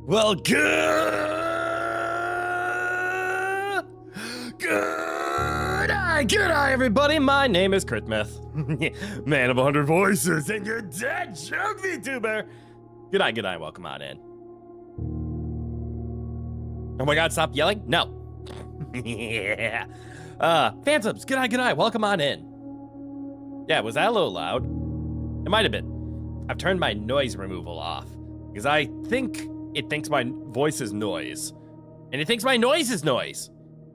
Well, good eye, everybody. My name is Mith, man of 100 voices, and your dead joke VTuber. Good eye, welcome on in. Oh my God, stop yelling. No. Yeah. Phantoms, good eye, welcome on in. Yeah, was that a little loud? It might have been. I've turned my noise removal off because I think it thinks my voice is noise, and it thinks my noise is noise,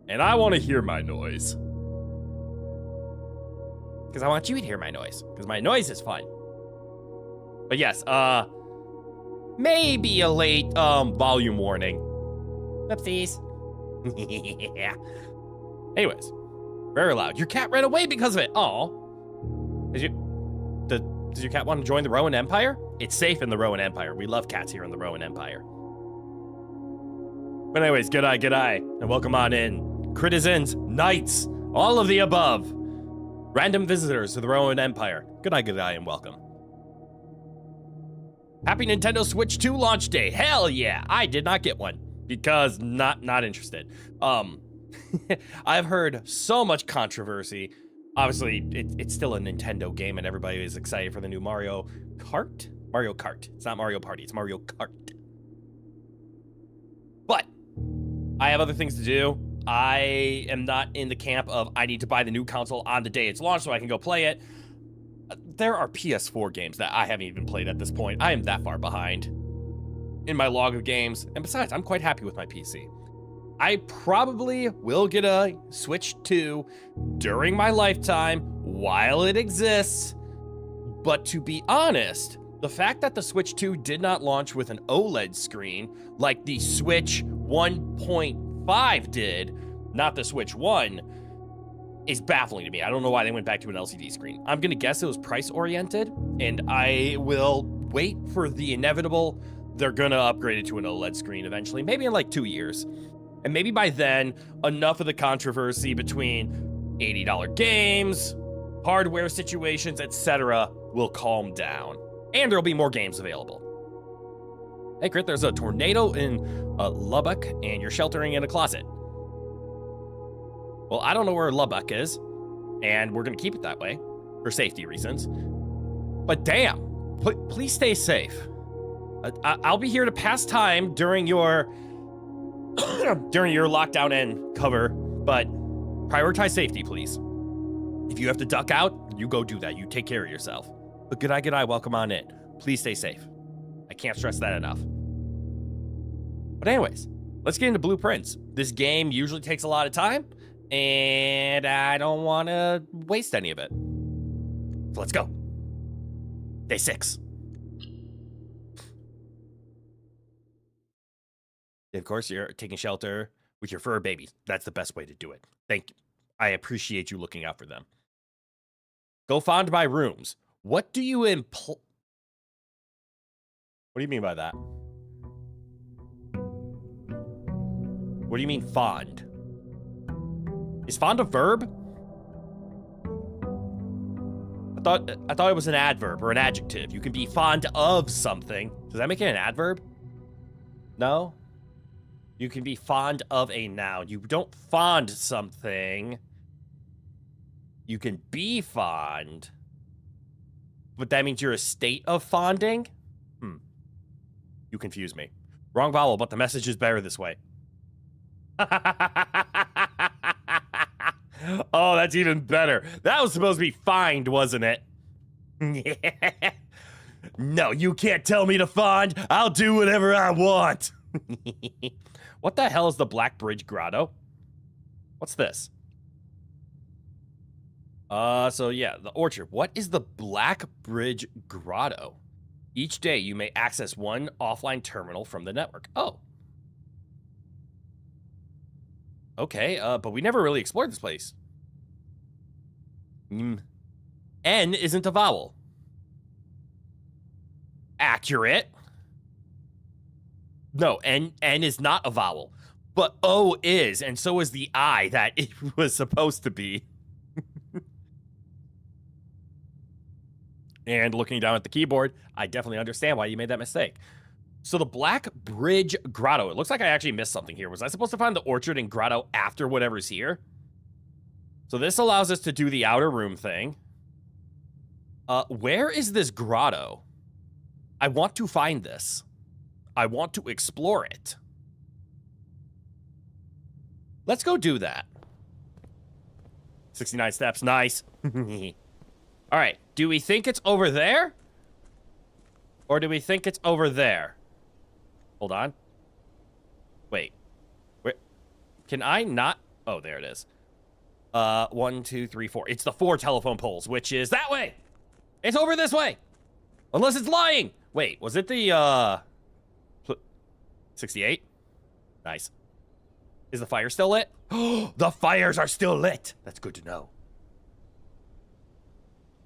and I want to hear my noise because I want you to hear my noise because my noise is fun. But yes, maybe a late volume warning. Oopsies. Yeah. Anyways, very loud. Your cat ran away because of it. Oh, does your cat want to join the Rowan Empire? It's safe in the Rowan Empire. We love cats here in the Rowan Empire. But anyways, good eye, and welcome on in. Critizens, knights, all of the above. Random visitors to the Rowan Empire. Good eye, and welcome. Happy Nintendo Switch 2 launch day. Hell yeah. I did not get one because not interested. I've heard so much controversy. Obviously, it's still a Nintendo game, and everybody is excited for the new Mario Kart. Mario Kart. It's not Mario Party. It's Mario Kart. But I have other things to do. I am not in the camp of I need to buy the new console on the day it's launched so I can go play it. There are PS4 games that I haven't even played at this point. I am that far behind in my log of games. And besides, I'm quite happy with my PC. I probably will get a Switch 2 during my lifetime while it exists. But to be honest, the fact that the Switch 2 did not launch with an OLED screen like the Switch 1.5 did, not the Switch 1, is baffling to me. I don't know why they went back to an LCD screen. I'm gonna guess it was price oriented, and I will wait for the inevitable. They're gonna upgrade it to an OLED screen eventually, maybe in like 2 years. And maybe by then, enough of the controversy between $80 games, hardware situations, etc. will calm down. And there'll be more games available. Hey, Crit, there's a tornado in Lubbock, and you're sheltering in a closet. Well, I don't know where Lubbock is, and we're going to keep it that way for safety reasons. But damn, please stay safe. I'll be here to pass time during your lockdown and cover, but prioritize safety, please. If you have to duck out, you go do that. You take care of yourself. But good eye, welcome on in. Please stay safe. I can't stress that enough. But anyways, let's get into blueprints. This game usually takes a lot of time, and I don't want to waste any of it. So let's go. Day 6. Of course, you're taking shelter with your fur babies. That's the best way to do it. Thank you. I appreciate you looking out for them. Go find my rooms. What do you imply? What do you mean by that? What do you mean fond? Is fond a verb? I thought it was an adverb or an adjective. You can be fond of something. Does that make it an adverb? No? You can be fond of a noun. You don't fond something. You can be fond. But that means you're a state of fonding? You confuse me. Wrong vowel, but the message is better this way. Oh, that's even better. That was supposed to be find, wasn't it? Yeah. No, you can't tell me to fond. I'll do whatever I want. What the hell is the Black Bridge Grotto? What's this? So yeah, the orchard. What is the Black Bridge Grotto? Each day you may access one offline terminal from the network. Oh. Okay, but we never really explored this place. N isn't a vowel. Accurate. No, N is not a vowel. But O is, and so is the I that it was supposed to be. And looking down at the keyboard, I definitely understand why you made that mistake. So the Black Bridge Grotto. It looks like I actually missed something here. Was I supposed to find the orchard and grotto after whatever's here? So this allows us to do the outer room thing. Where is this grotto? I want to find this. I want to explore it. Let's go do that. 69 steps. Nice. All right. Do we think it's over there? Or do we think it's over there? Hold on. Wait. Where? Can I not? Oh, there it is. 1, 2, 3, 4. It's the 4 telephone poles, which is that way. It's over this way. Unless it's lying. Wait, was it the, 68? Nice. Is the fire still lit? Oh, the fires are still lit. That's good to know.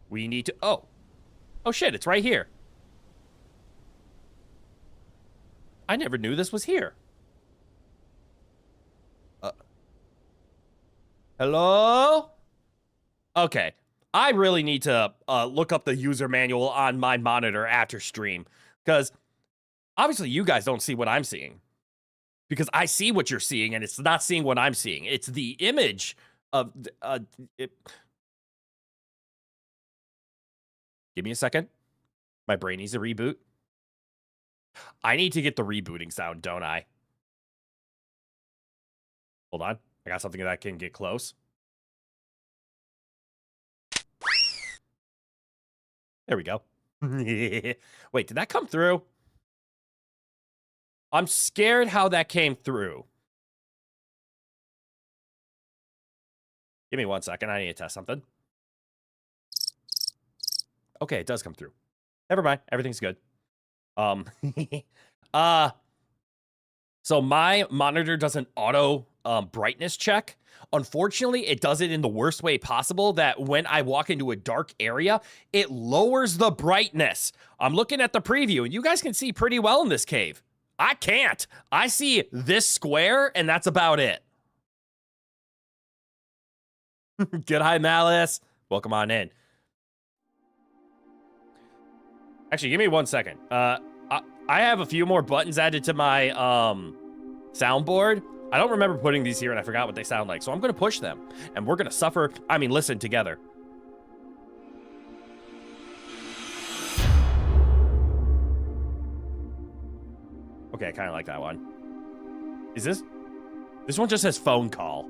We need to... Oh. Oh, shit, it's right here. I never knew this was here. Hello? Okay. I really need to look up the user manual on my monitor after stream. Because obviously you guys don't see what I'm seeing. Because I see what you're seeing, and it's not seeing what I'm seeing. It's the image of... Give me a second. My brain needs a reboot. I need to get the rebooting sound, don't I? Hold on. I got something that can get close. There we go. Wait, did that come through? I'm scared how that came through. Give me 1 second. I need to test something. Okay, it does come through. Never mind. Everything's good. So my monitor does an auto brightness check. Unfortunately, it does it in the worst way possible, that when I walk into a dark area, it lowers the brightness. I'm looking at the preview, and you guys can see pretty well in this cave. I can't. I see this square, and that's about it. Good, hi, Malice. Welcome on in. Actually, give me 1 second. I have a few more buttons added to my soundboard. I don't remember putting these here, and I forgot what they sound like. So I'm going to push them, and we're going to suffer. I mean, listen together. Okay, I kind of like that one. Is this? This one just says phone call.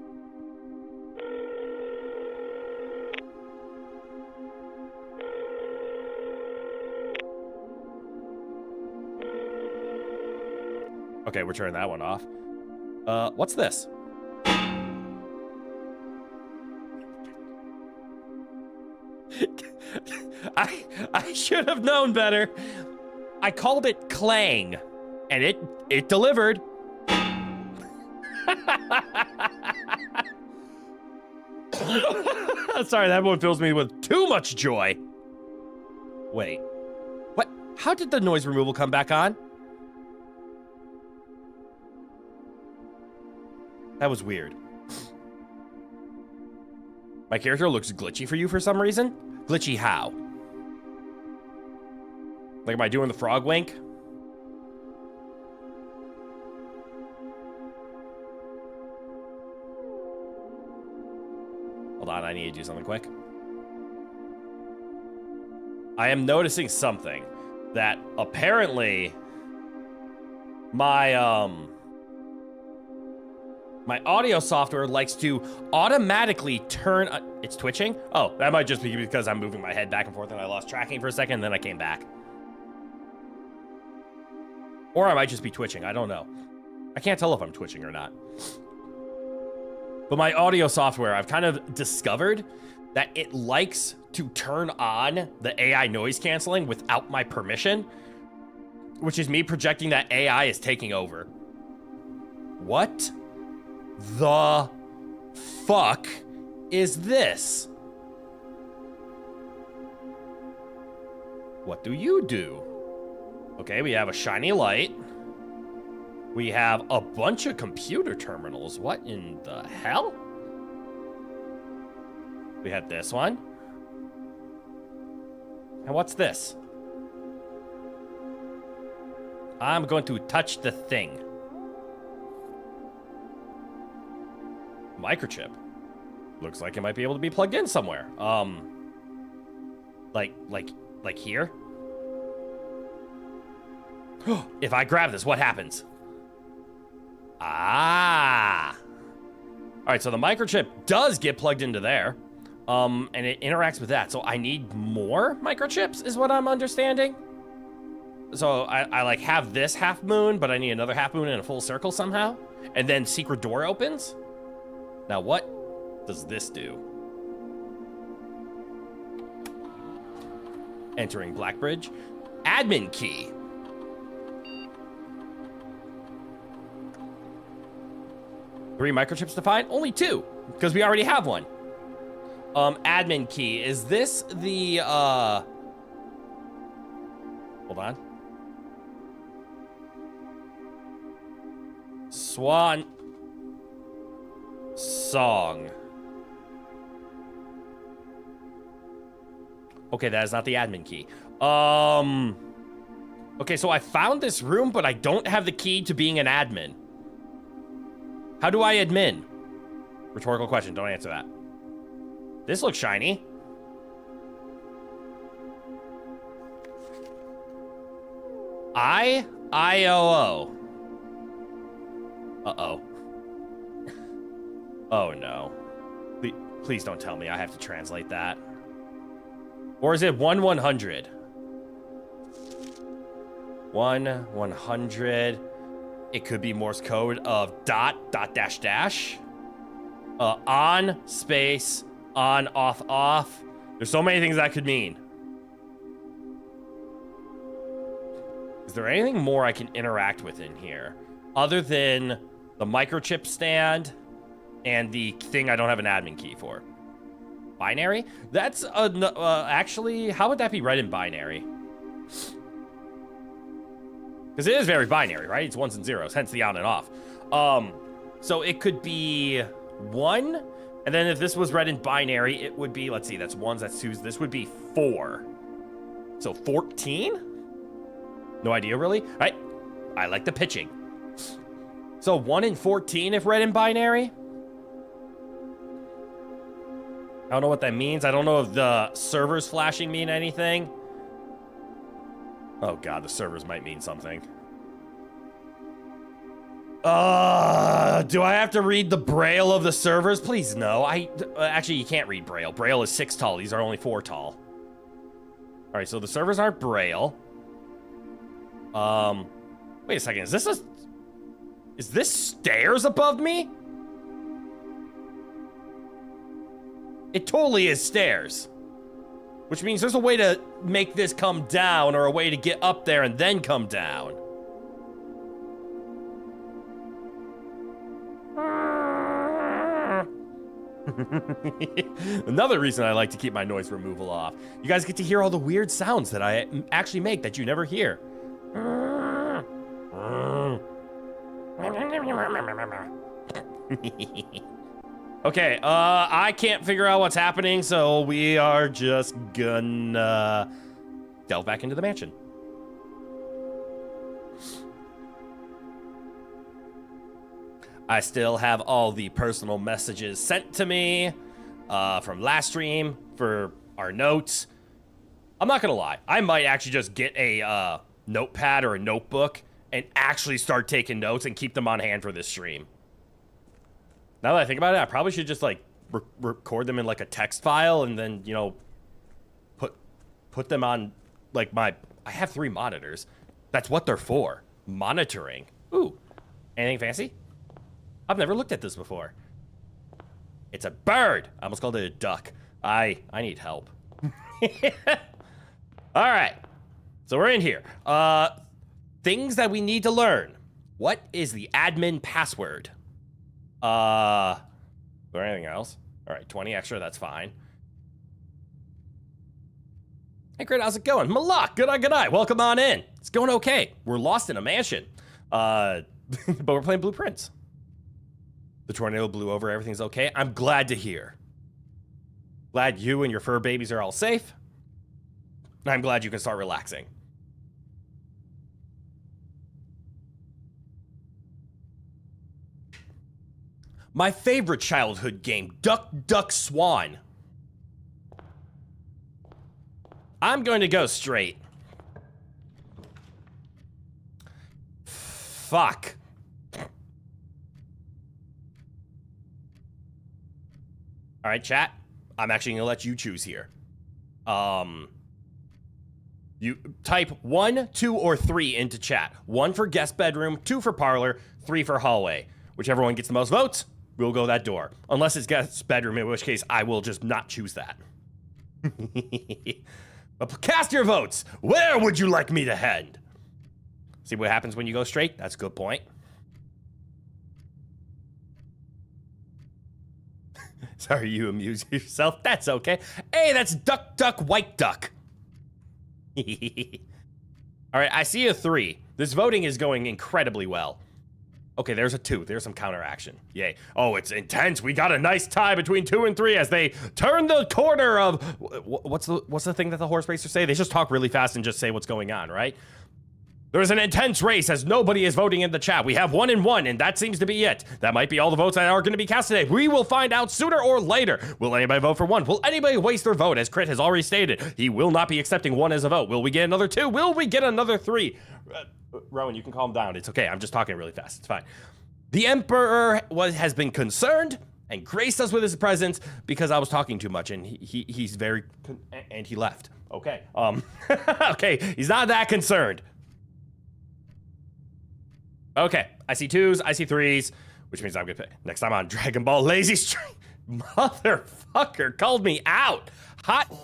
Okay, we're turning that one off. What's this? I should have known better. I called it Clang, and it delivered. Sorry, that one fills me with too much joy. Wait. What? How did the noise removal come back on? That was weird. My character looks glitchy for you for some reason? Glitchy how? Like, am I doing the frog wink? Hold on, I need to do something quick. I am noticing something. That apparently my audio software likes to automatically turn... it's twitching? Oh, that might just be because I'm moving my head back and forth and I lost tracking for a second and then I came back. Or I might just be twitching. I don't know. I can't tell if I'm twitching or not. But my audio software, I've kind of discovered that it likes to turn on the AI noise canceling without my permission, which is me projecting that AI is taking over. What the fuck is this? What do you do? Okay, we have a shiny light. We have a bunch of computer terminals. What in the hell? We have this one. And what's this? I'm going to touch the thing. Microchip. Looks like it might be able to be plugged in somewhere. Like here? If I grab this, what happens? Ah. All right, so the microchip does get plugged into there. And it interacts with that. So I need more microchips is what I'm understanding. So I like have this half moon, but I need another half moon in a full circle somehow. And then secret door opens. Now what does this do? Entering Blackbridge. Admin key. Three microchips to find? Only two, because we already have one. Admin key. Is this the, hold on. Swan song. Okay, that is not the admin key. Okay, so I found this room, but I don't have the key to being an admin. How do I admin? Rhetorical question, don't answer that. This looks shiny. IOO. Uh-oh. Oh, no. Please don't tell me I have to translate that. Or is it 1-100? 1-100. It could be Morse code of dot, dash, dash. On, space, on, off. There's so many things that could mean. Is there anything more I can interact with in here? Other than the microchip stand and the thing I don't have an admin key for. Binary? That's, actually, how would that be read in binary? Because it is very binary, right? It's ones and zeros, hence the on and off. So it could be 1, and then if this was read in binary, it would be, let's see, that's 1s, that's 2s. This would be 4. So 14? No idea, really? I like the pitching. So 1 and 14 if read in binary? I don't know what that means. I don't know if the servers flashing mean anything. Oh god, the servers might mean something. Do I have to read the braille of the servers? Please no. Actually, you can't read braille. Braille is 6 tall. These are only 4 tall. All right, so the servers aren't braille. Wait a second. Is this stairs above me? It totally is stairs. Which means there's a way to make this come down or a way to get up there and then come down. Another reason I like to keep my noise removal off. You guys get to hear all the weird sounds that I actually make that you never hear. Okay, I can't figure out what's happening, so we are just gonna delve back into the mansion. I still have all the personal messages sent to me from last stream for our notes. I'm not gonna lie, I might actually just get a notepad or a notebook and actually start taking notes and keep them on hand for this stream. Now that I think about it, I probably should just like record them in like a text file and then, you know, put them on like I have 3 monitors. That's what they're for. Monitoring. Ooh, anything fancy? I've never looked at this before. It's a bird. I almost called it a duck. I need help. All right. So we're in here. Things that we need to learn. What is the admin password? Or anything else? All right, 20 extra, that's fine. Hey, Crit, how's it going? Malak, good eye. Welcome on in. It's going okay. We're lost in a mansion. But we're playing Blueprints. The tornado blew over, everything's okay. I'm glad to hear. Glad you and your fur babies are all safe. I'm glad you can start relaxing. My favorite childhood game, Duck, Duck, Swan. I'm going to go straight. Fuck. All right, chat. I'm actually gonna let you choose here. You type 1, 2, or 3 into chat. 1 for guest bedroom, 2 for parlor, 3 for hallway. Whichever one gets the most votes, we'll go that door. Unless it's guest bedroom, in which case I will just not choose that. But cast your votes. Where would you like me to head? See what happens when you go straight? That's a good point. Sorry, you amuse yourself. That's okay. Hey, that's Duck, Duck, White Duck. All right, I see a 3. This voting is going incredibly well. Okay, there's a 2. There's some counteraction. Yay. Oh, it's intense. We got a nice tie between 2 and 3 as they turn the corner of... What's the thing that the horse racers say? They just talk really fast and just say what's going on, right? There's an intense race as nobody is voting in the chat. We have 1 and 1, and that seems to be it. That might be all the votes that are going to be cast today. We will find out sooner or later. Will anybody vote for 1? Will anybody waste their vote? As Crit has already stated, he will not be accepting 1 as a vote. Will we get another 2? Will we get another 3? Rowan, you can calm down. It's okay. I'm just talking really fast. It's fine. The Emperor has been concerned and graced us with his presence because I was talking too much, and he's very... And he left. Okay. Okay. He's not that concerned. Okay, I see 2s, I see 3s, which means I'm gonna pick. Next time on Dragon Ball Lazy Stream. Motherfucker called me out. Hot.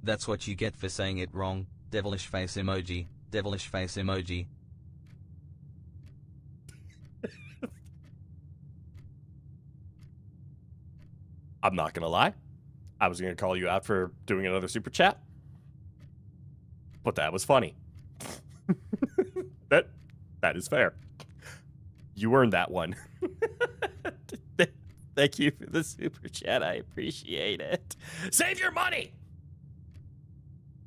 That's what you get for saying it wrong. Devilish face emoji. Devilish face emoji. I'm not gonna lie. I was gonna call you out for doing another super chat. But that was funny. That is fair. You earned that one. Thank you for the super chat. I appreciate it. Save your money.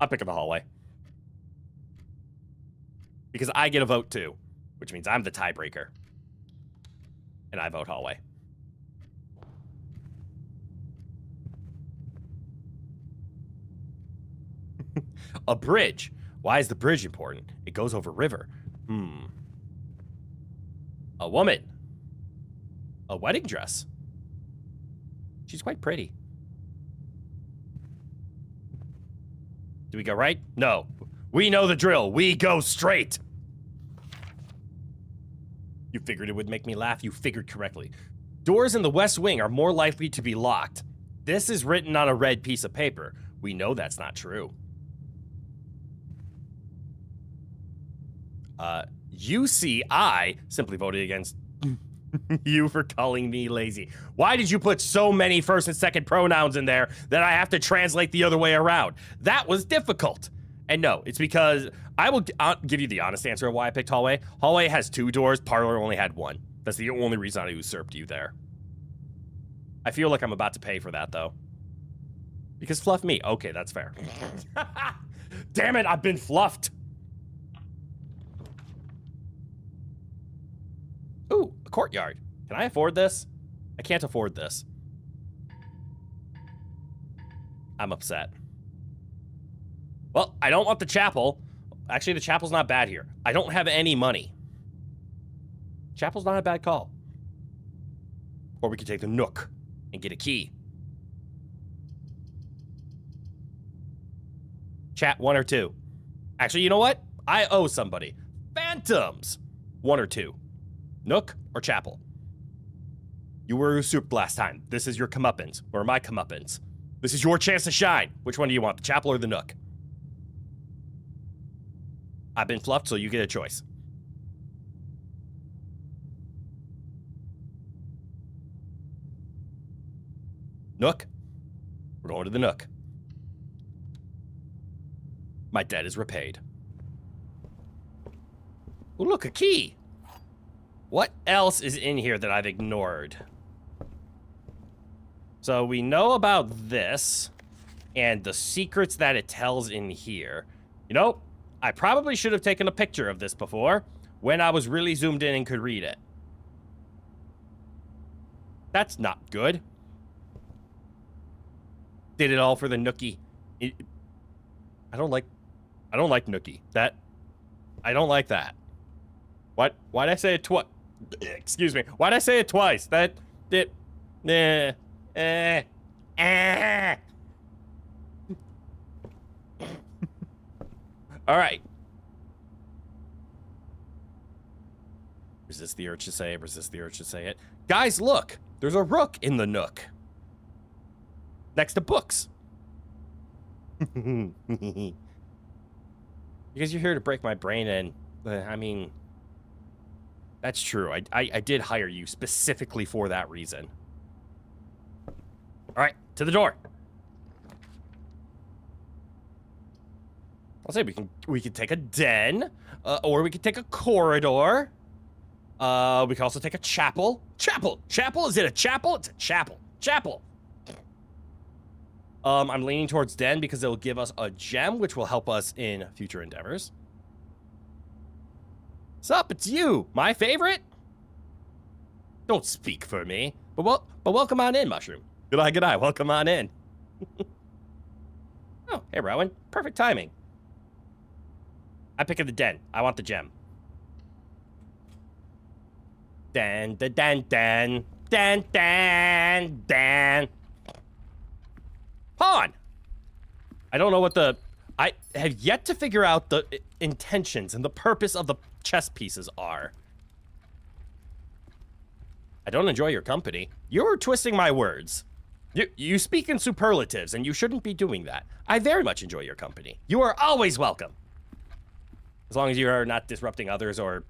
I'm picking the hallway. Because I get a vote too, which means I'm the tiebreaker. And I vote hallway. A bridge. Why is the bridge important? It goes over river. A woman. A wedding dress. She's quite pretty. Do we go right? No. We know the drill. We go straight. You figured it would make me laugh. You figured correctly. Doors in the West Wing are more likely to be locked. This is written on a red piece of paper. We know that's not true. You see, I simply voted against you for calling me lazy. Why did you put so many first and second pronouns in there that I have to translate the other way around? That was difficult. And no, it's because I will give you the honest answer of why I picked hallway. Hallway has 2 doors. Parlor only had 1. That's the only reason I usurped you there. I feel like I'm about to pay for that, though. Because fluff me. Okay, that's fair. Damn it, I've been fluffed. Ooh, a courtyard. Can I afford this? I can't afford this. I'm upset. Well, I don't want the chapel. Actually, the chapel's not bad here. I don't have any money. Chapel's not a bad call. Or we could take the Nook and get a key. Chat, 1 or 2. Actually, you know what? I owe somebody. Phantoms. 1 or 2. Nook or chapel? You were usurped last time. This is your comeuppance, or my comeuppance. This is your chance to shine. Which one do you want, the chapel or the Nook? I've been fluffed, so you get a choice. Nook? We're going to the Nook. My debt is repaid. Oh, look, a key. What else is in here that I've ignored? So we know about this and the secrets that it tells in here. You know, I probably should have taken a picture of this before. when I was really zoomed in and could read it. That's not good. Did it all for the nookie. I don't like nookie. I don't like that. What? Why'd I say it twice? Excuse me. Why'd I say it twice? All right. Resist the urge to say it. Resist the urge to say it. Guys, look. There's a rook in the nook. Next to books. Because you're here to break my brain in. I mean, that's true. I did hire you specifically for that reason. All right, to the door. I'll say we can take a den, or we could take a corridor. We can also take a chapel. Chapel? Is it a chapel? It's a chapel. Chapel. I'm leaning towards den because it'll give us a gem, which will help us in future endeavors. Sup? It's you, my favorite. Don't speak for me, but welcome on in, Mushroom. Good eye. Welcome on in. Oh, hey, Rowan. Perfect timing. I'm picking the den. I want the gem. Den. Pawn! I don't know what I have yet to figure out the intentions and the purpose of the chess pieces are. I don't enjoy your company. You're twisting my words. You speak in superlatives, and you shouldn't be doing that. I very much enjoy your company. You are always welcome. As long as you are not disrupting others or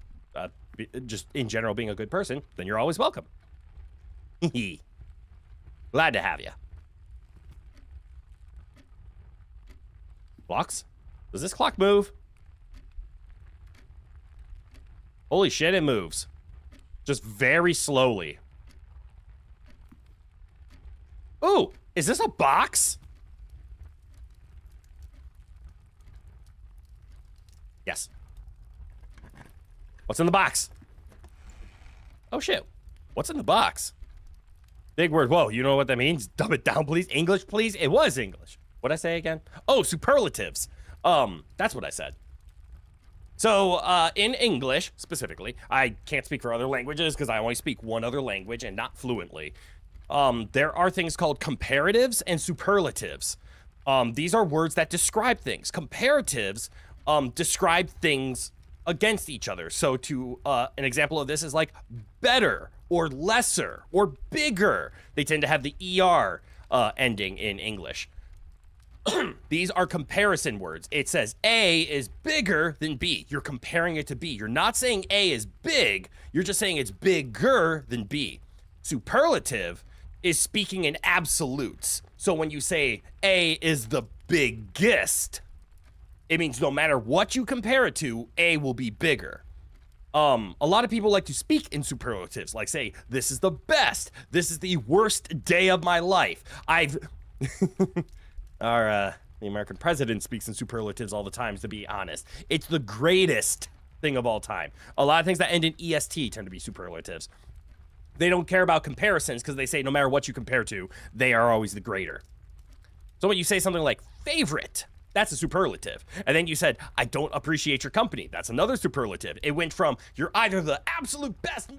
just in general being a good person, then you're always welcome. Glad to have you. Clocks? Does this clock move? Holy shit, it moves. Just very slowly. Ooh, is this a box? Yes. What's in the box? Oh shit. What's in the box? Big word. Whoa, you know what that means? Dumb it down, please. English, please. It was English. What'd I say again? Oh, superlatives. That's what I said. So, in English, specifically, I can't speak for other languages because I only speak one other language and not fluently. There are things called comparatives and superlatives. These are words that describe things. Comparatives describe things against each other. So an example of this is like better or lesser or bigger. They tend to have the ER ending in English. These are comparison words. It says A is bigger than B. You're comparing it to B. You're not saying A is big. You're just saying it's bigger than B. Superlative is speaking in absolutes. So when you say A is the biggest, it means no matter what you compare it to, A will be bigger. A lot of people like to speak in superlatives, like say, this is the best. This is the worst day of my life. The American president speaks in superlatives all the time, to be honest. It's the greatest thing of all time. A lot of things that end in EST tend to be superlatives. They don't care about comparisons because they say no matter what you compare to, they are always the greater. So when you say something like favorite, that's a superlative. And then you said, I don't appreciate your company. That's another superlative. It went from, you're either the absolute best,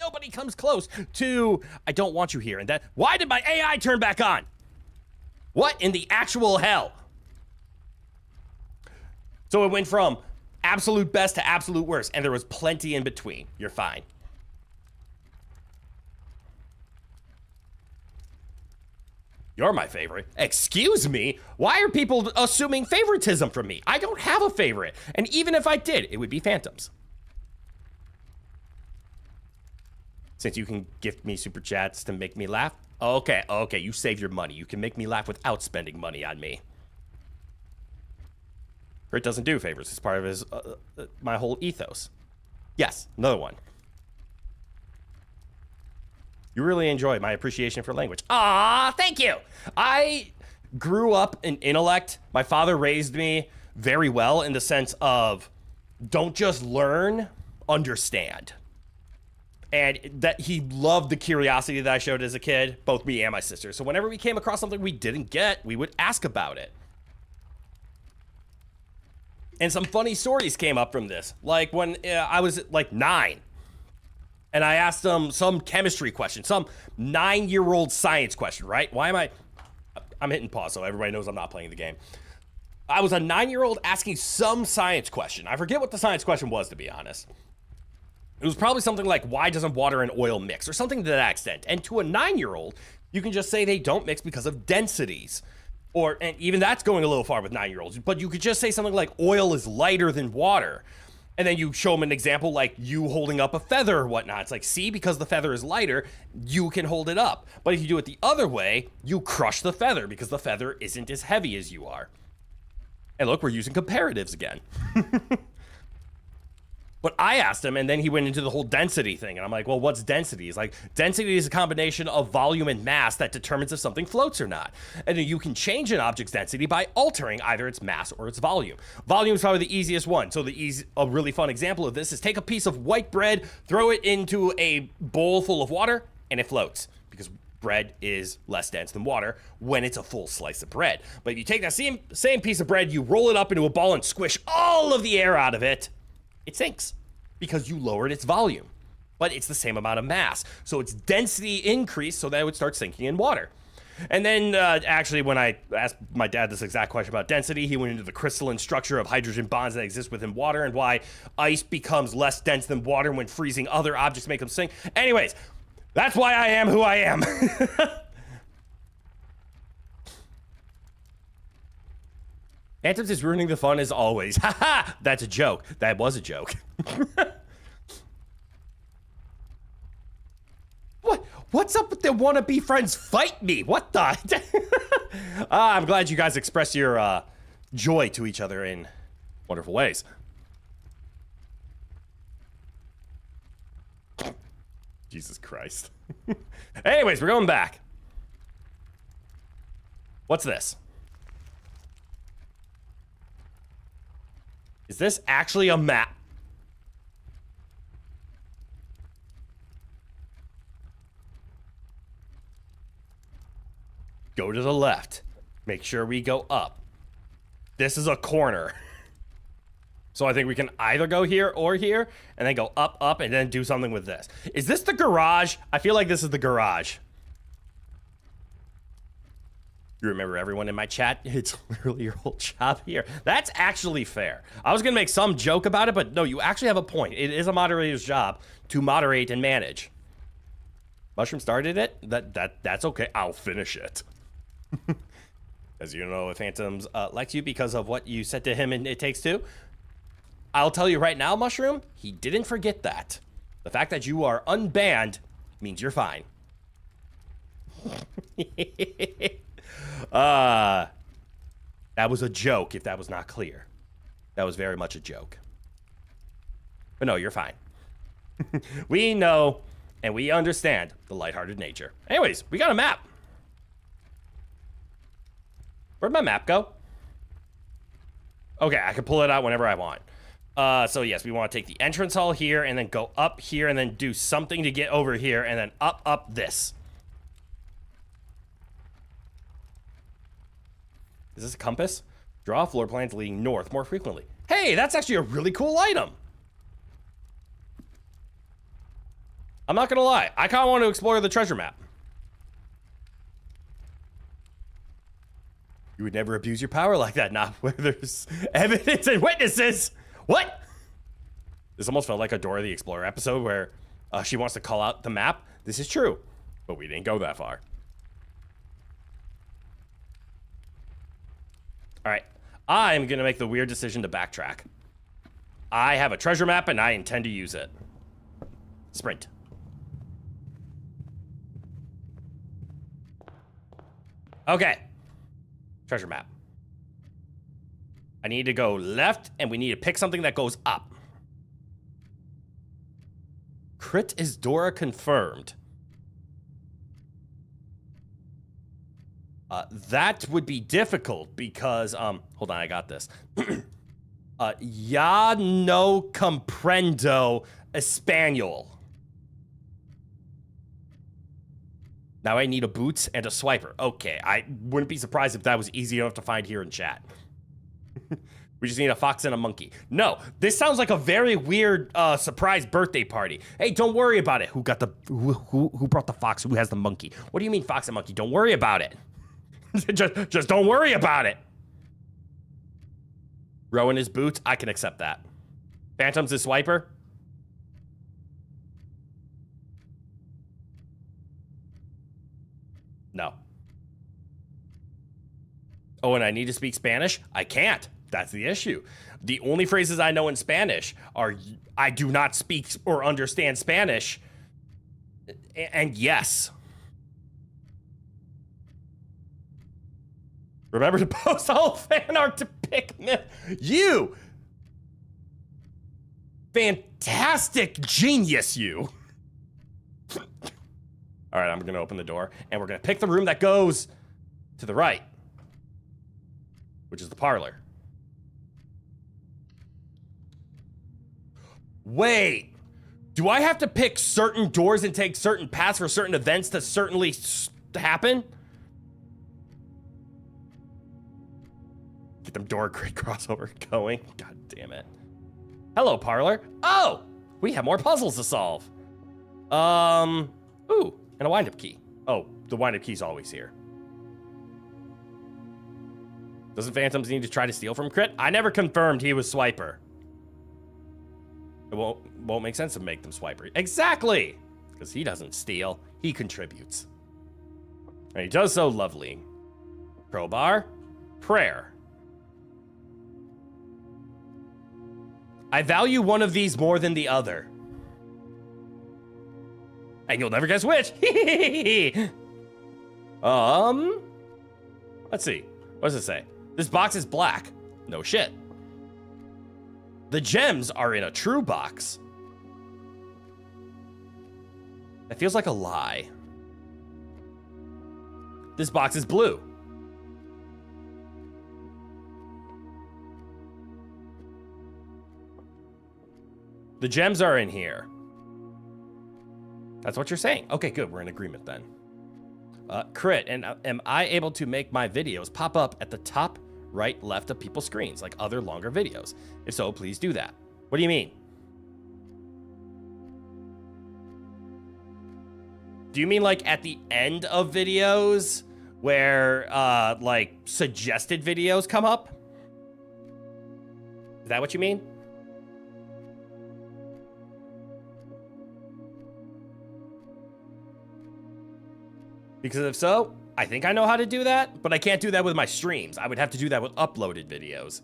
nobody comes close, to, I don't want you here. And that, why did my AI turn back on? What in the actual hell? So it went from absolute best to absolute worst, and there was plenty in between. You're fine. You're my favorite. Excuse me? Why are people assuming favoritism from me? I don't have a favorite. And even if I did, it would be Phantoms. Since you can gift me super chats to make me laugh. Okay, you save your money. You can make me laugh without spending money on me. Kurt doesn't do favors. It's part of his, my whole ethos. Yes, another one. You really enjoy my appreciation for language. Ah, thank you. I grew up in intellect. My father raised me very well in the sense of don't just learn understand. And that he loved the curiosity that I showed as a kid, both me and my sister. So whenever we came across something we didn't get, we would ask about it. And some funny stories came up from this. Like when I was like 9, and I asked him some chemistry question, some 9-year-old science question, right? I'm hitting pause so everybody knows I'm not playing the game. I was a 9-year-old asking some science question. I forget what the science question was, to be honest. It was probably something like, why doesn't water and oil mix? Or something to that extent. And to a 9-year-old, you can just say they don't mix because of densities. And even that's going a little far with 9-year-olds. But you could just say something like, oil is lighter than water. And then you show them an example like you holding up a feather or whatnot. It's like, see, because the feather is lighter, you can hold it up. But if you do it the other way, you crush the feather because the feather isn't as heavy as you are. And look, we're using comparatives again. But I asked him, and then he went into the whole density thing. And I'm like, well, what's density? He's like, density is a combination of volume and mass that determines if something floats or not. And then you can change an object's density by altering either its mass or its volume. Volume is probably the easiest one. So a really fun example of this is take a piece of white bread, throw it into a bowl full of water, and it floats. Because bread is less dense than water when it's a full slice of bread. But if you take that same piece of bread, you roll it up into a ball and squish all of the air out of it, it sinks because you lowered its volume, but it's the same amount of mass. So its density increased so that it would start sinking in water. And then actually when I asked my dad this exact question about density, he went into the crystalline structure of hydrogen bonds that exist within water and why ice becomes less dense than water when freezing other objects make them sink. Anyways, that's why I am who I am. Antims is ruining the fun as always. Haha! That's a joke. That was a joke. What's up with the wannabe friends fight me? What the? I'm glad you guys express your joy to each other in wonderful ways. Jesus Christ. Anyways, we're going back. What's this? Is this actually a map? Go to the left. Make sure we go up. This is a corner. So I think we can either go here or here, and then go up, up, and then do something with this. Is this the garage? I feel like this is the garage. You remember everyone in my chat? It's literally your whole job here. That's actually fair. I was gonna make some joke about it, but no, you actually have a point. It is a moderator's job to moderate and manage. Mushroom started it? That's okay. I'll finish it. As you know, if Phantoms likes you because of what you said to him in It Takes Two, I'll tell you right now, Mushroom, he didn't forget that. The fact that you are unbanned means you're fine. That was a joke, if that was not clear. That was very much a joke. But no, you're fine. We know and we understand the lighthearted nature. Anyways, we got a map. Where'd my map go? Okay, I can pull it out whenever I want. So yes, we want to take the entrance hall here and then go up here and then do something to get over here and then up this. Is this a compass? Draw floor plans leading north more frequently. Hey, that's actually a really cool item. I'm not gonna lie, I kind of want to explore the treasure map. You would never abuse your power like that, not where there's evidence and witnesses. What? This almost felt like a Dora the Explorer episode where she wants to call out the map. This is true, but we didn't go that far. All right, I'm gonna make the weird decision to backtrack. I have a treasure map and I intend to use it. Sprint. Okay, treasure map. I need to go left and we need to pick something that goes up. Crit is Dora confirmed. That would be difficult because, hold on, I got this. Ya no comprendo español. Now I need a boots and a swiper. Okay, I wouldn't be surprised if that was easy enough to find here in chat. We just need a fox and a monkey. No, this sounds like a very weird surprise birthday party. Hey, don't worry about it. Who brought the fox? Who has the monkey? What do you mean fox and monkey? Don't worry about it. just don't worry about it. Rowan is boots. I can accept that. Phantom's is swiper. No. Oh, and I need to speak Spanish? I can't. That's the issue. The only phrases I know in Spanish are I do not speak or understand Spanish, and yes. Remember to post all fan art to pick Mith. You! Fantastic genius, you! All right, I'm gonna open the door, and we're gonna pick the room that goes to the right, which is the parlor. Wait, do I have to pick certain doors and take certain paths for certain events to certainly happen? Get them door grid crossover going. God damn it. Hello, parlor. Oh, we have more puzzles to solve. Ooh, and a wind-up key. Oh, the wind-up key's always here. Doesn't Phantoms need to try to steal from Crit? I never confirmed he was Swiper. It won't make sense to make them Swiper. Exactly! Because he doesn't steal, he contributes. And he does so lovely. Crowbar, prayer. I value one of these more than the other. And you'll never guess which. Let's see. What does it say? This box is black. No shit. The gems are in a true box. That feels like a lie. This box is blue. The gems are in here. That's what you're saying. Okay, good. We're in agreement then. Crit, and am I able to make my videos pop up at the top right left of people's screens like other longer videos? If so, please do that. What do you mean? Do you mean like at the end of videos where like suggested videos come up? Is that what you mean? Because if so, I think I know how to do that, but I can't do that with my streams. I would have to do that with uploaded videos.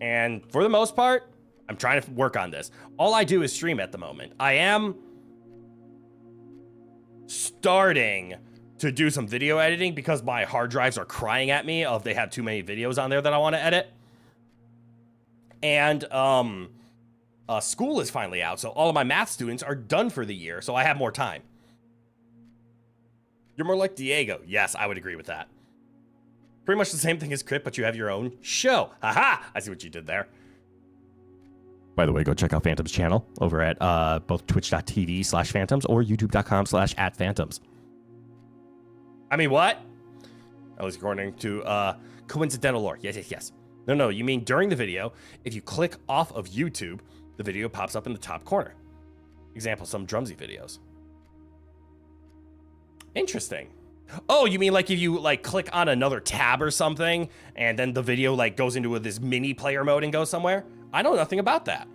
And for the most part, I'm trying to work on this. All I do is stream at the moment. I am starting to do some video editing because my hard drives are crying at me of they have too many videos on there that I want to edit. And school is finally out, so all of my math students are done for the year, so I have more time. You're more like Diego. Yes, I would agree with that. Pretty much the same thing as Crit, but you have your own show. Haha! I see what you did there. By the way, go check out Phantom's channel over at both twitch.tv/Phantoms or youtube.com/@Phantoms. I mean, what? At least according to coincidental lore. Yes. No, you mean during the video, if you click off of YouTube, the video pops up in the top corner. Example, some Drumsy videos. Interesting. Oh, you mean like if you like click on another tab or something and then the video like goes into this mini player mode and goes somewhere? I know nothing about that.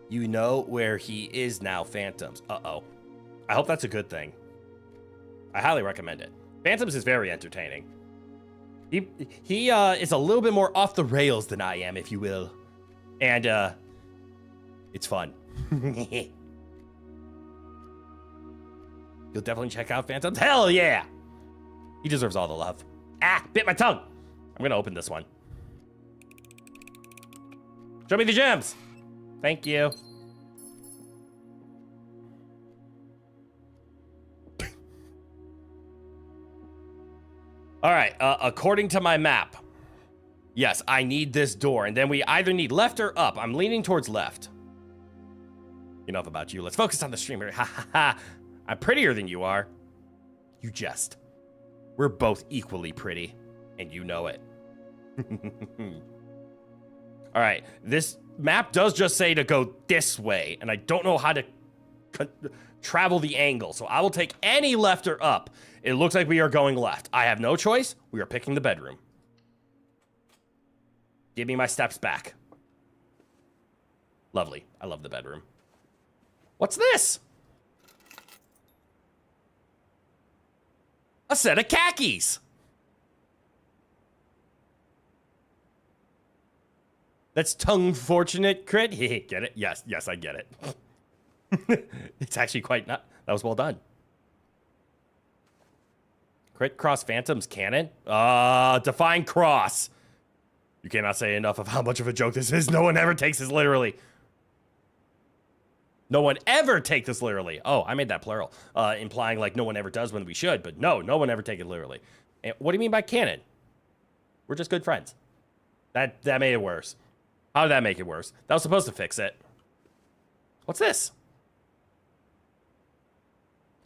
You know where he is now, Phantoms. Uh-oh. I hope that's a good thing. I highly recommend it. Phantoms is very entertaining. He is a little bit more off the rails than I am, if you will. And it's fun. You'll definitely check out Phantoms. Hell yeah! He deserves all the love. Ah, bit my tongue. I'm gonna open this one. Show me the gems. Thank you. All right, according to my map, yes, I need this door, and then we either need left or up. I'm leaning towards left. Enough about you. Let's focus on the streamer. Ha ha ha. I'm prettier than you are. You jest. We're both equally pretty, and you know it. All right, this map does just say to go this way, and I don't know how to travel the angle, so I will take any left or up. It looks like we are going left. I have no choice. We are picking the bedroom. Give me my steps back. Lovely. I love the bedroom. What's this? A set of khakis. That's tongue fortunate crit. Get it? Yes, yes, I get it. It's actually quite not. That was well done. Crit cross phantoms cannon. Define cross. You cannot say enough of how much of a joke this is. No one ever takes this literally. No one ever take this literally. Oh, I made that plural, implying like no one ever does when we should, but no one ever take it literally. And what do you mean by canon? We're just good friends. That made it worse. How did that make it worse? That was supposed to fix it. What's this?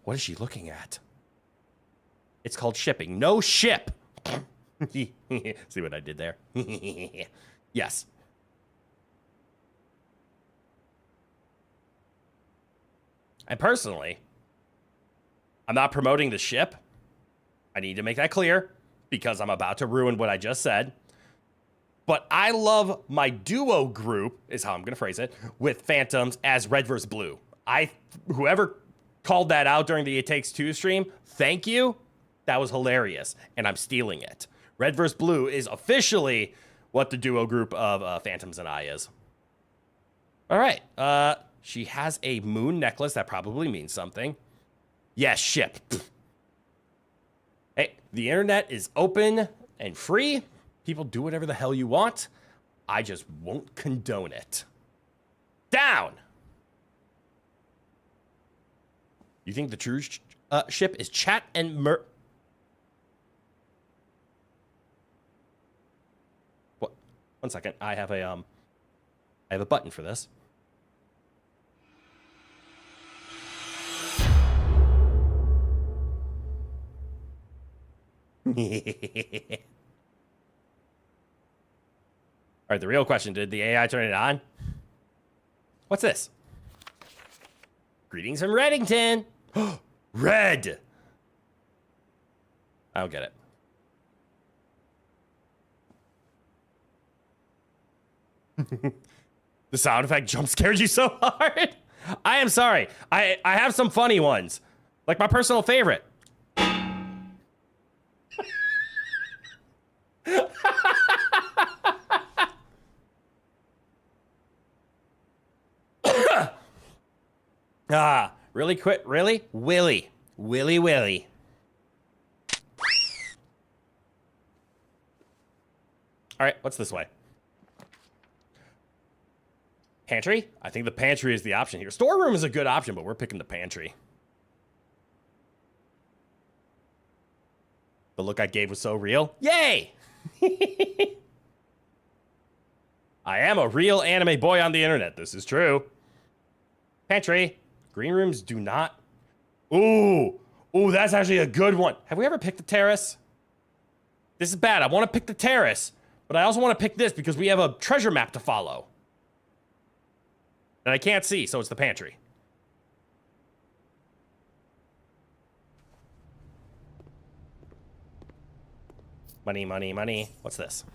What is she looking at? It's called shipping. No ship. See what I did there? Yes. And personally, I'm not promoting the ship. I need to make that clear because I'm about to ruin what I just said. But I love my duo group, is how I'm going to phrase it, with Phantoms as red versus blue. Whoever called that out during the It Takes Two stream, thank you. That was hilarious, and I'm stealing it. Red versus blue is officially what the duo group of Phantoms and I is. All right. She has a moon necklace. That probably means something. Yes, ship. Hey, the internet is open and free. People do whatever the hell you want. I just won't condone it. Down! You think the true ship is chat and What? 1 second. I have a button for this. All right, the real question, did the AI turn it on? What's this? Greetings from Reddington. Red. I don't get it. The sound effect jump scared you so hard? I am sorry. I have some funny ones. Like my personal favorite. Really quick, really? Willy. Willy. All right, what's this way? Pantry? I think the pantry is the option here. Storeroom is a good option, but we're picking the pantry. The look I gave was so real. Yay! I am a real anime boy on the internet. This is true. Pantry. Green rooms do not. Ooh, that's actually a good one. Have we ever picked the terrace? This is bad. I want to pick the terrace, but I also want to pick this because we have a treasure map to follow. And I can't see, so it's the pantry. Money. What's this?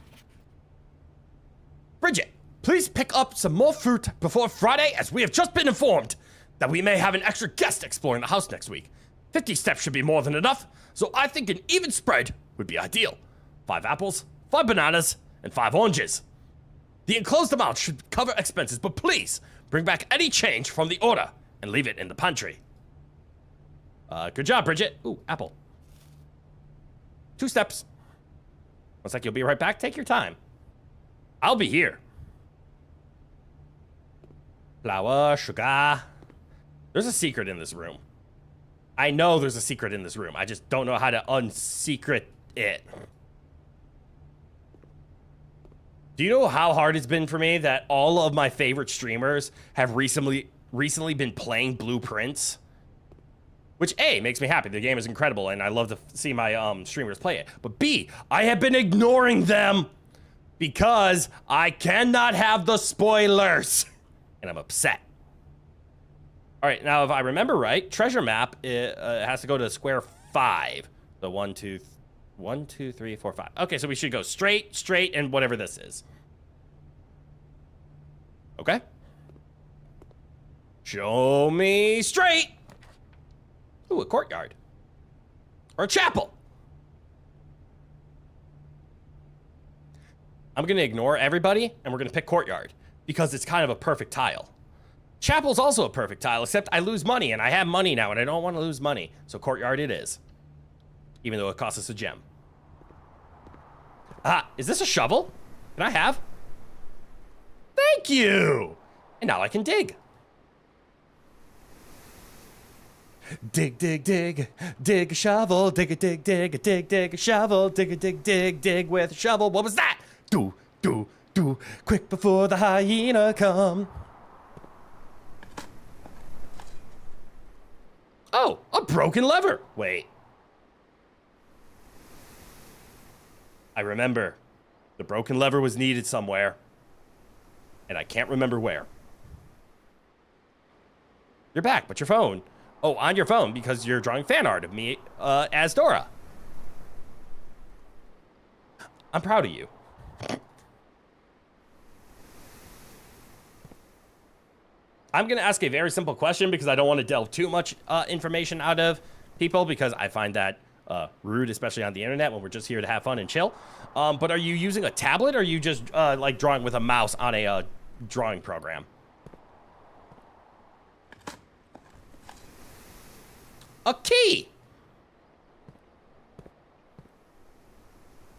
Bridget, please pick up some more fruit before Friday, as we have just been informed that we may have an extra guest exploring the house next week. 50 steps should be more than enough, so I think an even spread would be ideal. 5 apples, 5 bananas, and 5 oranges. The enclosed amount should cover expenses, but please bring back any change from the order and leave it in the pantry. Good job, Bridget. Ooh, apple. 2 steps. Looks like you'll be right back. Take your time. I'll be here. Flour, sugar. There's a secret in this room. I know there's a secret in this room. I just don't know how to unsecret it. Do you know how hard it's been for me that all of my favorite streamers have recently been playing Blueprints? Which, A, makes me happy. The game is incredible, and I love to see my streamers play it. But B, I have been ignoring them because I cannot have the spoilers. And I'm upset. All right, now if I remember right, treasure map has to go to square 5. So 1, 2, 3, 4, 5. Okay, so we should go straight, and whatever this is. Okay. Show me straight. Ooh, a courtyard. Or a chapel. I'm gonna ignore everybody, and we're gonna pick courtyard, because it's kind of a perfect tile. Chapel's also a perfect tile, except I lose money, and I have money now, and I don't want to lose money. So courtyard it is. Even though it costs us a gem. Ah, is this a shovel? Can I have? Thank you! And now I can dig. Dig, dig, dig, dig a shovel, dig a dig, dig a dig, dig a shovel, dig a dig, dig, dig with a shovel. What was that? Do, do, do, quick before the hyena come. Oh, a broken lever. Wait. I remember. The broken lever was needed somewhere. And I can't remember where. You're back, but your phone. Oh, on your phone, because you're drawing fan art of me as Dora. I'm proud of you. I'm going to ask a very simple question because I don't want to delve too much information out of people because I find that rude, especially on the internet when we're just here to have fun and chill. But are you using a tablet or are you just like drawing with a mouse on a drawing program? A key!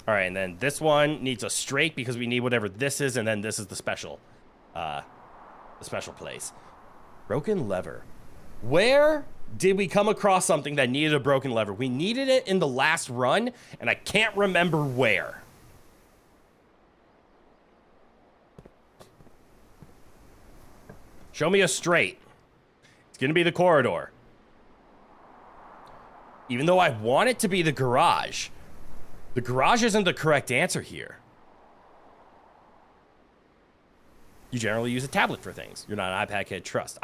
All right, and then this one needs a straight because we need whatever this is, and then this is the special place. Broken lever. Where did we come across something that needed a broken lever? We needed it in the last run, and I can't remember where. Show me a straight. It's gonna be the corridor. Even though I want it to be the garage isn't the correct answer here. You generally use a tablet for things. You're not an iPad kid, trust.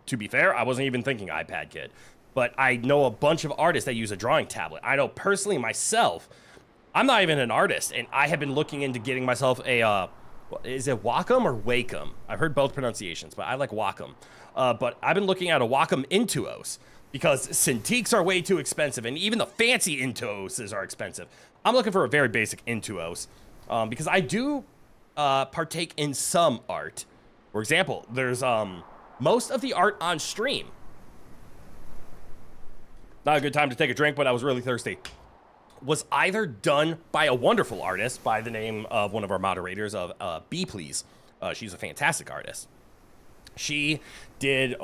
To be fair, I wasn't even thinking iPad kid. But I know a bunch of artists that use a drawing tablet. I know personally myself, I'm not even an artist, and I have been looking into getting myself a, is it Wacom or Wacom? I've heard both pronunciations, but I like Wacom. But I've been looking at a Wacom Intuos, because Cintiqs are way too expensive, and even the fancy Intuoses are expensive. I'm looking for a very basic Intuos, because I do partake in some art. For example, there's most of the art on stream. Not a good time to take a drink, but I was really thirsty. Was either done by a wonderful artist by the name of one of our moderators of B Please. She's a fantastic artist. She did,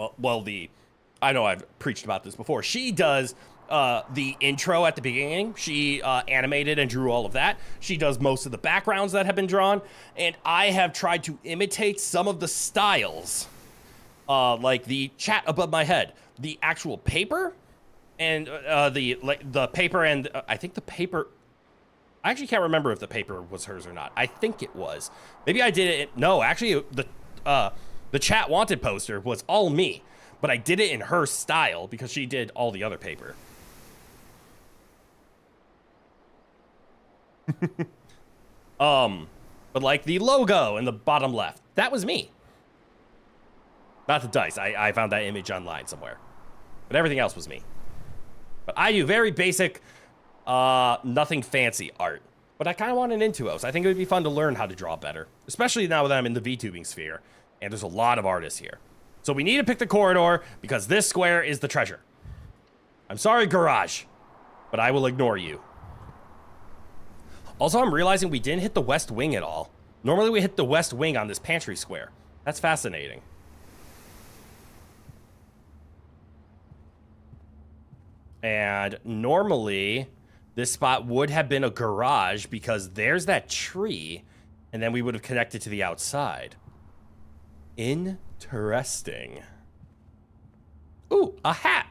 I know I've preached about this before. She does the intro at the beginning. She animated and drew all of that. She does most of the backgrounds that have been drawn. And I have tried to imitate some of the styles, like the chat above my head, the actual paper, and the paper and I think the paper. I actually can't remember if the paper was hers or not. I think it was. Maybe I did it. No, actually, the chat wanted poster was all me. But I did it in her style because she did all the other paper. But like the logo in the bottom left, that was me. Not the dice. I found that image online somewhere. But everything else was me. But I do very basic, nothing fancy art. But I kind of want an Intuos. I think it would be fun to learn how to draw better. Especially now that I'm in the VTubing sphere. And there's a lot of artists here. So we need to pick the corridor because this square is the treasure. I'm sorry, garage, but I will ignore you. Also, I'm realizing we didn't hit the west wing at all. Normally we hit the west wing on this pantry square. That's fascinating. And normally this spot would have been a garage because there's that tree, and then we would have connected to the outside. Interesting. Ooh, a hat.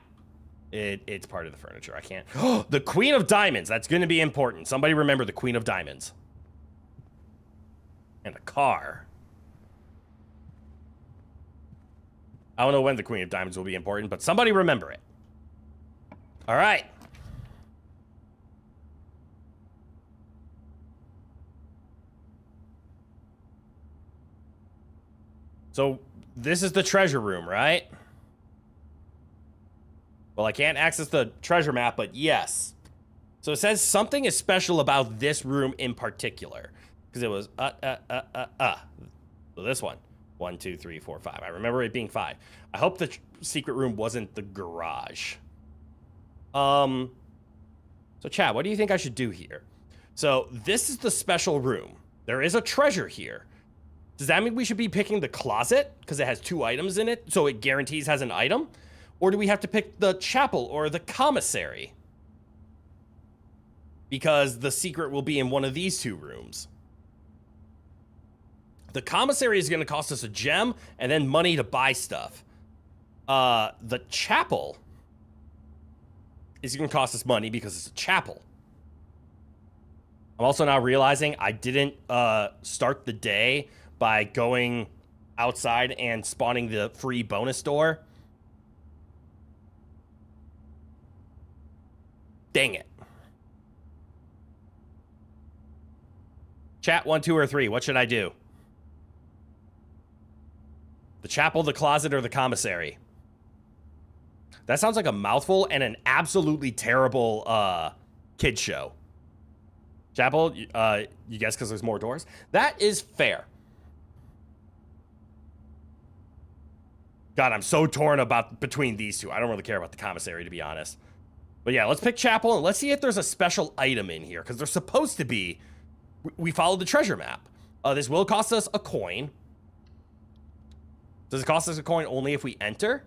It's part of the furniture. I can't. Oh, the Queen of Diamonds. That's going to be important. Somebody remember the Queen of Diamonds. And a car. I don't know when the Queen of Diamonds will be important, but somebody remember it. All right. So this is the treasure room, right? Well, I can't access the treasure map, but yes. So it says something is special about this room in particular. Because it was, So this one. 1, 2, 3, 4, 5. I remember it being 5. I hope the secret room wasn't the garage. So Chad, what do you think I should do here? So this is the special room. There is a treasure here. Does that mean we should be picking the closet? Because it has 2 items in it, so it guarantees has an item? Or do we have to pick the chapel or the commissary? Because the secret will be in one of these 2 rooms. The commissary is going to cost us a gem and then money to buy stuff. The chapel is going to cost us money because it's a chapel. I'm also now realizing I didn't start the day by going outside and spawning the free bonus door. Dang it. Chat 1, 2, or 3. What should I do? The chapel, the closet, or the commissary? That sounds like a mouthful and an absolutely terrible kid show. Chapel, you guess because there's more doors? That is fair. God, I'm so torn between these 2. I don't really care about the commissary, to be honest. But yeah, let's pick chapel and let's see if there's a special item in here, because there's supposed to be. We followed the treasure map. This will cost us a coin. Does it cost us a coin only if we enter?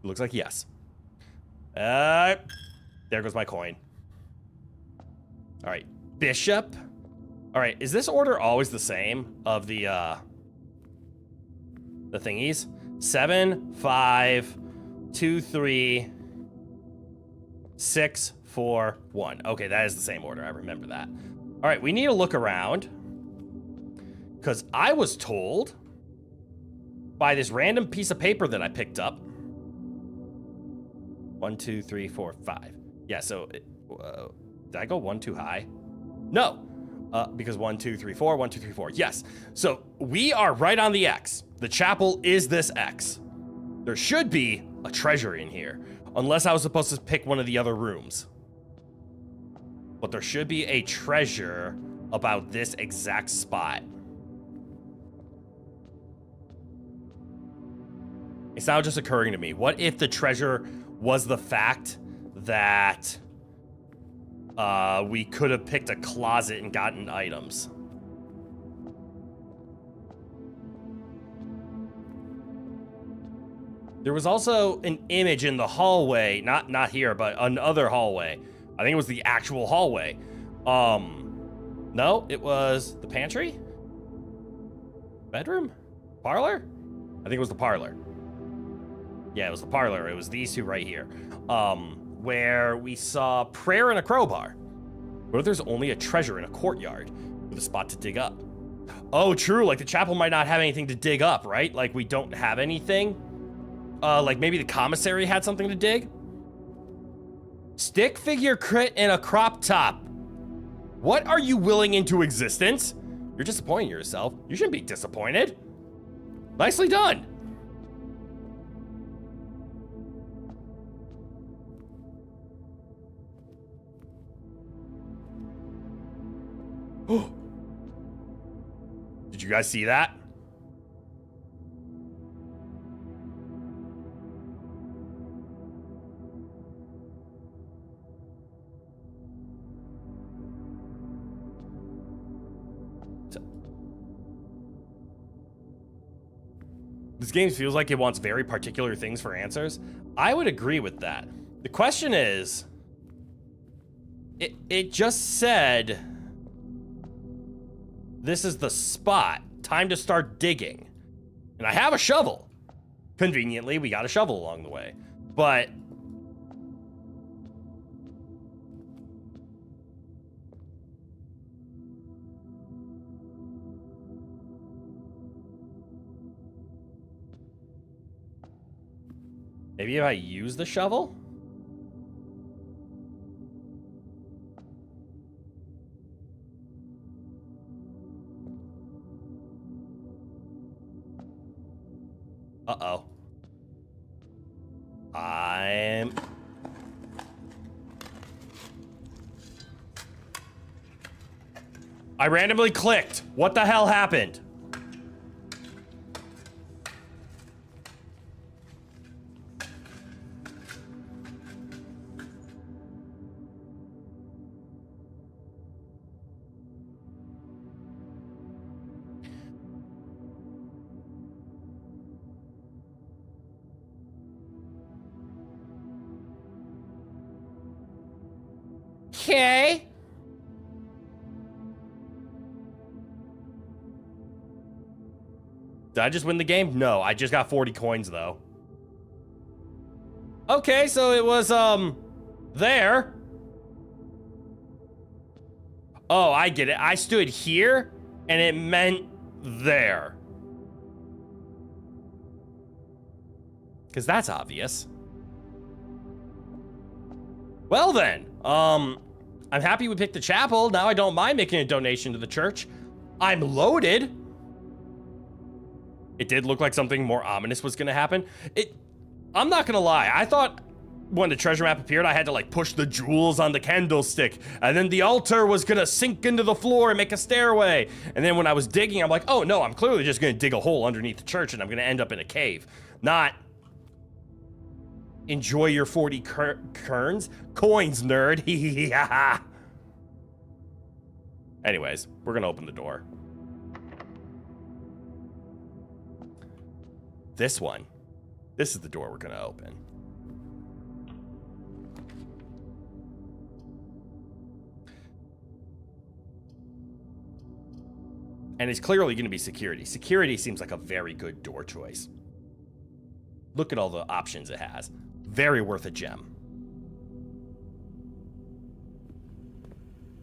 Looks like yes. There goes my coin. All right, bishop. All right, is this order always the same of the thingies? 7, 5, 2, 3, 6, 4, 1. Okay, that is the same order. I remember that. All right, we need to look around because I was told by this random piece of paper that I picked up. 1, 2, 3, 4, 5. Yeah, so did I go 1 too high? No, because 1, 2, 3, 4, 1, 2, 3, 4. Yes, so we are right on the X. The chapel is this X. There should be a treasure in here, unless I was supposed to pick one of the other rooms. But there should be a treasure about this exact spot. It's now just occurring to me. What if the treasure was the fact that we could have picked a closet and gotten items? There was also an image in the hallway, not here, but another hallway. I think it was the actual hallway. No, it was the pantry? Bedroom? Parlor? I think it was the parlor. Yeah, it was the parlor. It was these 2 right here. Where we saw prayer and a crowbar. What if there's only a treasure in a courtyard with a spot to dig up? Oh, true. Like the chapel might not have anything to dig up, right? Like we don't have anything. Like maybe the commissary had something to dig. Stick figure crit and a crop top. What are you willing into existence? You're disappointing yourself. You shouldn't be disappointed. Nicely done. Did you guys see that? This game feels like it wants very particular things for answers. I would agree with that. The question is, it just said, this is the spot. Time to start digging. And I have a shovel. Conveniently, we got a shovel along the way. But maybe if I use the shovel? Uh-oh. I randomly clicked. What the hell happened? Okay. Did I just win the game? No, I just got 40 coins though. Okay, so it was, there. Oh, I get it. I stood here and it meant there. Because that's obvious. Well then, I'm happy we picked the chapel. Now I don't mind making a donation to the church. I'm loaded. It did look like something more ominous was gonna happen. I'm not gonna lie, I thought when the treasure map appeared, I had to like push the jewels on the candlestick, and then the altar was gonna sink into the floor and make a stairway. And then when I was digging, I'm like, oh no, I'm clearly just gonna dig a hole underneath the church and I'm gonna end up in a cave. Not enjoy your 40 coins, nerd. Anyways, we're gonna open the door. This one. This is the door we're gonna open. And it's clearly gonna be security. Security seems like a very good door choice. Look at all the options it has. Very worth a gem.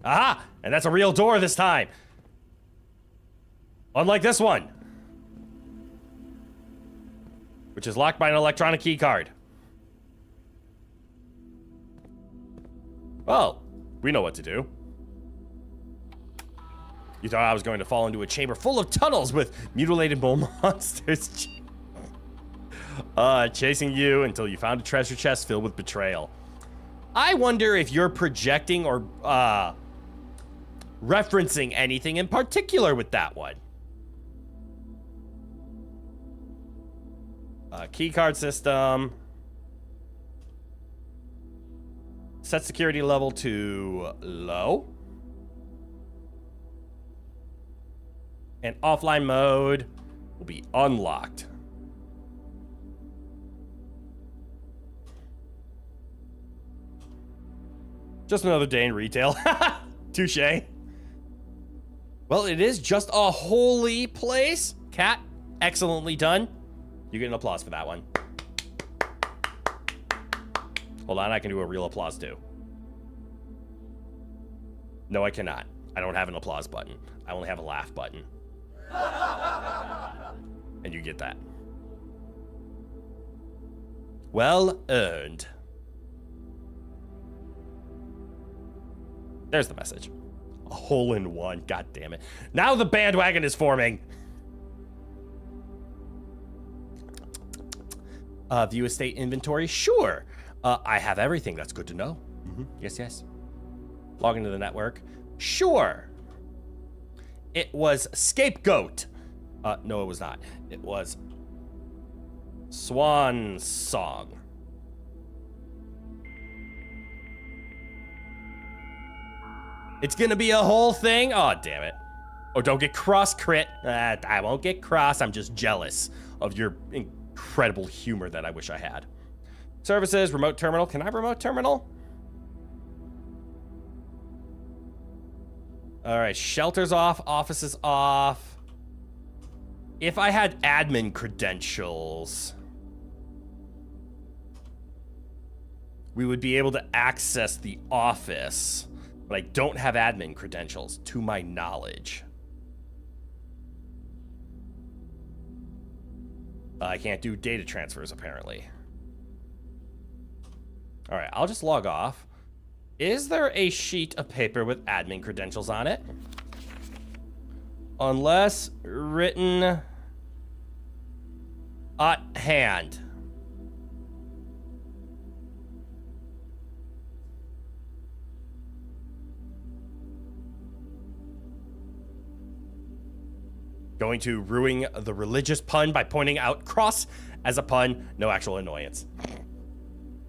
Aha! And that's a real door this time. Unlike this one, which is locked by an electronic key card. Well, we know what to do. You thought I was going to fall into a chamber full of tunnels with mutilated mole monsters chasing you until you found a treasure chest filled with betrayal. I wonder if you're projecting or referencing anything in particular with that one. Keycard system. Set security level to low. And offline mode will be unlocked. Just another day in retail. Touche. Well, it is just a holy place. Cat, excellently done. You get an applause for that one. Hold on, I can do a real applause too. No, I cannot. I don't have an applause button. I only have a laugh button. And you get that. Well earned. There's the message. A hole in one, god damn it. Now the bandwagon is forming. View estate inventory, sure. I have everything, that's good to know. Yes, yes. Log into the network, sure. It was scapegoat. No, it was not. It was swan song. It's gonna be a whole thing? Oh, damn it. Oh, don't get cross crit. I won't get cross, I'm just jealous. of your incredible humor that I wish I had. Services, remote terminal. Can I remote terminal? All right, shelter's off, office is off. If I had admin credentials, we would be able to access the office, but I don't have admin credentials, to my knowledge. I can't do data transfers, apparently. All right, I'll just log off. Is there a sheet of paper with admin credentials on it? Unless written at hand. Going to ruin the religious pun by pointing out cross as a pun. No actual annoyance.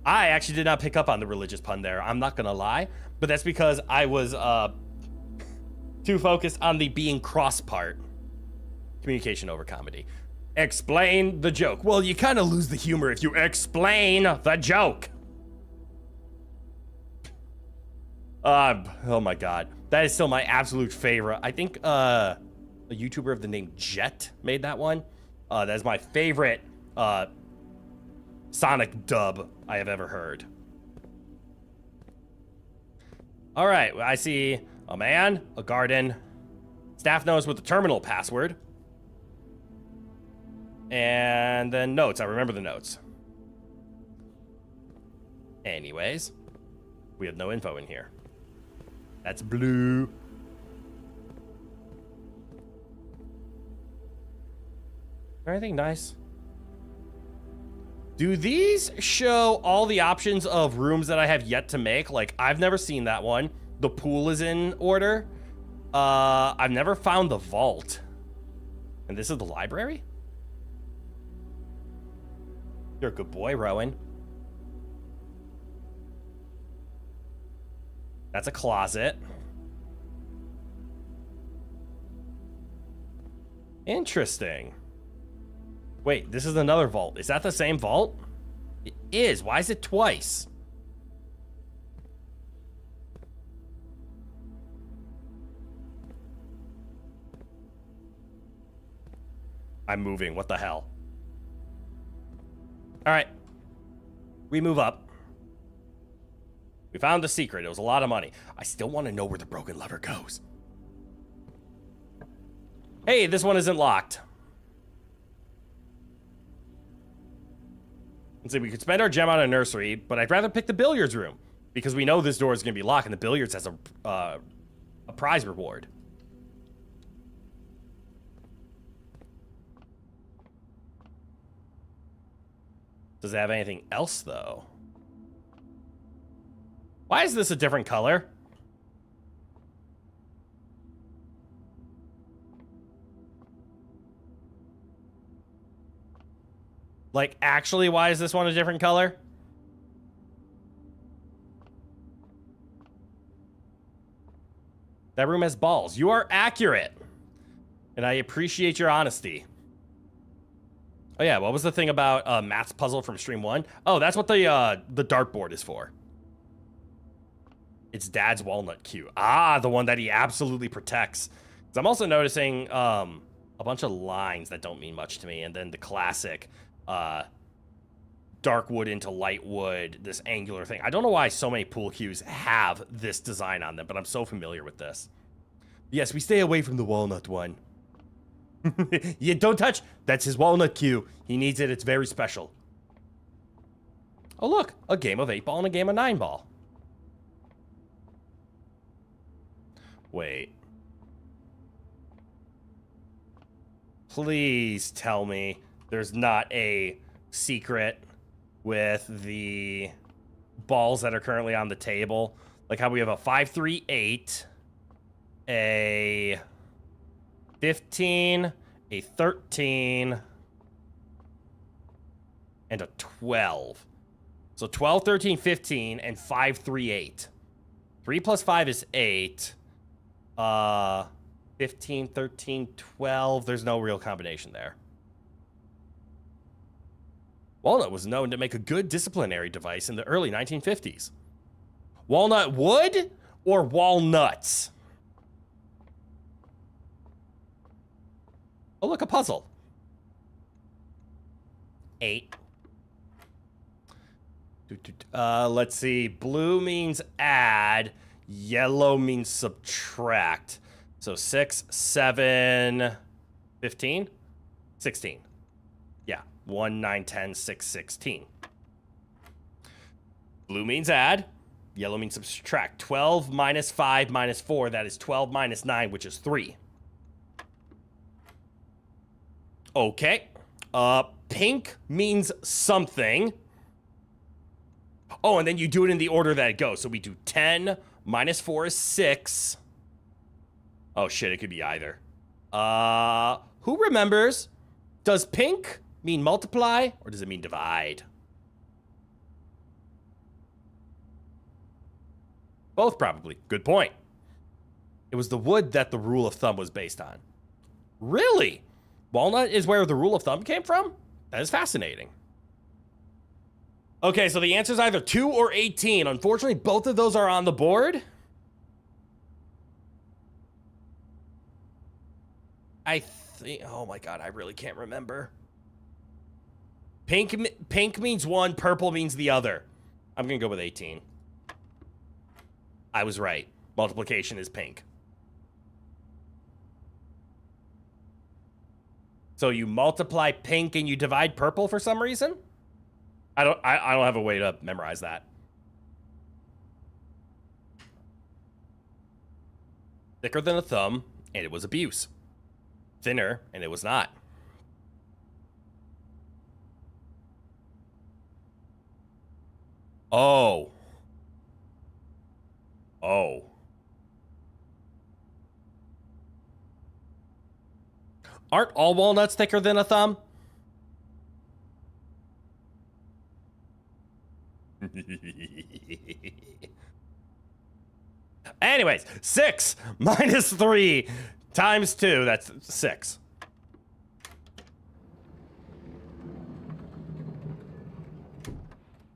I actually did not pick up on the religious pun there. I'm not gonna lie, but that's because I was too focused on the being cross part. Communication over comedy. Explain the joke. Well, you kind of lose the humor if you explain the joke. Oh my god. That is still my absolute favorite. I think a YouTuber of the name Jet made that one. That is my favorite Sonic dub I have ever heard. All right, I see a man, a garden. Staff knows with the terminal password. And then notes. I remember the notes. Anyways, we have no info in here. That's blue. Anything nice? Do these show all the options of rooms that I have yet to make? Like, I've never seen that one. The pool is in order. I've never found the vault. And this is the library? You're a good boy, Rowan. That's a closet. Interesting. Wait, this is another vault. Is that the same vault? It is. Why is it twice? I'm moving. What the hell? All right. We move up. We found the secret. It was a lot of money. I still want to know where the broken lever goes. Hey, this one isn't locked. Let's see, we could spend our gem on a nursery, but I'd rather pick the billiards room because we know this door is going to be locked and the billiards has a prize reward. Does it have anything else, though? Why is this a different color? Like, actually, why is this one a different color? That room has balls. You are accurate. And I appreciate your honesty. Oh, yeah, what was the thing about Matt's puzzle from Stream 1? Oh, that's what the dartboard is for. It's Dad's walnut cue. Ah, the one that he absolutely protects. So I'm also noticing a bunch of lines that don't mean much to me. And then the classic dark wood into light wood, this angular thing. I don't know why so many pool cues have this design on them, but I'm so familiar with this. Yes, we stay away from the walnut one. Yeah, don't touch. That's his walnut cue. He needs it. It's very special. Oh, look. A game of 8-ball and a game of 9-ball. Wait. Please tell me there's not a secret with the balls that are currently on the table. Like how we have a 5, 3, 8, a 15, a 13, and a 12. So 12, 13, 15, and 5, 3, 8. 3 plus 5 is 8. 15, 13, 12. There's no real combination there. Walnut was known to make a good disciplinary device in the early 1950s. Walnut wood or walnuts? Oh, look, a puzzle. 8. Let's see. Blue means add. Yellow means subtract. So 6, 7, 15? 16. Yeah. 1, 9, 10, 6, 16. Blue means add. Yellow means subtract. 12 minus 5 minus 4. That is 12 minus 9, which is 3. Okay. Pink means something. Oh, and then you do it in the order that it goes. So we do 10 minus 4 is 6. Oh, shit, it could be either. Who remembers? Does pink mean multiply or does it mean divide? Both, probably. Good point. It was the wood that the rule of thumb was based on. Really? Walnut is where the rule of thumb came from? That is fascinating. Okay, so the answer is either 2 or 18. Unfortunately, both of those are on the board. I think... Oh my god, I really can't remember. Pink means one, purple means the other. I'm gonna go with 18. I was right. Multiplication is pink. So you multiply pink and you divide purple for some reason? I don't have a way to memorize that. Thicker than a thumb, and it was abuse. Thinner, and it was not. Oh. Oh. Aren't all walnuts thicker than a thumb? Anyways, 6 minus 3 times 2, that's 6.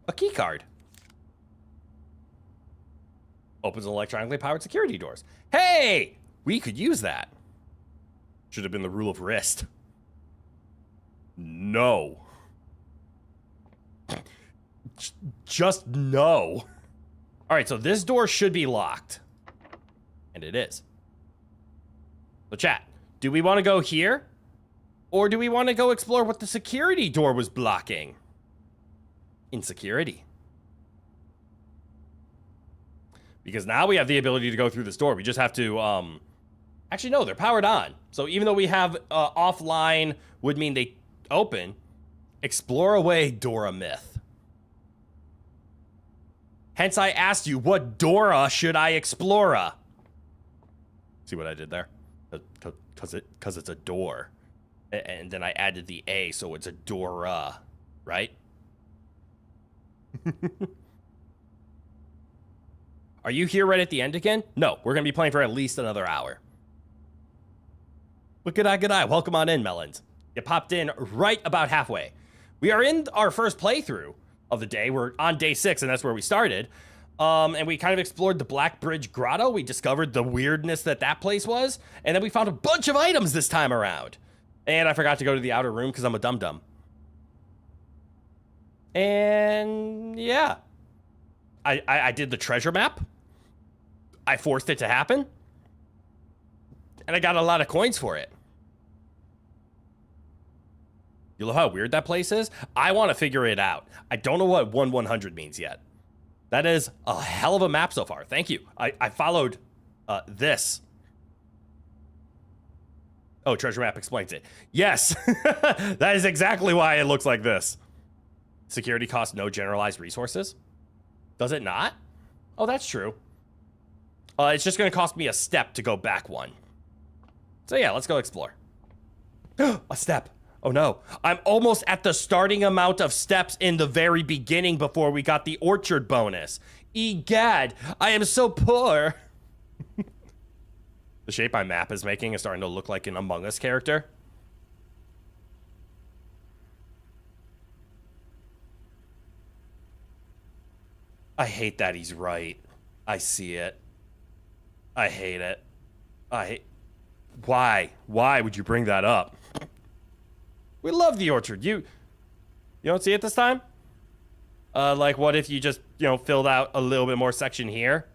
A key card. Opens electronically powered security doors. Hey, we could use that. Should have been the rule of wrist. No. Just no. All right, so this door should be locked. And it is. So chat, do we want to go here? Or do we want to go explore what the security door was blocking? Insecurity. Because now we have the ability to go through this door. We just have to, actually, no, they're powered on. So even though we have offline would mean they open, explore away Dora Myth. Hence, I asked you, what Dora should I explore? See what I did there? Because it's a door. And then I added the A, so it's a Dora, right? Are you here right at the end again? No, we're going to be playing for at least another hour. But good eye. Welcome on in, Melons. You popped in right about halfway. We are in our first playthrough of the day. We're on day 6, and that's where we started. And we kind of explored the Black Bridge Grotto. We discovered the weirdness that place was. And then we found a bunch of items this time around. And I forgot to go to the outer room because I'm a dum-dum. And yeah. I did the treasure map. I forced it to happen. And I got a lot of coins for it. You know how weird that place is? I want to figure it out. I don't know what 1/100 means yet. That is a hell of a map so far. Thank you. I followed this. Oh, treasure map explains it. Yes, that is exactly why it looks like this. Security costs no generalized resources. Does it not? Oh, that's true. It's just going to cost me a step to go back one. So yeah, let's go explore. A step. Oh no. I'm almost at the starting amount of steps in the very beginning before we got the orchard bonus. Egad, I am so poor. The shape my map is making is starting to look like an Among Us character. I hate that he's right. I see it. I hate it. Why? Why would you bring that up? We love the orchard. You don't see it this time? Like, what if you just, filled out a little bit more section here?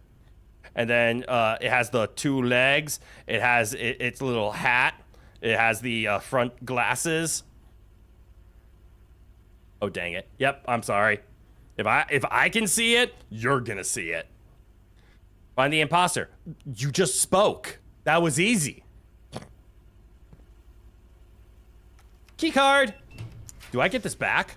And then it has the 2 legs. It has its little hat. It has the front glasses. Oh, dang it. Yep, I'm sorry. If I can see it, you're gonna see it. Find the imposter. You just spoke. That was easy. Key card. Do I get this back?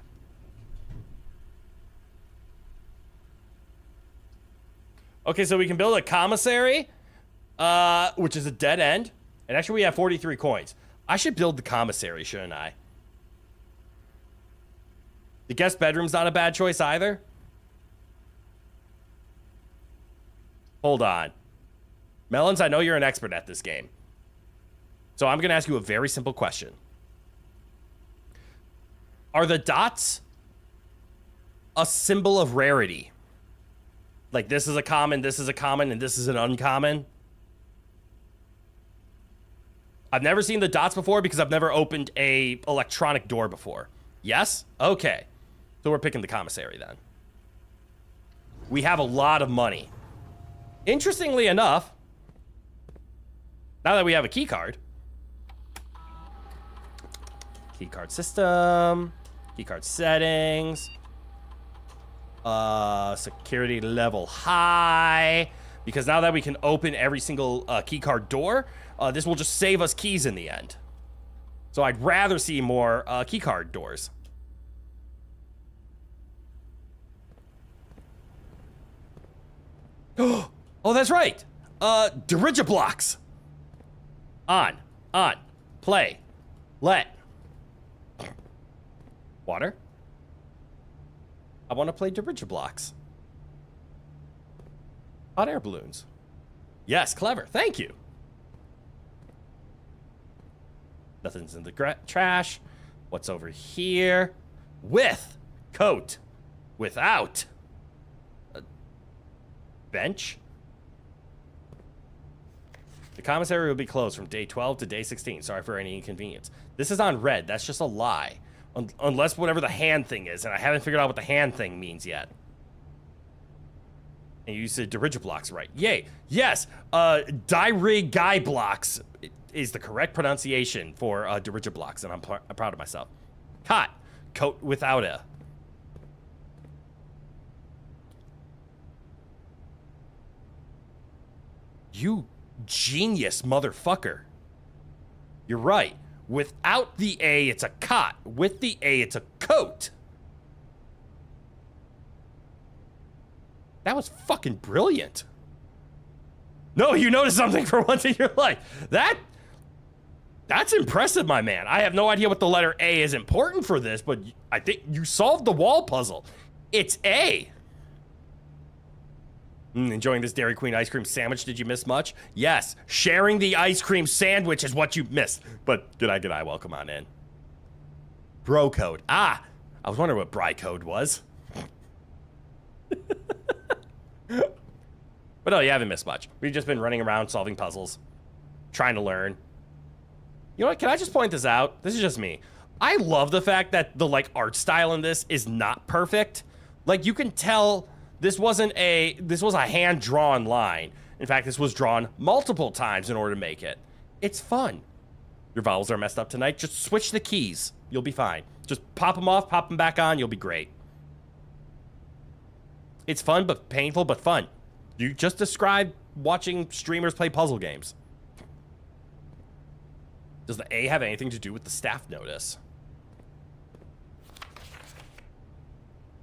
Okay, so we can build a commissary, which is a dead end. And actually, we have 43 coins. I should build the commissary, shouldn't I? The guest bedroom's not a bad choice either. Hold on. Melons, I know you're an expert at this game. So I'm going to ask you a very simple question. Are the dots a symbol of rarity? Like, this is a common, and this is an uncommon? I've never seen the dots before because I've never opened a electronic door before. Yes? Okay. So we're picking the commissary then. We have a lot of money. Interestingly enough, now that we have a key card, key card system, key card settings, security level high, because now that we can open every single key card door, this will just save us keys in the end. So I'd rather see more key card doors. Oh, that's right. Dirigiblocks. On, play, let. Water. I want to play Dirigiblocks. Hot air balloons. Yes, clever. Thank you. Nothing's in the trash. What's over here? With coat. Without. Bench. The commissary will be closed from day 12 to day 16. Sorry for any inconvenience. This is on red. That's just a lie. Unless whatever the hand thing is, and I haven't figured out what the hand thing means yet. And you said Dirigiblocks, right? Yay. Yes. Dirig guy blocks is the correct pronunciation for Dirigiblocks, and I'm proud of myself. Cot. Coat without a. You genius motherfucker. You're right. Without the A, it's a cot. With the A, it's a coat. That was fucking brilliant. No, you noticed something for once in your life. That's impressive, my man. I have no idea what the letter A is important for this, but I think you solved the wall puzzle. It's A. Enjoying this Dairy Queen ice cream sandwich. Did you miss much? Yes. Sharing the ice cream sandwich is what you missed. But good eye, welcome on in. Bro code. Ah, I was wondering what bri code was. But no, you haven't missed much. We've just been running around solving puzzles, trying to learn. You know what? Can I just point this out? This is just me. I love the fact that the art style in this is not perfect. Like, you can tell this was a hand-drawn line. In fact, this was drawn multiple times in order to make it. It's fun. Your vowels are messed up tonight. Just switch the keys. You'll be fine. Just pop them off, pop them back on. You'll be great. It's fun, but painful, but fun. You just described watching streamers play puzzle games. Does the A have anything to do with the staff notice?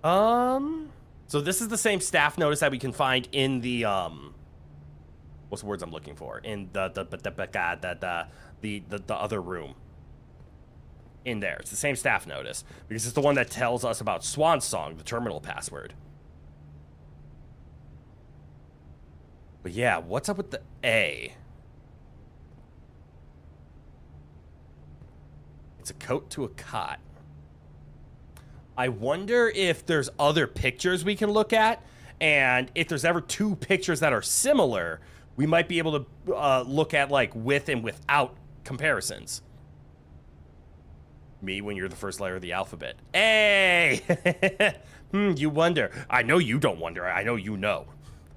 So this is the same staff notice that we can find in the what's the words I'm looking for? In the other room. In there. It's the same staff notice because it's the one that tells us about Swan Song, the terminal password. But yeah, what's up with the A? It's a coat to a cot. I wonder if there's other pictures we can look at And if there's ever two pictures that are similar, we might be able to look at like with and without comparisons. Me when you're the first letter of the alphabet. Hey! You wonder. I know you don't wonder. I know you know.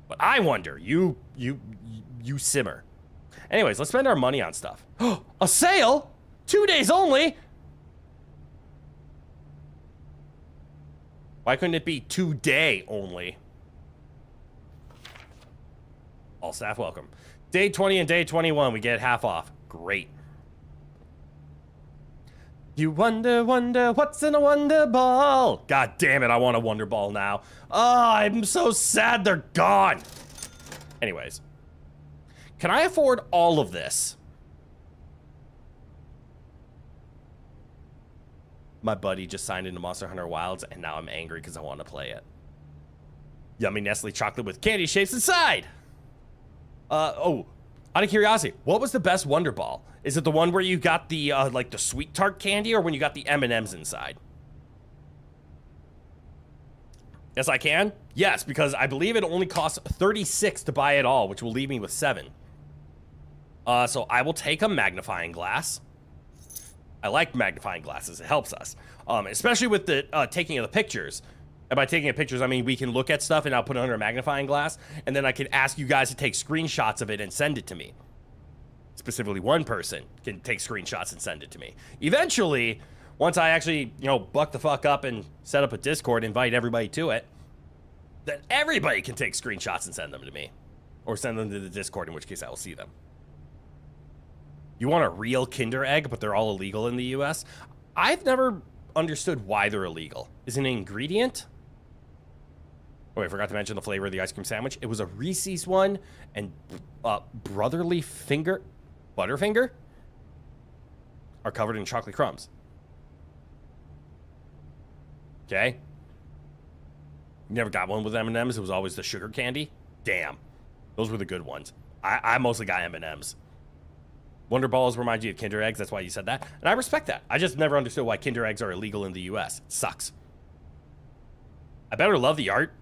But I wonder. You simmer. Anyways, let's spend our money on stuff. A sale? 2 days only? Why couldn't it be 2 day only? All staff welcome. Day 20 and day 21, we get half off. Great. You wonder, what's in a Wonder Ball? God damn it, I want a Wonder Ball now. Oh, I'm so sad they're gone. Anyways. Can I afford all of this? My buddy just signed into Monster Hunter Wilds, and now I'm angry because I want to play it. Yummy Nestle chocolate with candy shapes inside. Oh, out of curiosity, what was the best Wonder Ball? Is it the one where you got the, like the sweet tart candy, or when you got the M&Ms inside? Yes, I can. Yes, because I believe it only costs 36 to buy it all, which will leave me with 7. So I will take a magnifying glass. I like magnifying glasses. It helps us, especially with the taking of the pictures. And by taking of pictures, I mean we can look at stuff and I'll put it under a magnifying glass, and then I can ask you guys to take screenshots of it and send it to me. Specifically, one person can take screenshots and send it to me. Eventually, once I actually, you know, buck the fuck up and set up a Discord, invite everybody to it, then everybody can take screenshots and send them to me. Or send them to the Discord, in which case I will see them. You want a real Kinder Egg, but they're all illegal in the US? I've never understood why they're illegal. Is it an ingredient? Oh, I forgot to mention the flavor of the ice cream sandwich. It was a Reese's one and Brotherly Finger, Butterfinger are covered in chocolate crumbs. Okay. You never got one with M&Ms? It was always the sugar candy? Damn. Those were the good ones. I mostly got M&Ms. Wonder Balls remind you of Kinder Eggs. That's why you said that. And I respect that. I just never understood why Kinder Eggs are illegal in the US. It sucks. I better love the art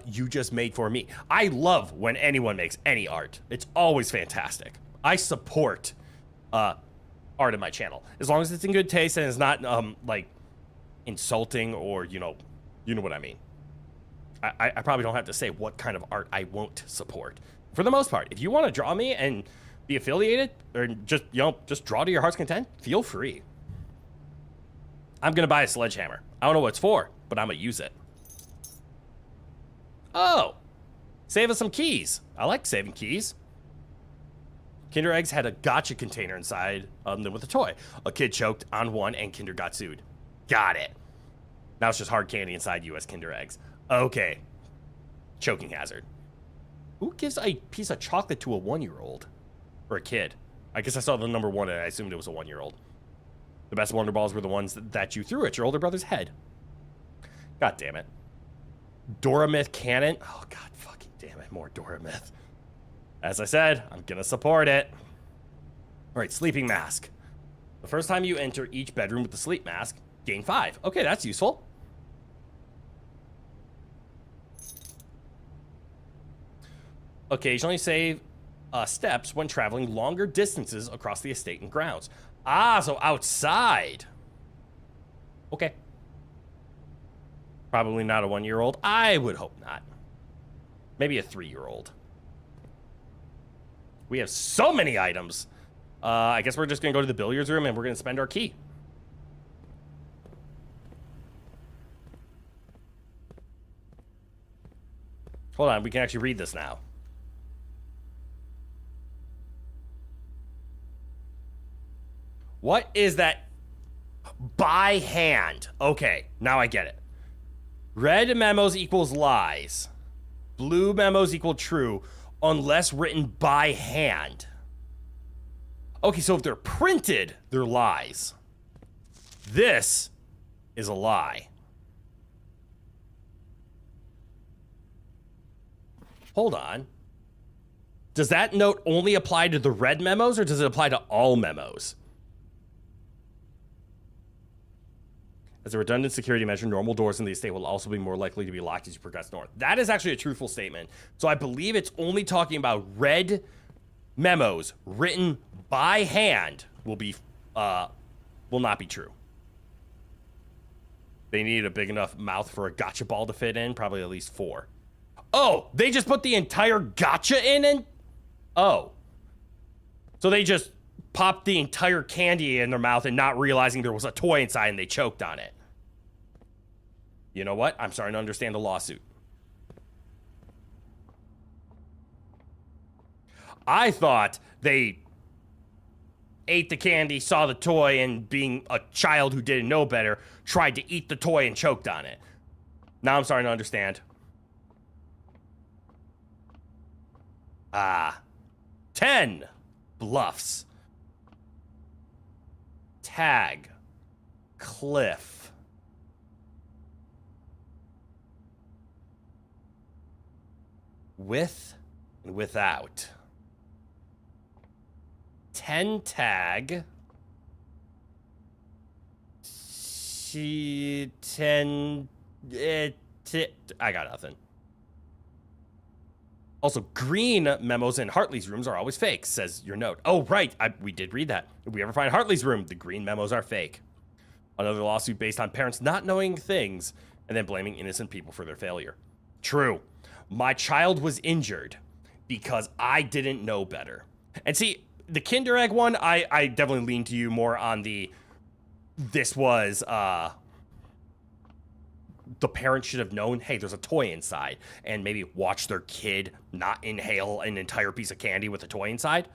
you just made for me. I love when anyone makes any art. It's always fantastic. I support art in my channel. As long as it's in good taste and it's not like insulting or, you know what I mean. I probably don't have to say what kind of art I won't support. For the most part, if you want to draw me and be affiliated or just, just draw to your heart's content, feel free. I'm going to buy a sledgehammer. I don't know what it's for, but I'm going to use it. Oh, save us some keys. I like saving keys. Kinder Eggs had a gotcha container inside them with a toy. A kid choked on one and Kinder got sued. Got it. Now it's just hard candy inside US Kinder Eggs. Okay. Choking hazard. Who gives a piece of chocolate to a 1-year-old? Or a kid? I guess I saw the number 1 and I assumed it was a 1-year-old. The best Wonder Balls were the ones that you threw at your older brother's head. God damn it. VtuberEN canon. Oh, God fucking damn it. More VtuberEN. As I said, I'm gonna support it. All right, sleeping mask. The first time you enter each bedroom with the sleep mask, gain 5. Okay, that's useful. Occasionally save steps when traveling longer distances across the estate and grounds. Ah, so outside. Okay. Probably not a 1-year-old. I would hope not. Maybe a 3-year-old. We have so many items. I guess we're just going to go to the billiards room and we're going to spend our key. Hold on, we can actually read this now. What is that? By hand. Okay, now I get it. Red memos equals lies. Blue memos equal true unless written by hand. Okay, so if they're printed, they're lies. This is a lie. Hold on. Does that note only apply to the red memos or does it apply to all memos? As a redundant security measure, normal doors in the estate will also be more likely to be locked as you progress north. That is actually a truthful statement. So I believe it's only talking about red memos written by hand will not be true. They need a big enough mouth for a gotcha ball to fit in, probably at least 4. Oh, they just put the entire gotcha in? Oh. So they just popped the entire candy in their mouth and not realizing there was a toy inside and they choked on it. You know what? I'm starting to understand the lawsuit. I thought they ate the candy, saw the toy, and being a child who didn't know better, tried to eat the toy and choked on it. Now I'm starting to understand. 10 bluffs. Tag. Cliff. With and without. 10 tag. 10. I got nothing. Also, green memos in Hartley's rooms are always fake, says your note. Oh, right. We did read that. If we ever find Hartley's room, the green memos are fake. Another lawsuit based on parents not knowing things and then blaming innocent people for their failure. True. My child was injured because I didn't know better. And see, the Kinder Egg one, I definitely lean to you more on this was, the parents should have known, hey, there's a toy inside, and maybe watch their kid not inhale an entire piece of candy with a toy inside.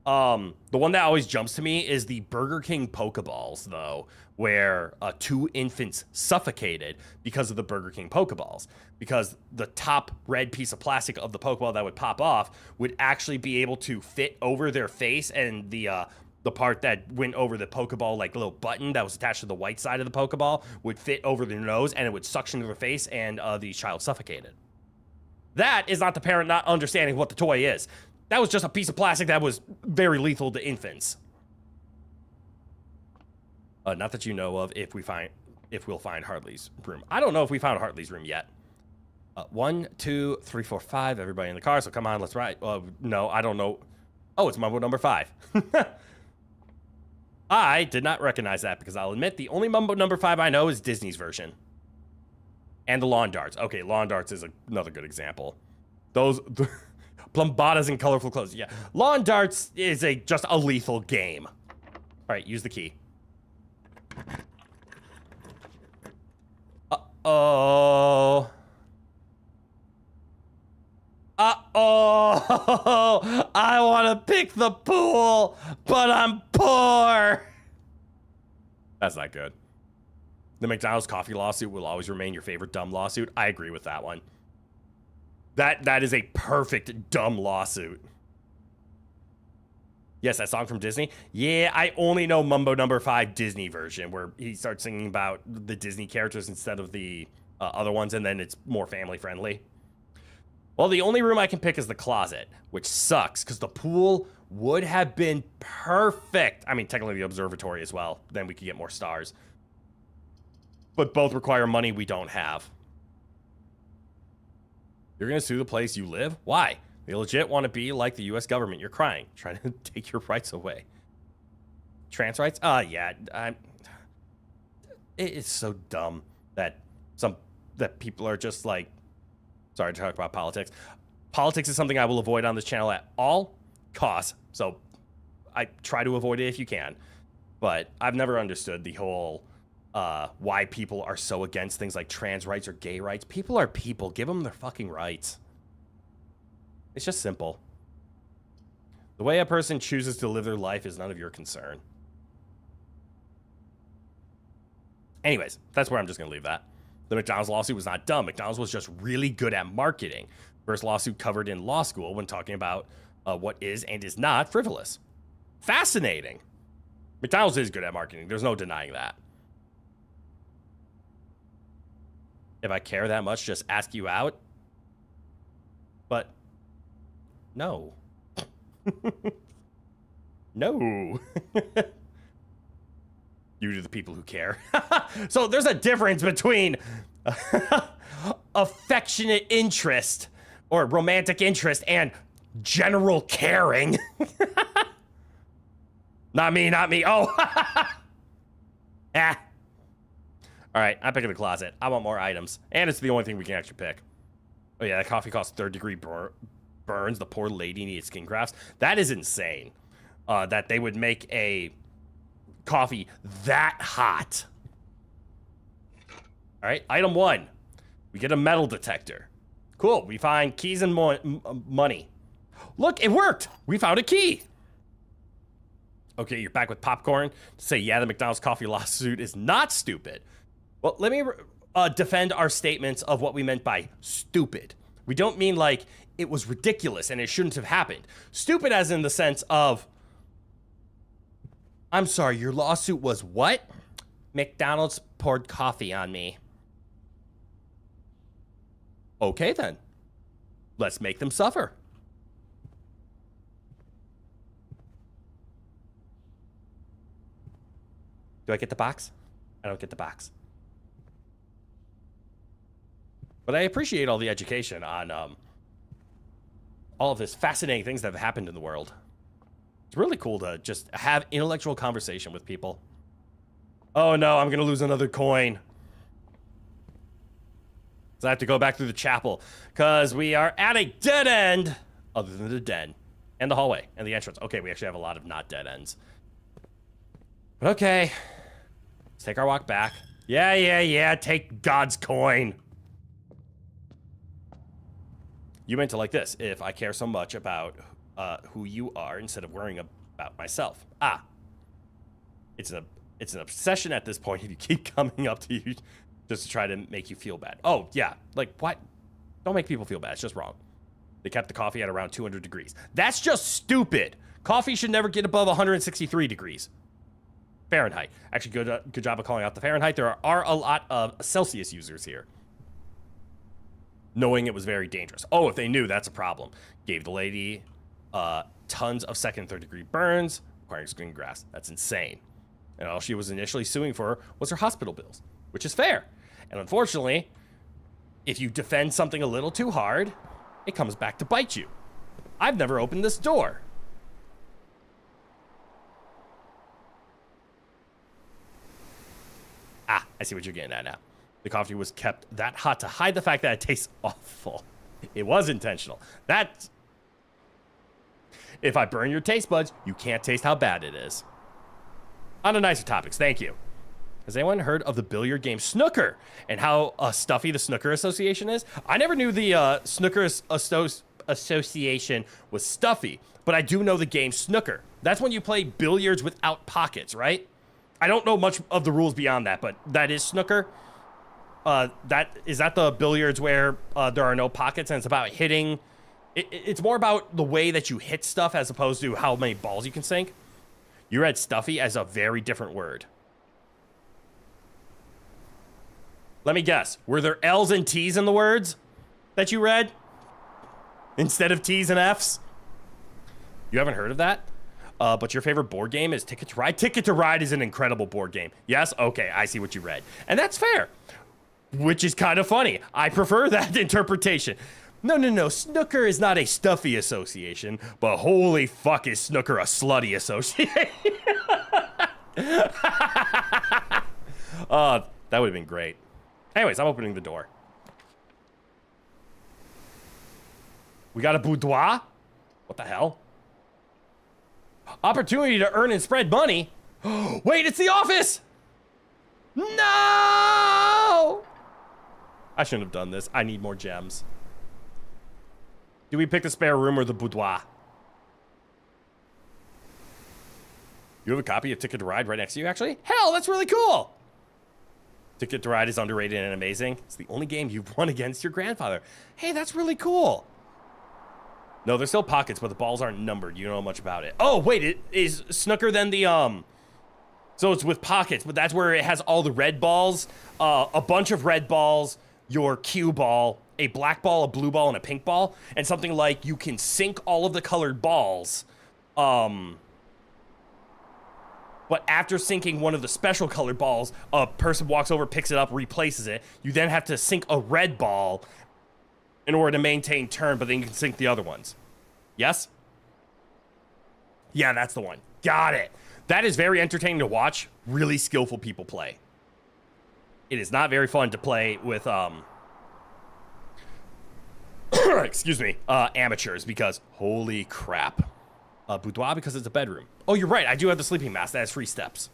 The one that always jumps to me is the Burger King Pokeballs, though, where 2 infants suffocated because of the Burger King Pokeballs. Because the top red piece of plastic of the Pokeball that would pop off would actually be able to fit over their face, and the part that went over the Pokeball, like little button that was attached to the white side of the Pokeball, would fit over their nose, and it would suction to their face, and the child suffocated. That is not the parent not understanding what the toy is. That was just a piece of plastic that was very lethal to infants. Not that you know of, if we'll find Hartley's room. I don't know if we found Hartley's room yet. 1, 2, 3, 4, 5. Everybody in the car, so come on, let's ride. No, I don't know. Oh, it's Mumbo number 5. I did not recognize that because I'll admit the only Mumbo number 5 I know is Disney's version. And the lawn darts. Okay, lawn darts is another good example. Those plumbadas in colorful clothes. Yeah, lawn darts is just a lethal game. All right, use the key. Uh-oh. Uh-oh. I want to pick the pool, but I'm poor. That's not good. The McDonald's coffee lawsuit will always remain your favorite dumb lawsuit. I agree with that one. That is a perfect dumb lawsuit. Yes, that song from Disney. Yeah, I only know Mumbo number 5 Disney version, where he starts singing about the Disney characters instead of the other ones, and then it's more family friendly. Well, the only room I can pick is the closet, which sucks because the pool would have been perfect. I mean, technically the observatory as well. Then we could get more stars. But both require money we don't have. You're going to sue the place you live? Why? They legit want to be like the U.S. government. You're crying, trying to take your rights away. Trans rights? Yeah. It's so dumb that people are just like, sorry to talk about politics. Politics is something I will avoid on this channel at all costs. So I try to avoid it if you can. But I've never understood the whole why people are so against things like trans rights or gay rights. People are people. Give them their fucking rights. It's just simple. The way a person chooses to live their life is none of your concern. Anyways, that's where I'm just going to leave that. The McDonald's lawsuit was not dumb. McDonald's was just really good at marketing. First lawsuit covered in law school when talking about what is and is not frivolous. Fascinating. McDonald's is good at marketing. There's no denying that. If I care that much, just ask you out. But no. No. You to the people who care. So there's a difference between affectionate interest or romantic interest and general caring. Not me, not me. Oh. Ah. All right, I'm picking the closet. I want more items. And it's the only thing we can actually pick. Oh yeah, that coffee costs 3rd-degree burns. The poor lady needs skin grafts. That is insane. That they would make a coffee that hot. All right, item 1. We get a metal detector. Cool, we find keys and money. Look, it worked. We found a key. Okay, you're back with popcorn to say, yeah, the McDonald's coffee lawsuit is not stupid. Well, let me defend our statements of what we meant by stupid. We don't mean like it was ridiculous and it shouldn't have happened. Stupid as in the sense of, I'm sorry, your lawsuit was what? McDonald's poured coffee on me. Okay, then. Let's make them suffer. Do I get the box? I don't get the box. But I appreciate all the education on all of this fascinating things that have happened in the world. It's really cool to just have intellectual conversation with people. Oh no, I'm gonna lose another coin. So I have to go back through the chapel because we are at a dead end other than the den and the hallway and the entrance. Okay, we actually have a lot of not dead ends. But okay, let's take our walk back. Yeah, take God's coin. You meant it like this: if I care so much about who you are instead of worrying about myself. Ah, it's an obsession at this point. You keep coming up to you just to try to make you feel bad. Oh yeah, like what? Don't make people feel bad. It's just wrong. They kept the coffee at around 200 degrees. That's just stupid. Coffee should never get above 163 degrees Fahrenheit. Actually, good job of calling out the Fahrenheit. There are a lot of Celsius users here. Knowing it was very dangerous. Oh, if they knew, that's a problem. Gave the lady tons of 2nd and 3rd degree burns, requiring skin grafts. That's insane. And all she was initially suing for was her hospital bills, which is fair. And unfortunately, if you defend something a little too hard, it comes back to bite you. I've never opened this door. Ah, I see what you're getting at now. The coffee was kept that hot to hide the fact that it tastes awful. It was intentional. That's... If I burn your taste buds, you can't taste how bad it is. On to nicer topics, thank you. Has anyone heard of the billiard game Snooker and how stuffy the Snooker Association is? I never knew the Snooker Association was stuffy, but I do know the game Snooker. That's when you play billiards without pockets, right? I don't know much of the rules beyond that, but that is Snooker. Is that the billiards where there are no pockets and it's about hitting? It's more about the way that you hit stuff as opposed to how many balls you can sink. You read stuffy as a very different word. Let me guess. Were there L's and T's in the words that you read instead of T's and F's? You haven't heard of that? But your favorite board game is Ticket to Ride? Ticket to Ride is an incredible board game. Yes? Okay, I see what you read. And that's fair. Which is kind of funny. I prefer that interpretation. No. Snooker is not a stuffy association, but holy fuck is Snooker a slutty association. That would have been great. Anyways, I'm opening the door. We got a boudoir? What the hell? Opportunity to earn and spread money? Wait, it's the office! No! I shouldn't have done this. I need more gems. Do we pick the spare room or the boudoir? You have a copy of Ticket to Ride right next to you, actually? Hell, that's really cool! Ticket to Ride is underrated and amazing. It's the only game you've won against your grandfather. Hey, that's really cool. No, there's still pockets, but the balls aren't numbered. You don't know much about it. Oh, wait, is Snooker then the, So it's with pockets, but that's where it has all the red balls. A bunch of red balls, your cue ball, a black ball, a blue ball, and a pink ball. And something like you can sink all of the colored balls. But after sinking one of the special colored balls, a person walks over, picks it up, replaces it. You then have to sink a red ball in order to maintain turn, but then you can sink the other ones. Yes? Yeah, that's the one. Got it. That is very entertaining to watch really skillful people play. It is not very fun to play with, excuse me, amateurs, because holy crap. Boudoir because it's a bedroom. Oh, you're right. I do have the sleeping mask. That has 3 steps.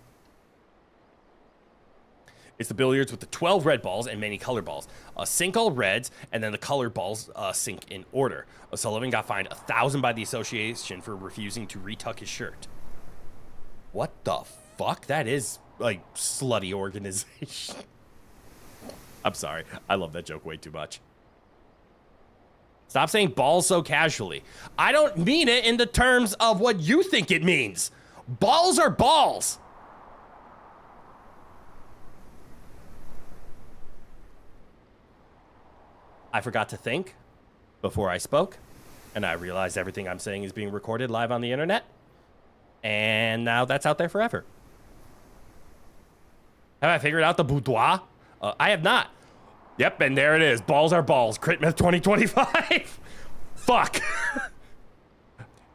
It's the billiards with the 12 red balls and many color balls. Sink all reds, and then the color balls sink in order. O'Sullivan got fined 1,000 by the association for refusing to retuck his shirt. What the fuck? That is, like, slutty organization. I'm sorry. I love that joke way too much. Stop saying balls so casually. I don't mean it in the terms of what you think it means. Balls are balls. I forgot to think before I spoke, and I realized everything I'm saying is being recorded live on the internet, and now that's out there forever. Have I figured out the boudoir? I have not. Yep, and there it is. Balls are balls. Crit Myth 2025. Fuck.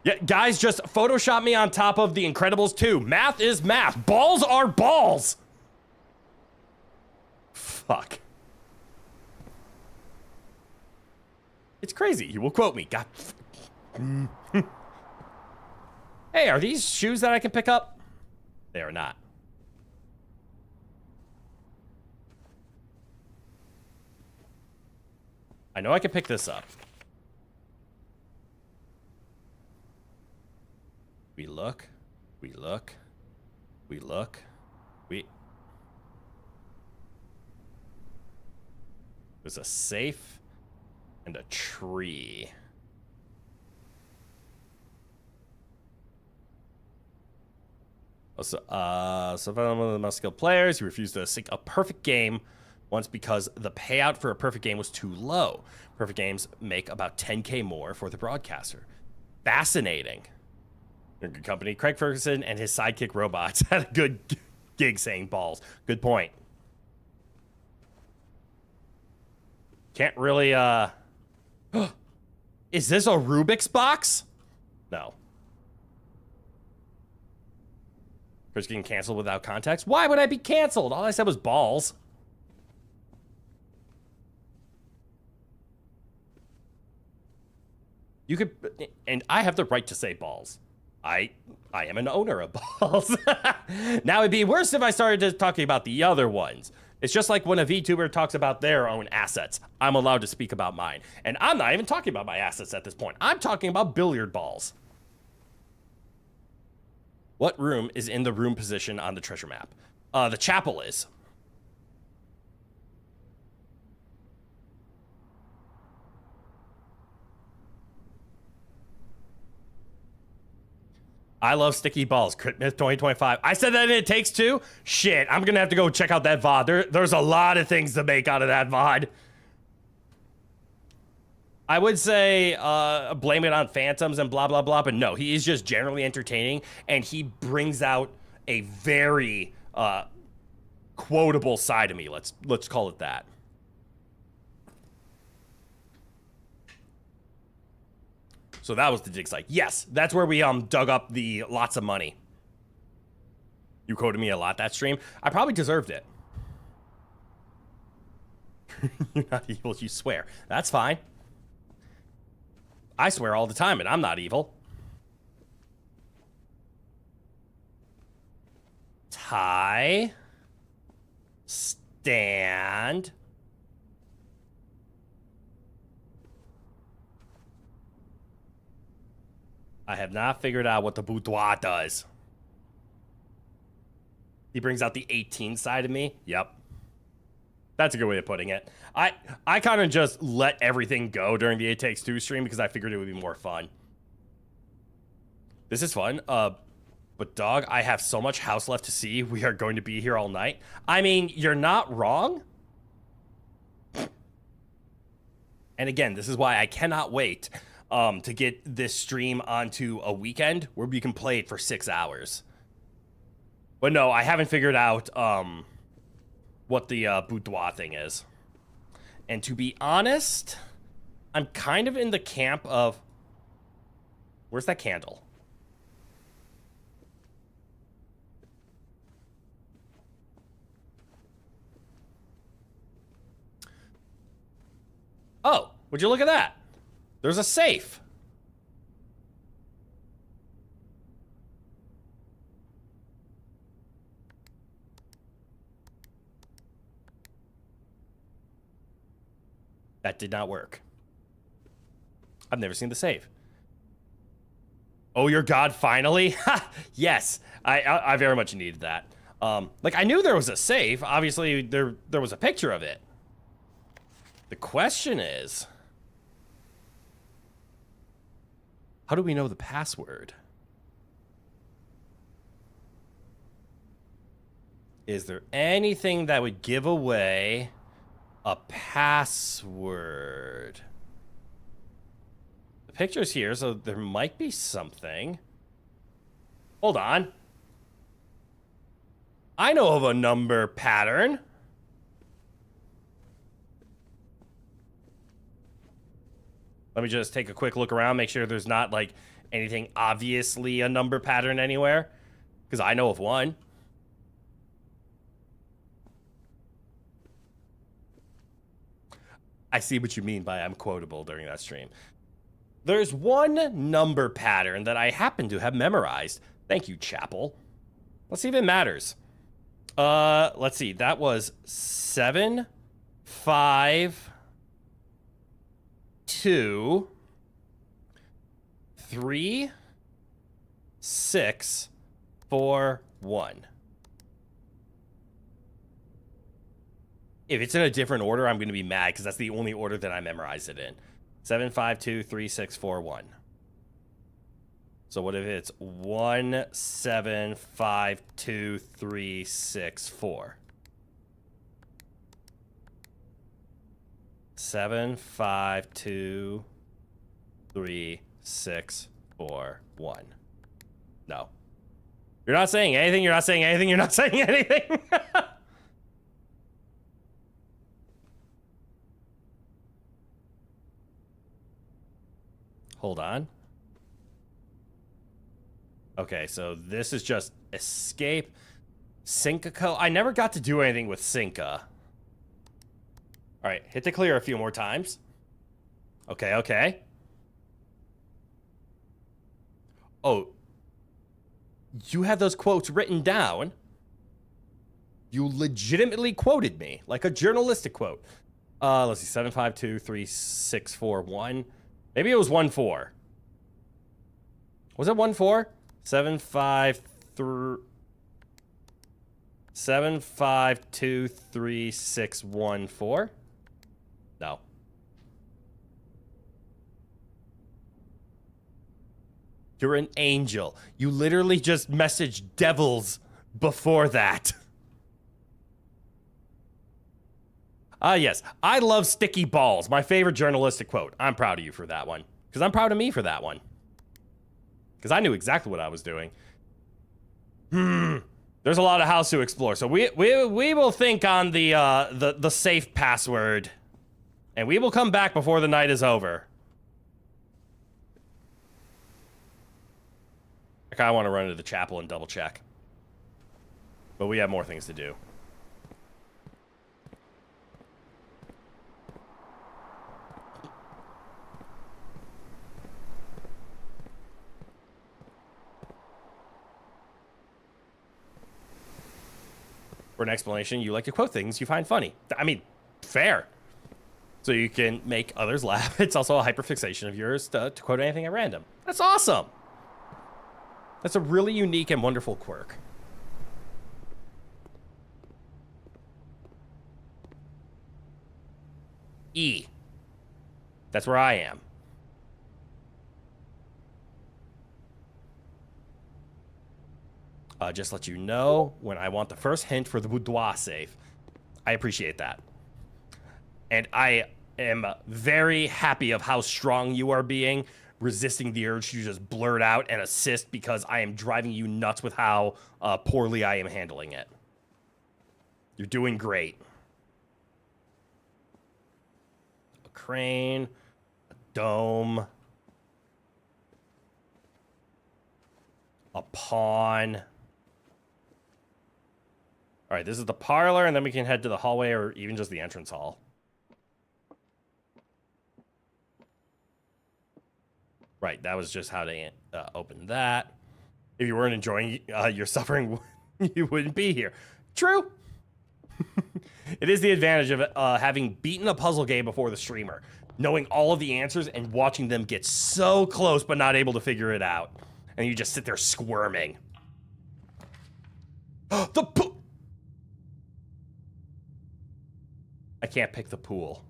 Yeah, guys, just Photoshop me on top of The Incredibles 2. Math is math. Balls are balls. Fuck. It's crazy. You will quote me. God. Hey, are these shoes that I can pick up? They are not. I know I can pick this up. We look. We look. We look. We... There's a safe and a tree. So one of the most skilled players, he refused to sink a perfect game once because the payout for a perfect game was too low. Perfect games make about 10K more for the broadcaster. Fascinating. They're a good company. Craig Ferguson and his sidekick robots had a good gig saying balls. Good point. Can't really, Is this a Rubik's box? No. Chris getting canceled without context? Why would I be canceled? All I said was balls. You could, and I have the right to say balls. I am an owner of balls. Now it'd be worse if I started talking about the other ones. It's just like when a VTuber talks about their own assets. I'm allowed to speak about mine. And I'm not even talking about my assets at this point. I'm talking about billiard balls. What room is in the room position on the treasure map? The chapel is. I love sticky balls. Crit Myth 2025. I said that in It Takes Two? Shit, I'm gonna have to go check out that VOD. There's a lot of things to make out of that VOD. I would say blame it on phantoms and blah, blah, blah, but no, he is just generally entertaining, and he brings out a very quotable side of me. Let's call it that. So that was the dig site. Yes, that's where we dug up the lots of money. You quoted me a lot that stream. I probably deserved it. You're not evil, you swear. That's fine. I swear all the time, and I'm not evil. Tie. Stand. I have not figured out what the boudoir does. He brings out the 18 side of me. Yep. That's a good way of putting it. I kind of just let everything go during the It Takes Two stream because I figured it would be more fun. This is fun. But dog, I have so much house left to see. We are going to be here all night. I mean, you're not wrong. And again, this is why I cannot wait to get this stream onto a weekend where we can play it for 6 hours. But no, I haven't figured out what the boudoir thing is. And to be honest, I'm kind of in the camp of... Where's that candle? Oh, would you look at that? There's a safe. That did not work. I've never seen the save. Oh, your god, finally? Yes, I very much needed that. Like, I knew there was a save. Obviously, there was a picture of it. The question is, how do we know the password? Is there anything that would give away a password? The picture's here, so there might be something. Hold on. I know of a number pattern. Let me just take a quick look around, make sure there's not, like, anything obviously a number pattern anywhere. Because I know of one. I see what you mean by I'm quotable during that stream. There's one number pattern that I happen to have memorized. Thank you, Chapel. Let's see if it matters. Let's see. That was 7, 5, 2, 3, 6, 4, 1. If it's in a different order, I'm going to be mad because that's the only order that I memorized it in. 7, 5, 2, 3, 6, 4, 1. So what if it's 1, 7, 5, 2, 3, 6, 4? 7, 5, 2, 3, 6, 4, 1. No. You're not saying anything, you're not saying anything, you're not saying anything. Hold on. Okay, so this is just escape. Synca code. I never got to do anything with Synca. All right, hit the clear a few more times. Okay, okay. Oh. You had those quotes written down. You legitimately quoted me, like a journalistic quote. Let's see, 7, 5, 2, 3, 6, 4, 1. Maybe it was 1, 4. Was it 1, 4? 7, 5, 2, 3, 6, 1, 4? No. You're an angel. You literally just messaged devils before that. Ah, yes. I love sticky balls. My favorite journalistic quote. I'm proud of you for that one. Because I'm proud of me for that one. Because I knew exactly what I was doing. There's a lot of house to explore. So we will think on the safe password. And we will come back before the night is over. I kind of want to run into the chapel and double check. But we have more things to do. For an explanation, you like to quote things you find funny. I mean, fair. So you can make others laugh. It's also a hyperfixation of yours to quote anything at random. That's awesome. That's a really unique and wonderful quirk. E. That's where I am. Just let you know when I want the first hint for the boudoir safe. I appreciate that. And I am very happy of how strong you are being. resisting the urge to just blurt out and assist because I am driving you nuts with how poorly I am handling it. You're doing great. A crane, a dome, a pawn. All right, this is the parlor, and then we can head to the hallway or even just the entrance hall. Right, that was just how they opened that. If you weren't enjoying your suffering, you wouldn't be here. True. It is the advantage of having beaten a puzzle game before the streamer, knowing all of the answers and watching them get so close but not able to figure it out. And you just sit there squirming. The pool! I can't pick the pool.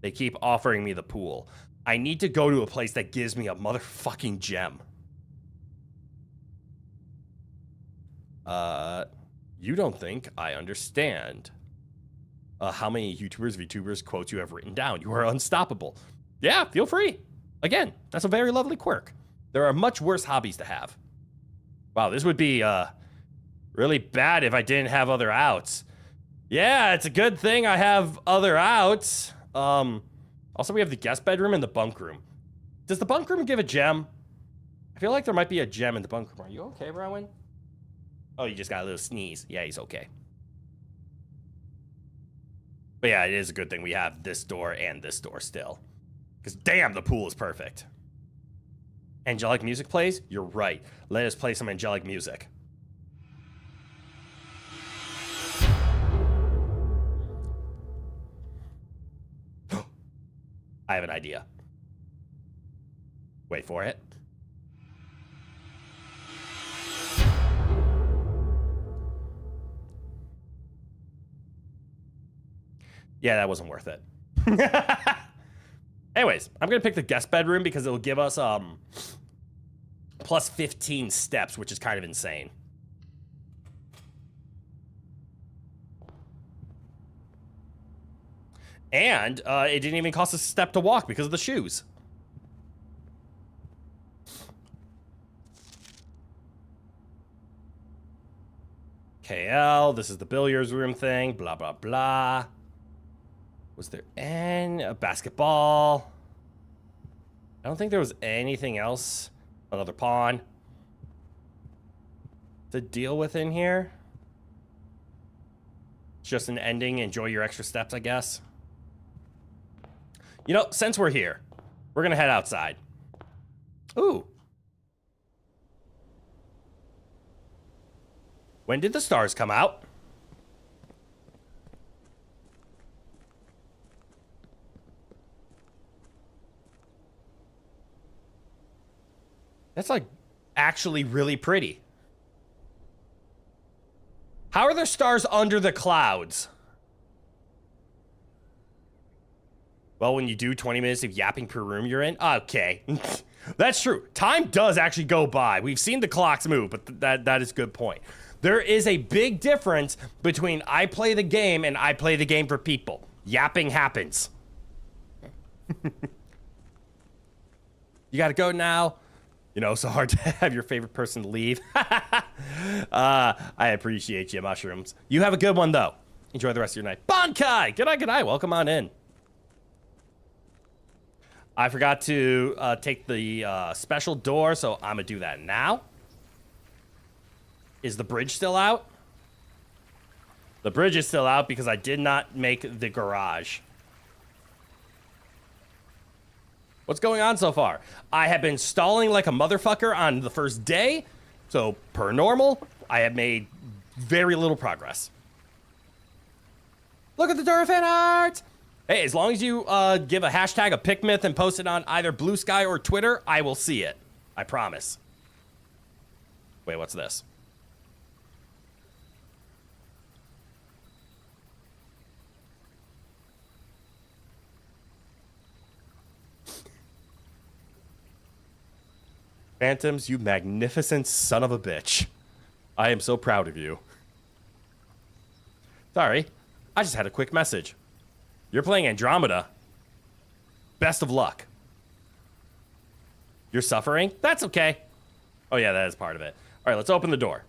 They keep offering me the pool. I need to go to a place that gives me a motherfucking gem. You don't think I understand. How many YouTubers, VTubers quotes you have written down? You are unstoppable. Yeah, feel free. Again, that's a very lovely quirk. There are much worse hobbies to have. Wow, this would be really bad if I didn't have other outs. Yeah, it's a good thing I have other outs. Also, we have the guest bedroom and the bunk room. Does the bunk room give a gem? I feel like there might be a gem in the bunk room. Are you okay, Rowan? Oh, you just got a little sneeze. Yeah, he's okay. But yeah, it is a good thing we have this door and this door still. Because damn, the pool is perfect. Angelic music plays? You're right. Let us play some angelic music. I have an idea. Wait for it. Yeah, that wasn't worth it. Anyways, I'm gonna pick the guest bedroom because it'll give us plus 15 steps, which is kind of insane. And it didn't even cost us a step to walk because of the shoes. KL, this is the billiards room thing, blah, blah, blah. Was there a basketball? I don't think there was anything else. Another pawn to deal with in here. It's just an ending. Enjoy your extra steps, I guess. You know, since we're here, we're gonna head outside. Ooh. When did the stars come out? That's like actually really pretty. How are there stars under the clouds? Well, when you do 20 minutes of yapping per room you're in? Okay. That's true. Time does actually go by. We've seen the clocks move, but that is a good point. There is a big difference between I play the game and I play the game for people. Yapping happens. You gotta go now. You know, so hard to have your favorite person leave. I appreciate you, mushrooms. You have a good one, though. Enjoy the rest of your night. Bonkai! Good night, good night. Welcome on in. I forgot to take the special door, so I'm gonna do that now. Is the bridge still out? The bridge is still out because I did not make the garage. What's going on so far? I have been stalling like a motherfucker on the first day, so per normal, I have made very little progress. Look at the Dora fan art! Hey, as long as you give a hashtag of PickMyth and post it on either Blue Sky or Twitter, I will see it. I promise. Wait, what's this? Phantoms, you magnificent son of a bitch. I am so proud of you. Sorry, I just had a quick message. You're playing Andromeda. Best of luck. You're suffering? That's okay. Oh, yeah, that is part of it. All right, let's open the door.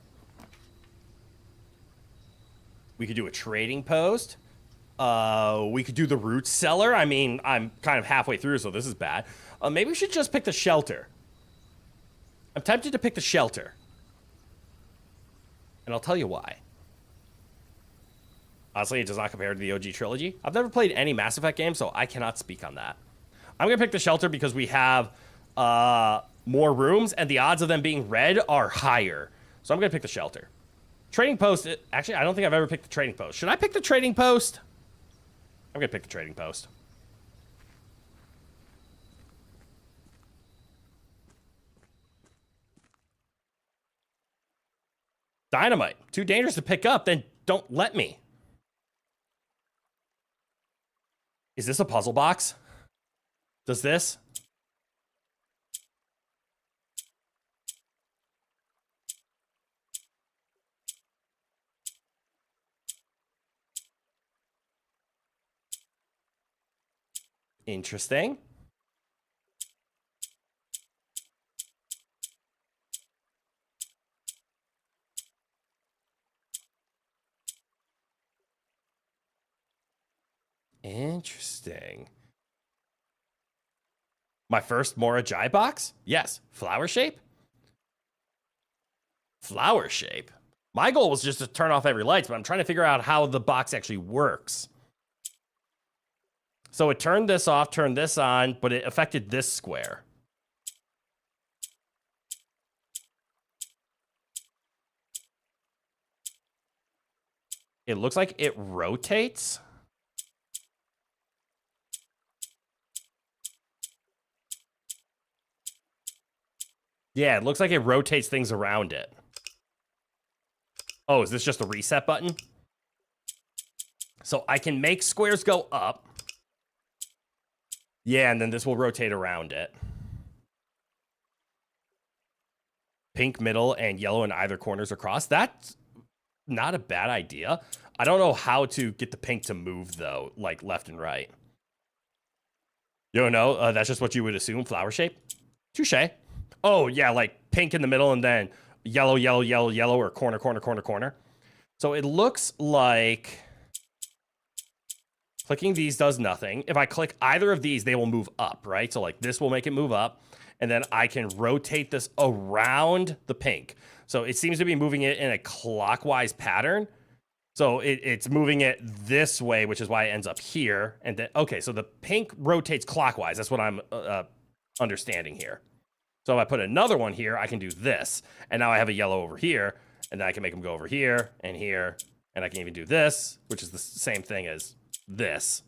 We could do a trading post. We could do the root cellar. I mean, I'm kind of halfway through, so this is bad. Maybe we should just pick the shelter. I'm tempted to pick the shelter. And I'll tell you why. Honestly, it does not compare to the OG trilogy. I've never played any Mass Effect game, so I cannot speak on that. I'm going to pick the shelter because we have more rooms, and the odds of them being red are higher. So I'm going to pick the shelter. Trading post, actually, I don't think I've ever picked the trading post. Should I pick the trading post? I'm going to pick the trading post. Dynamite. Too dangerous to pick up, then don't let me. Is this a puzzle box? Does this? Interesting. Interesting. My first Mora Jai box? Yes. Flower shape? Flower shape? My goal was just to turn off every light, but I'm trying to figure out how the box actually works. So it turned this off, turned this on, but it affected this square. It looks like it rotates. Yeah, it looks like it rotates things around it. Oh, is this just a reset button? So I can make squares go up. Yeah, and then this will rotate around it. Pink middle and yellow in either corners across. That's not a bad idea. I don't know how to get the pink to move, though, like left and right. You don't know? That's just what you would assume, flower shape? Touche. Oh, yeah, like pink in the middle and then yellow, yellow, yellow, yellow, or corner, corner, corner, corner. So it looks like clicking these does nothing. If I click either of these, they will move up, right? So like this will make it move up, and then I can rotate this around the pink. So it seems to be moving it in a clockwise pattern. So it's moving it this way, which is why it ends up here. And then, okay, so the pink rotates clockwise. That's what I'm understanding here. So if I put another one here, I can do this. And now I have a yellow over here, and then I can make them go over here and here. And I can even do this, which is the same thing as this.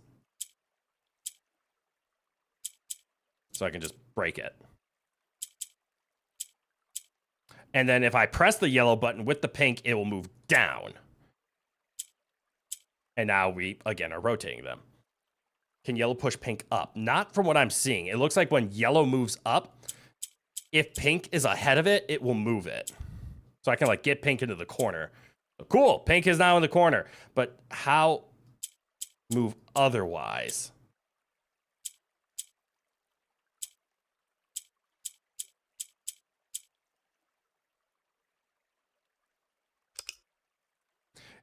So I can just break it. And then if I press the yellow button with the pink, it will move down. And now we, again, are rotating them. Can yellow push pink up? Not from what I'm seeing. It looks like when yellow moves up, if pink is ahead of it, it will move it. So I can like get pink into the corner. Cool, pink is now in the corner. But how move otherwise?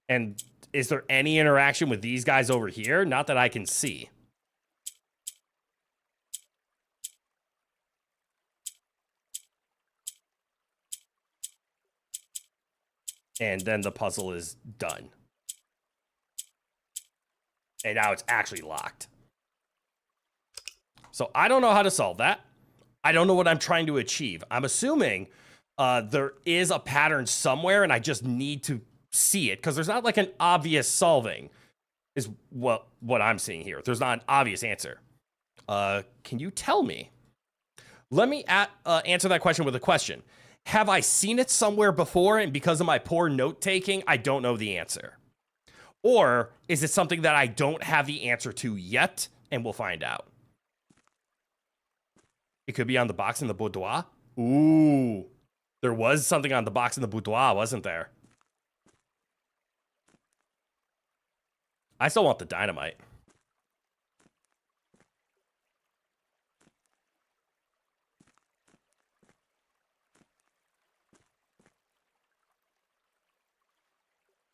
And is there any interaction with these guys over here? Not that I can see. And then the puzzle is done. And now it's actually locked. So I don't know how to solve that. I don't know what I'm trying to achieve. I'm assuming there is a pattern somewhere, and I just need to see it, because there's not like an obvious solving, is what I'm seeing here. There's not an obvious answer. Can you tell me? Let me answer that question with a question. Have I seen it somewhere before, and because of my poor note-taking, I don't know the answer? Or is it something that I don't have the answer to yet, and we'll find out? It could be on the box in the boudoir. Ooh. There was something on the box in the boudoir, wasn't there? I still want the dynamite.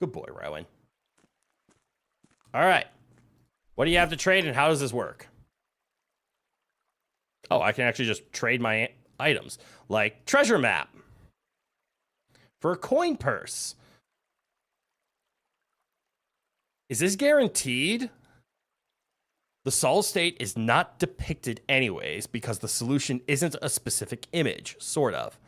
Good boy, Rowan. All right. What do you have to trade, and how does this work? Oh, I can actually just trade my items, like treasure map for a coin purse. Is this guaranteed? The solid state is not depicted anyways because the solution isn't a specific image, sort of.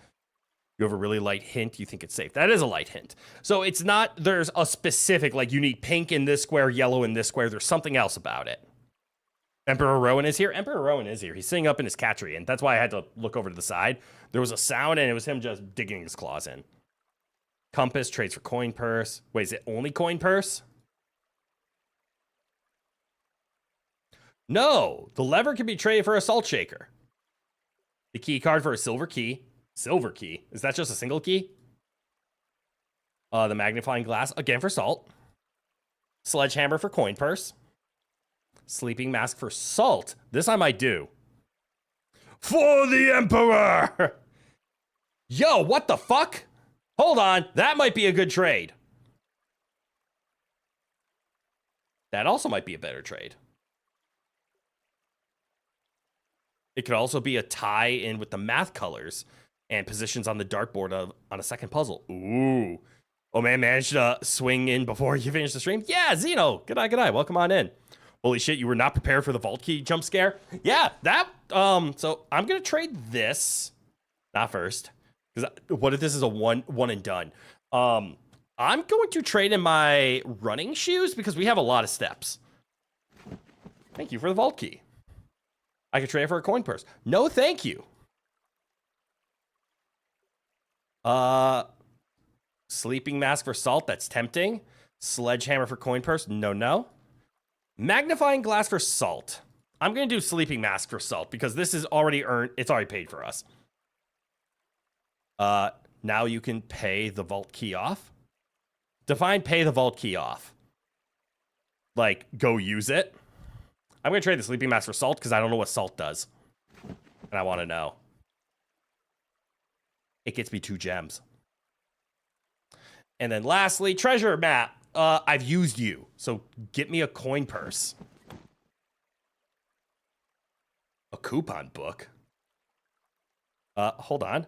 You have a really light hint, you think it's safe. That is a light hint. So it's not, there's a specific, like you need pink in this square, yellow in this square. There's something else about it. Emperor Rowan is here. Emperor Rowan is here. He's sitting up in his cat tree, and that's why I had to look over to the side. There was a sound, and it was him just digging his claws in. Compass trades for coin purse. Wait, is it only coin purse? No, the lever can be traded for a salt shaker. The key card for a silver key. Silver key? Is that just a single key? The magnifying glass, again for salt. Sledgehammer for coin purse. Sleeping mask for salt. This I might do. For the Emperor! Yo, what the fuck? Hold on, that might be a good trade. That also might be a better trade. It could also be a tie-in with the math colors and positions on the dartboard on a second puzzle. Ooh. Oh man, managed to swing in before you finish the stream? Yeah, Zeno. Good night. Welcome on in. Holy shit, you were not prepared for the vault key jump scare? Yeah, that, so I'm gonna trade this. Not first. Because what if this is a one and done? I'm going to trade in my running shoes because we have a lot of steps. Thank you for the vault key. I could trade it for a coin purse. No, thank you. Sleeping mask for salt. That's tempting. Sledgehammer for coin purse. No. Magnifying glass for salt. I'm going to do sleeping mask for salt because this is already earned. It's already paid for us. Now you can pay the vault key off. Define pay the vault key off. Like, go use it. I'm going to trade the sleeping mask for salt because I don't know what salt does. And I want to know. It gets me 2 gems. And then lastly, treasure map. I've used you. So get me a coin purse. A coupon book. Hold on.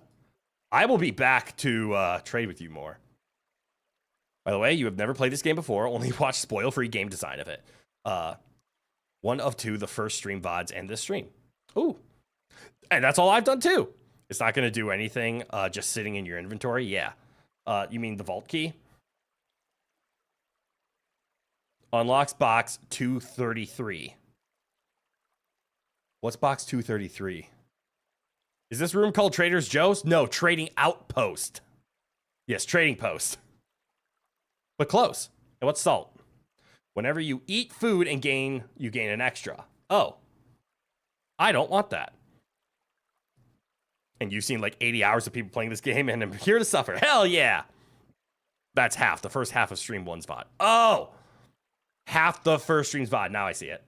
I will be back to trade with you more. By the way, you have never played this game before. Only watched spoil-free game design of it. One of 2, the first stream VODs and this stream. Ooh. And that's all I've done too. It's not going to do anything just sitting in your inventory. Yeah. You mean the vault key? Unlocks box 233. What's box 233? Is this room called Trader's Joe's? No, Trading Outpost. Yes, Trading Post. But close. And what's salt? Whenever you eat food and you gain an extra. Oh. I don't want that. And you've seen like 80 hours of people playing this game and I'm here to suffer. Hell yeah. That's half. The first half of stream 1's VOD. Oh. Half the first stream's VOD. Now I see it.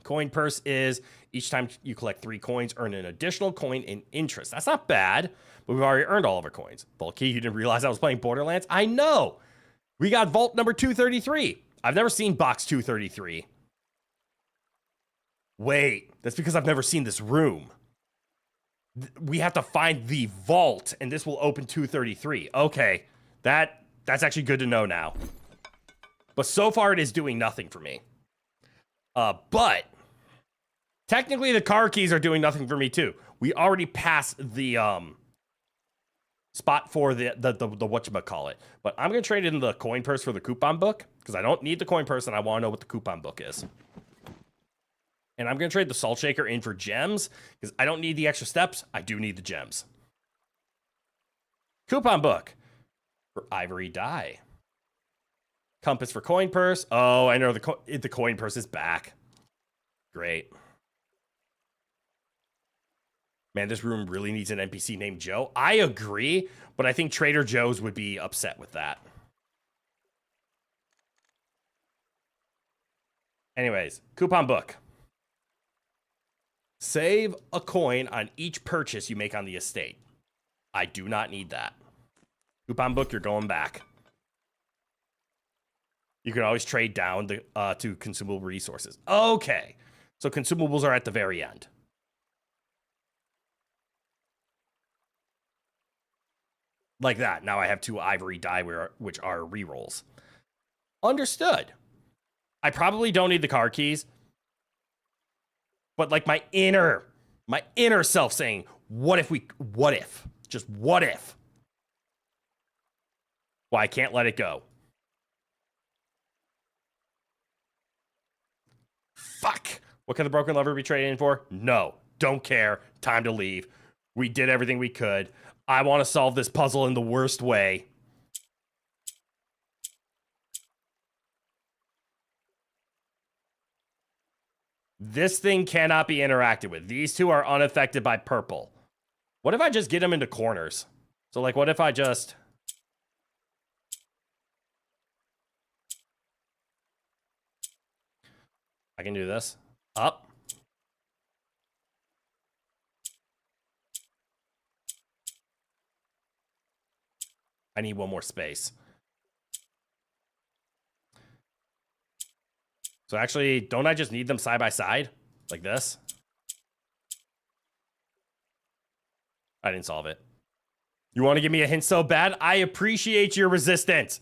Coin purse is each time you collect 3 coins, earn an additional coin in interest. That's not bad, but we've already earned all of our coins. Vault key, you didn't realize I was playing Borderlands? I know. We got vault number 233. I've never seen box 233. Wait, that's because I've never seen this room. We have to find the vault, and this will open 233. Okay, that's actually good to know now. But so far, it is doing nothing for me. But technically, the car keys are doing nothing for me too. We already passed the spot for the whatchamacallit. But I'm gonna trade in the coin purse for the coupon book because I don't need the coin purse and I want to know what the coupon book is. And I'm gonna trade the salt shaker in for gems because I don't need the extra steps. I do need the gems. Coupon book for ivory dye. Compass for coin purse. Oh, I know the coin purse is back. Great. Man, this room really needs an NPC named Joe. I agree, but I think Trader Joe's would be upset with that. Anyways, coupon book. Save a coin on each purchase you make on the estate. I do not need that. Coupon book, you're going back. You can always trade down to consumable resources. Okay. So consumables are at the very end. Like that. Now I have 2 ivory die, which are rerolls. Understood. I probably don't need the card keys. But like my inner self saying, what if? Just what if? Well, I can't let it go. Fuck. What can the broken lever be traded in for? No. Don't care. Time to leave. We did everything we could. I want to solve this puzzle in the worst way. This thing cannot be interacted with. These 2 are unaffected by purple. What if I just get them into corners? So, like, what if I just... I can do this. Up. I need 1 more space. So actually, don't I just need them side by side? Like this? I didn't solve it. You want to give me a hint so bad? I appreciate your resistance.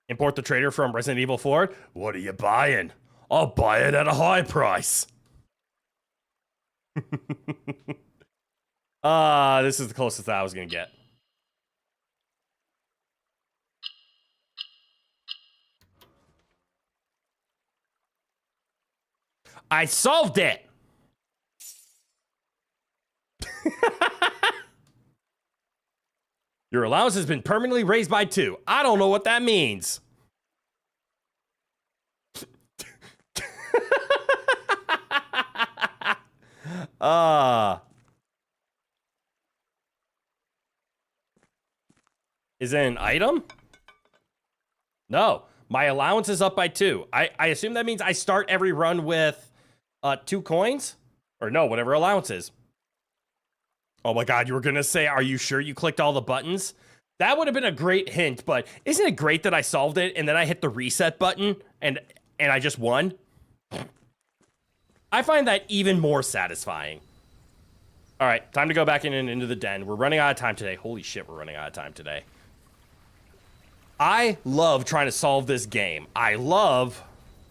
Import the trader from Resident Evil 4. What are you buying? I'll buy it at a high price. This is the closest that I was going to get. I solved it. Your allowance has been permanently raised by 2. I don't know what that means. Is it an item? No. My allowance is up by 2. I assume that means I start every run with 2 coins? Or no, whatever allowance is. Oh my god, you were gonna say, are you sure you clicked all the buttons? That would have been a great hint, but isn't it great that I solved it and then I hit the reset button and I just won? I find that even more satisfying. All right, time to go back in and into the den. We're running out of time today. Holy shit, we're running out of time today. I love trying to solve this game. I love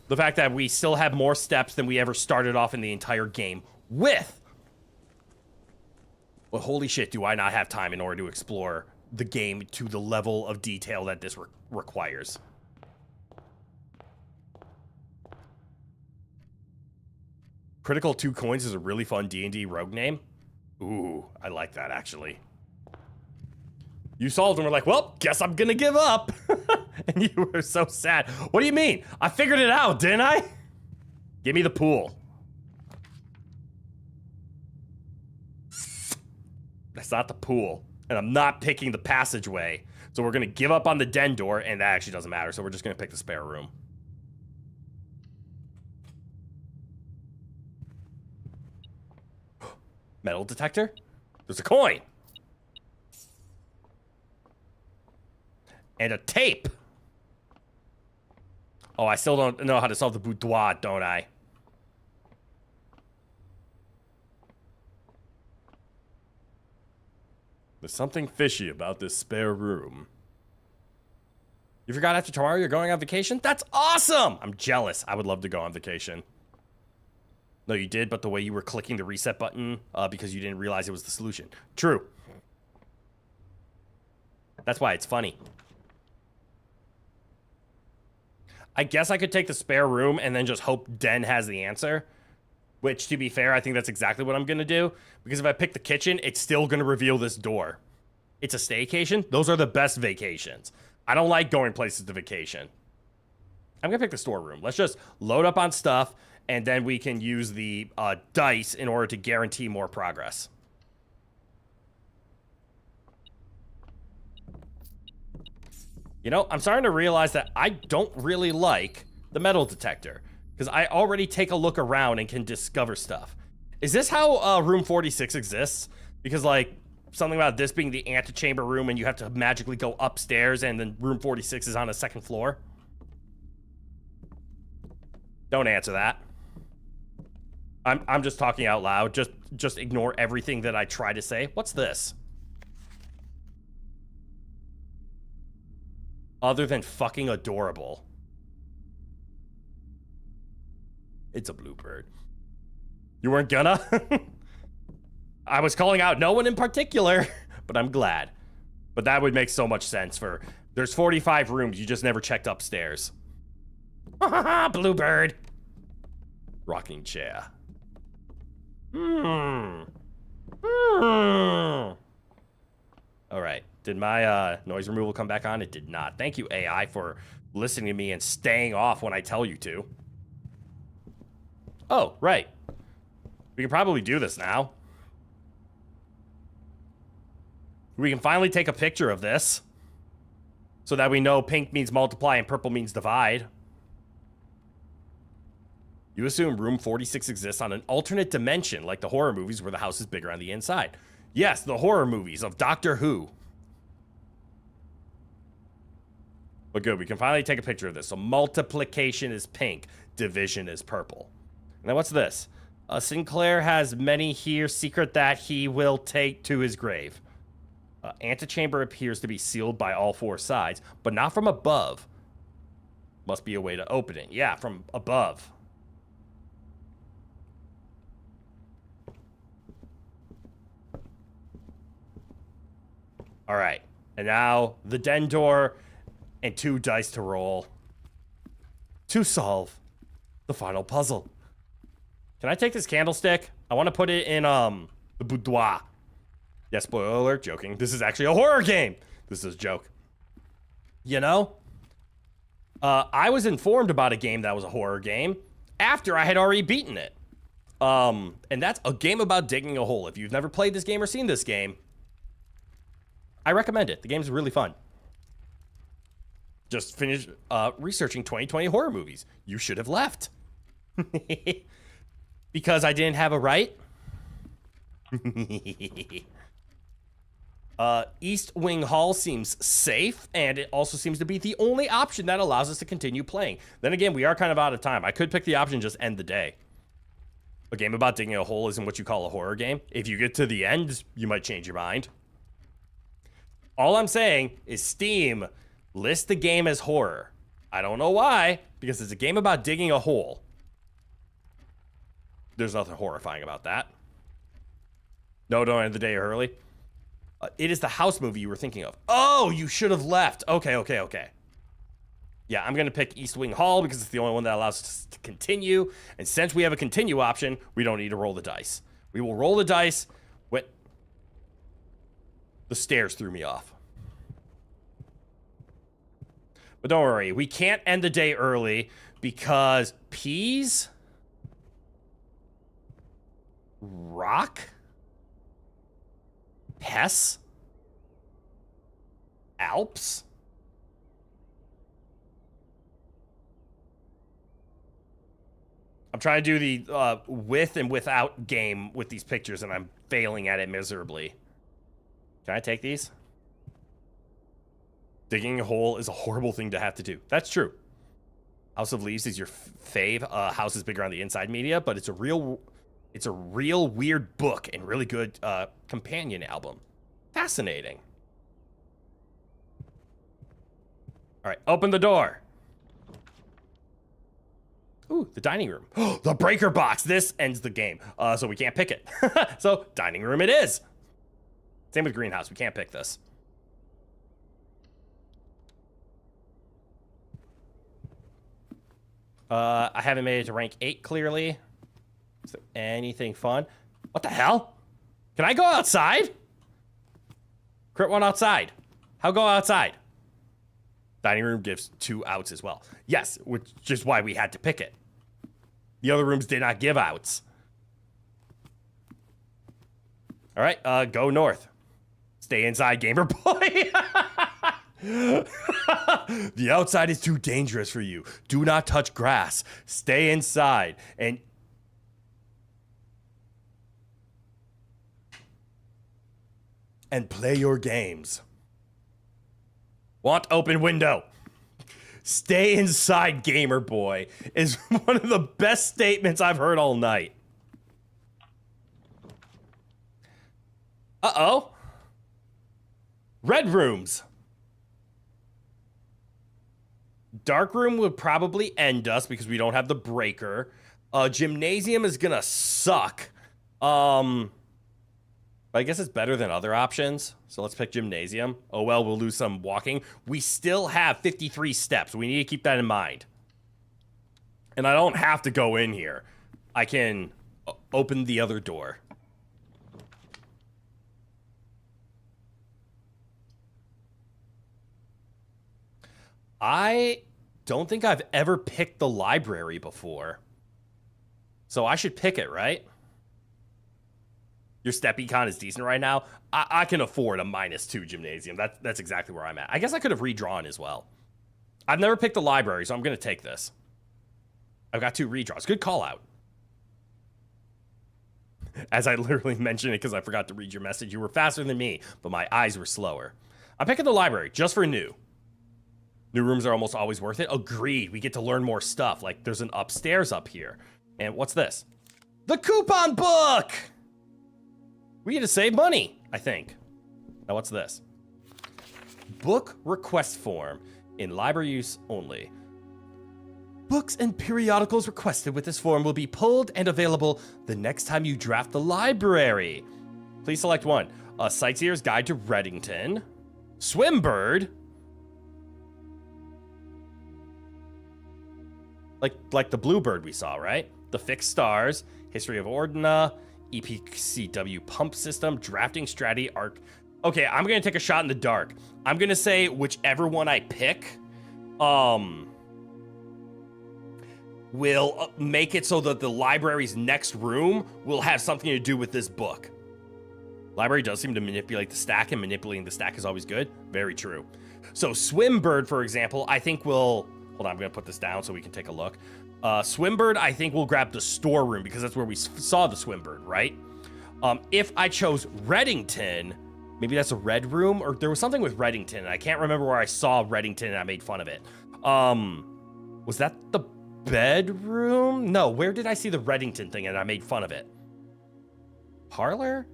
the fact that we still have more steps than we ever started off in the entire game with. But holy shit, do I not have time in order to explore the game to the level of detail that this requires. Critical 2 coins is a really fun D&D rogue name. Ooh, I like that, actually. You solved and were like, well, guess I'm gonna give up. And you were so sad. What do you mean? I figured it out, didn't I? Give me the pool. That's not the pool. And I'm not picking the passageway. So we're gonna give up on the den door, and that actually doesn't matter. So we're just gonna pick the spare room. Metal detector? There's a coin. And a tape. Oh, I still don't know how to solve the boudoir, don't I? There's something fishy about this spare room. You forgot after tomorrow you're going on vacation? That's awesome! I'm jealous. I would love to go on vacation. No, you did, but the way you were clicking the reset button because you didn't realize it was the solution. True. That's why it's funny. I guess I could take the spare room and then just hope Den has the answer. Which, to be fair, I think that's exactly what I'm going to do. Because if I pick the kitchen, it's still going to reveal this door. It's a staycation. Those are the best vacations. I don't like going places to vacation. I'm going to pick the storeroom. Let's just load up on stuff, and then we can use the dice in order to guarantee more progress. You know, I'm starting to realize that I don't really like the metal detector. Because I already take a look around and can discover stuff. Is this how room 46 exists? Because, like, something about this being the antechamber room and you have to magically go upstairs and then room 46 is on a second floor? Don't answer that. I'm just talking out loud. Just ignore everything that I try to say. What's this? Other than fucking adorable. It's a bluebird. You weren't gonna? I was calling out no one in particular, but I'm glad. But that would make so much sense for... There's 45 rooms, you just never checked upstairs. Bluebird. Rocking chair. Alright. Did my noise removal come back on? It did not. Thank you, AI, for listening to me and staying off when I tell you to. Oh, right. We can probably do this now. We can finally take a picture of this. So that we know pink means multiply and purple means divide. You assume room 46 exists on an alternate dimension, like the horror movies where the house is bigger on the inside. Yes, the horror movies of Doctor Who. But good, we can finally take a picture of this. So multiplication is pink, division is purple. And then what's this? Sinclair has many here, secret that he will take to his grave. Antechamber appears to be sealed by all four sides, but not from above. Must be a way to open it. Yeah, from above. All right, and now the den door and 2 dice to roll to solve the final puzzle. Can I take this candlestick? I want to put it in the boudoir. Yeah, spoiler alert, joking. This is actually a horror game. This is a joke. You know? I was informed about a game that was a horror game after I had already beaten it. And that's a game about digging a hole. If you've never played this game or seen this game, I recommend it. The game's really fun. Just finished researching 2020 horror movies. You should have left. Because I didn't have a right? East Wing Hall seems safe, and it also seems to be the only option that allows us to continue playing. Then again, we are kind of out of time. I could pick the option just end the day. A game about digging a hole isn't what you call a horror game. If you get to the end, you might change your mind. All I'm saying is Steam lists the game as horror. I don't know why, because it's a game about digging a hole. There's nothing horrifying about that. No, don't end the day early. It is the house movie you were thinking of. Oh, you should have left. Okay. Yeah, I'm going to pick East Wing Hall because it's the only one that allows us to continue. And since we have a continue option, we don't need to roll the dice. We will roll the dice. What? The stairs threw me off. But don't worry, we can't end the day early because peas, rock, Hess, Alps. I'm trying to do the with and without game with these pictures, and I'm failing at it miserably. Can I take these? Digging a hole is a horrible thing to have to do. That's true. House of Leaves is your fave. House is bigger on the inside media, but it's a real weird book and really good companion album. Fascinating. All right, open the door. Ooh, the dining room. The breaker box. This ends the game. So we can't pick it. So dining room it is. Same with greenhouse. We can't pick this. I haven't made it to rank 8 clearly. Is there anything fun? What the hell? Can I go outside? Crit one outside. How go outside? Dining room gives 2 outs as well. Yes, which is why we had to pick it. The other rooms did not give outs. All right, go north. Stay inside, gamer boy. The outside is too dangerous for you. Do not touch grass. Stay inside and play your games. Want open window. Stay inside, gamer boy, is one of the best statements I've heard all night. Uh-oh. Red rooms. Dark room would probably end us because we don't have the breaker. Gymnasium is gonna suck. But I guess it's better than other options. So let's pick gymnasium. Oh well, we'll lose some walking. We still have 53 steps. We need to keep that in mind. And I don't have to go in here. I can open the other door. I don't think I've ever picked the library before. So I should pick it, right? Your step econ is decent right now. I can afford a -2 gymnasium. That's exactly where I'm at. I guess I could have redrawn as well. I've never picked the library, so I'm going to take this. I've got 2 redraws. Good call out. As I literally mentioned it because I forgot to read your message. You were faster than me, but my eyes were slower. I'm picking the library just for new. New rooms are almost always worth it. Agreed. We get to learn more stuff. Like, there's an upstairs up here. And what's this? The coupon book! We get to save money, I think. Now, what's this? Book request form. In library use only. Books and periodicals requested with this form will be pulled and available the next time you draft the library. Please select one. A Sightseer's Guide to Reddington. Swimbird. Like the bluebird we saw, right? The Fixed Stars, History of Ordina, EPCW Pump System, Drafting Strategy Arc. Okay, I'm gonna take a shot in the dark. I'm gonna say whichever one I pick, will make it so that the library's next room will have something to do with this book. Library does seem to manipulate the stack, and manipulating the stack is always good. Very true. So Swimbird, for example, I think will... Hold on, I'm going to put this down so we can take a look. Swimbird, I think we'll grab the storeroom because that's where we saw the Swimbird, right? If I chose Reddington, maybe that's a red room, or there was something with Reddington, and I can't remember where I saw Reddington and I made fun of it. Was that the bedroom? No, where did I see the Reddington thing and I made fun of it? Parlor?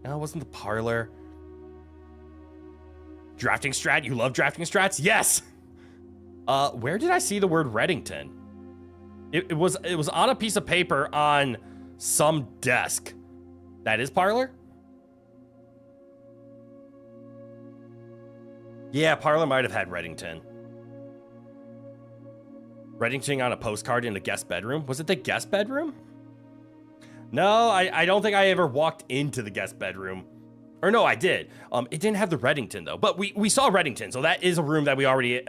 No, it wasn't the parlor. Drafting strat? You love drafting strats? Yes! Where did I see the word Reddington? It was on a piece of paper on some desk. That is parlor? Yeah, parlor might have had Reddington. Reddington on a postcard in the guest bedroom? Was it the guest bedroom? No, I don't think I ever walked into the guest bedroom. Or no, I did. It didn't have the Reddington, though. But we saw Reddington, so that is a room that we already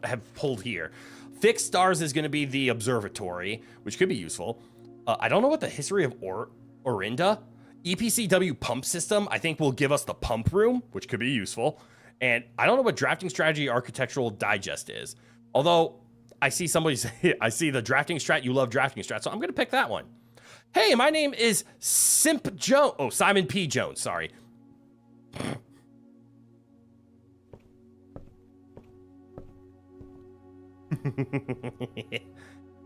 have pulled here. Fixed Stars is going to be the observatory, which could be useful. I don't know what the history of Orinda. EPCW pump system, I think, will give us the pump room, which could be useful. And I don't know what drafting strategy architectural digest is. Although, I see somebody say, I see the drafting strat, you love drafting strat, so I'm going to pick that one. Hey, my name is Simp Jones. Oh, Simon P. Jones, sorry.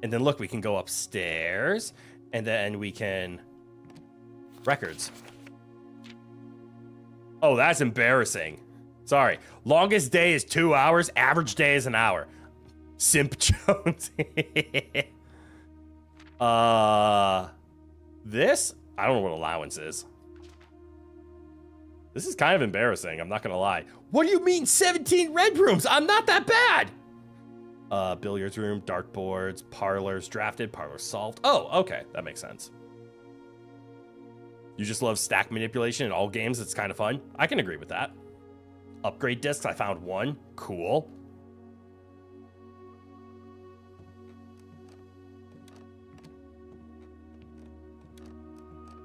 And then look, we can go upstairs, and then we can... Records. Oh, that's embarrassing. Sorry. Longest day is 2 hours. Average day is an hour. Simp Jones. This? I don't know what allowance is. This is kind of embarrassing. I'm not going to lie. What do you mean 17 red rooms? I'm not that bad. Billiards room, dartboards, parlors drafted, parlors solved. Oh, okay. That makes sense. You just love stack manipulation in all games. It's kind of fun. I can agree with that. Upgrade discs. I found one. Cool.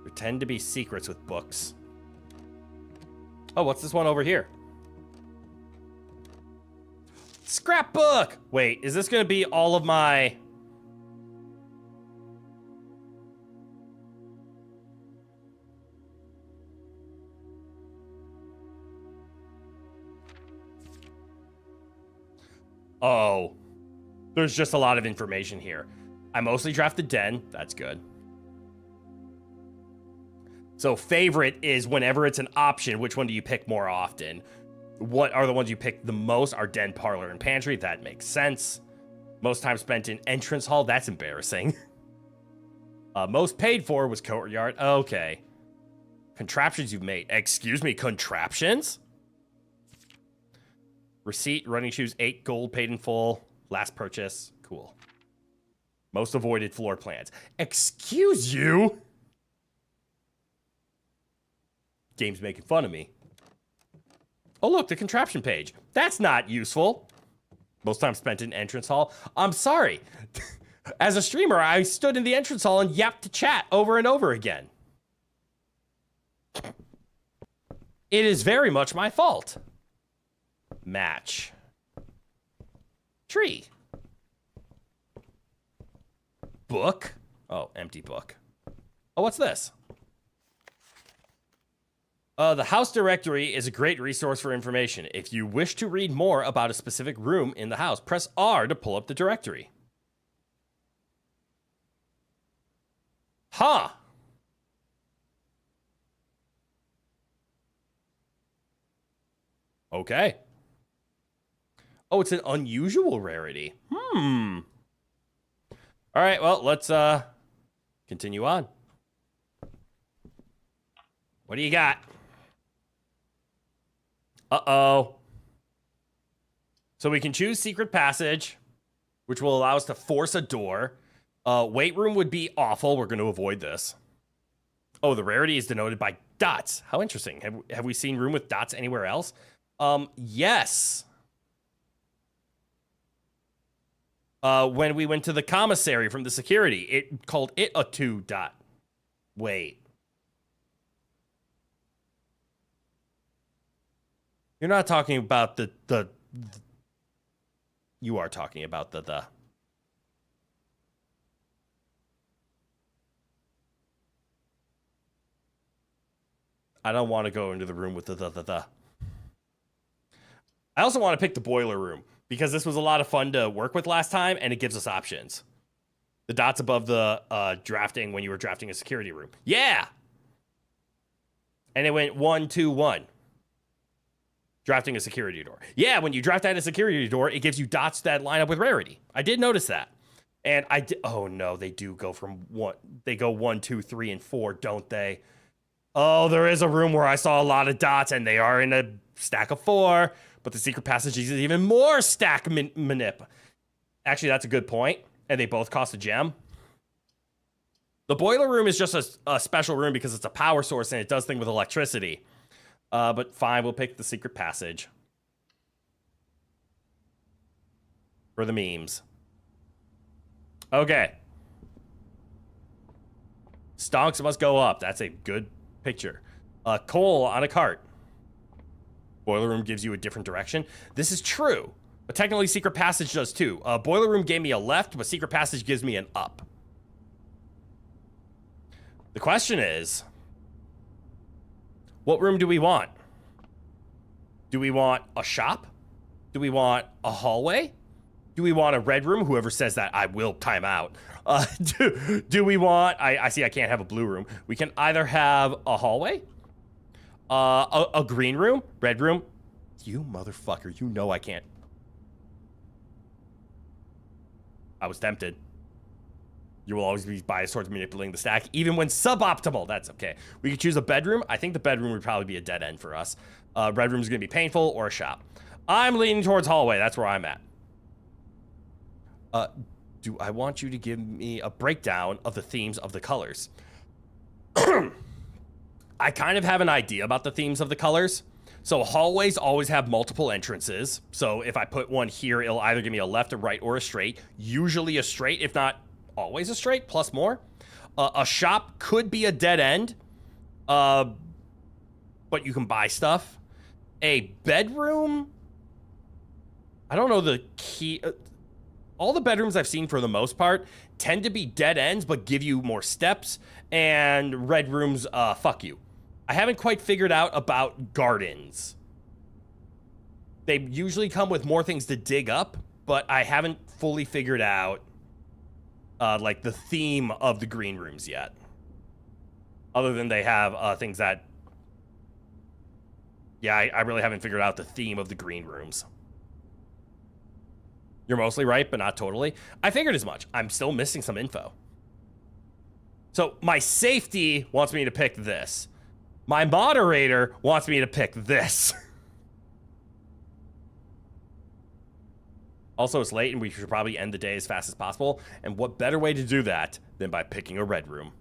There tend to be secrets with books. Oh, what's this one over here? Scrapbook! Wait, is this going to be all of my... Oh. There's just a lot of information here. I mostly drafted den. That's good. So favorite is whenever it's an option, which one do you pick more often? What are the ones you pick the most? Are den, parlor, and pantry. That makes sense. Most time spent in entrance hall. That's embarrassing. Most paid for was courtyard. Okay. Contraptions you've made. Excuse me, contraptions? Receipt, running shoes, 8 gold paid in full. Last purchase. Cool. Most avoided floor plans. Excuse you? Game's making fun of me. Oh, look, the contraption page. That's not useful. Most time spent in entrance hall. I'm sorry. As a streamer, I stood in the entrance hall and yapped to chat over and over again. It is very much my fault. Match. Tree. Book. Oh, empty book. Oh, what's this? The house directory is a great resource for information. If you wish to read more about a specific room in the house, press R to pull up the directory. Huh. Okay. Oh, it's an unusual rarity. All right, well, let's continue on. What do you got? Uh-oh. So we can choose secret passage, which will allow us to force a door. Weight room would be awful. We're going to avoid this. Oh, the rarity is denoted by dots. How interesting. Have we seen room with dots anywhere else? Yes. When we went to the commissary from the security, it called it a 2 dot. Wait. You're not talking about the you are talking about the I don't want to go into the room with the I also want to pick the boiler room because this was a lot of fun to work with last time and it gives us options. The dots above the drafting when you were drafting a security room. Yeah. And it went 1, 2, 1. Drafting a security door. Yeah, when you draft out a security door, it gives you dots that line up with rarity. I did notice that. And I did. Oh, no, they do go from 1. They go 1, 2, 3, and 4, don't they? Oh, there is a room where I saw a lot of dots, and they are in a stack of 4. But the secret passage is even more stack manip. Actually, that's a good point. And they both cost a gem. The boiler room is just a special room because it's a power source, and it does things with electricity. But fine, we'll pick the secret passage. For the memes. Okay. Stonks must go up. That's a good picture. Coal on a cart. Boiler room gives you a different direction. This is true. But technically, secret passage does too. Boiler room gave me a left, but secret passage gives me an up. The question is, what room do we want? Do we want a shop? Do we want a hallway? Do we want a red room? Whoever says that, I will time out. Do we want... I see I can't have a blue room. We can either have a hallway, a green room, red room. You motherfucker, you know I can't. I was tempted. You will always be biased towards manipulating the stack, even when suboptimal. That's okay. We could choose a bedroom. I think the bedroom would probably be a dead end for us. Red room is going to be painful or a shop. I'm leaning towards hallway. That's where I'm at. Do I want you to give me a breakdown of the themes of the colors? I kind of have an idea about the themes of the colors. So hallways always have multiple entrances. So if I put one here, it'll either give me a left, a right, or a straight. Usually a straight, if not always a straight, plus more. A shop could be a dead end, but you can buy stuff. A bedroom, I don't know the key. All the bedrooms I've seen for the most part tend to be dead ends, but give you more steps. And red rooms, fuck you. I haven't quite figured out about gardens. They usually come with more things to dig up, but I haven't fully figured out like the theme of the green rooms yet. Other than they have things that, yeah, I really haven't figured out the theme of the green rooms. You're mostly right, but not totally. I figured as much. I'm still missing some info. So my safety wants me to pick this. My moderator wants me to pick this. Also, it's late and we should probably end the day as fast as possible. And what better way to do that than by picking a red room?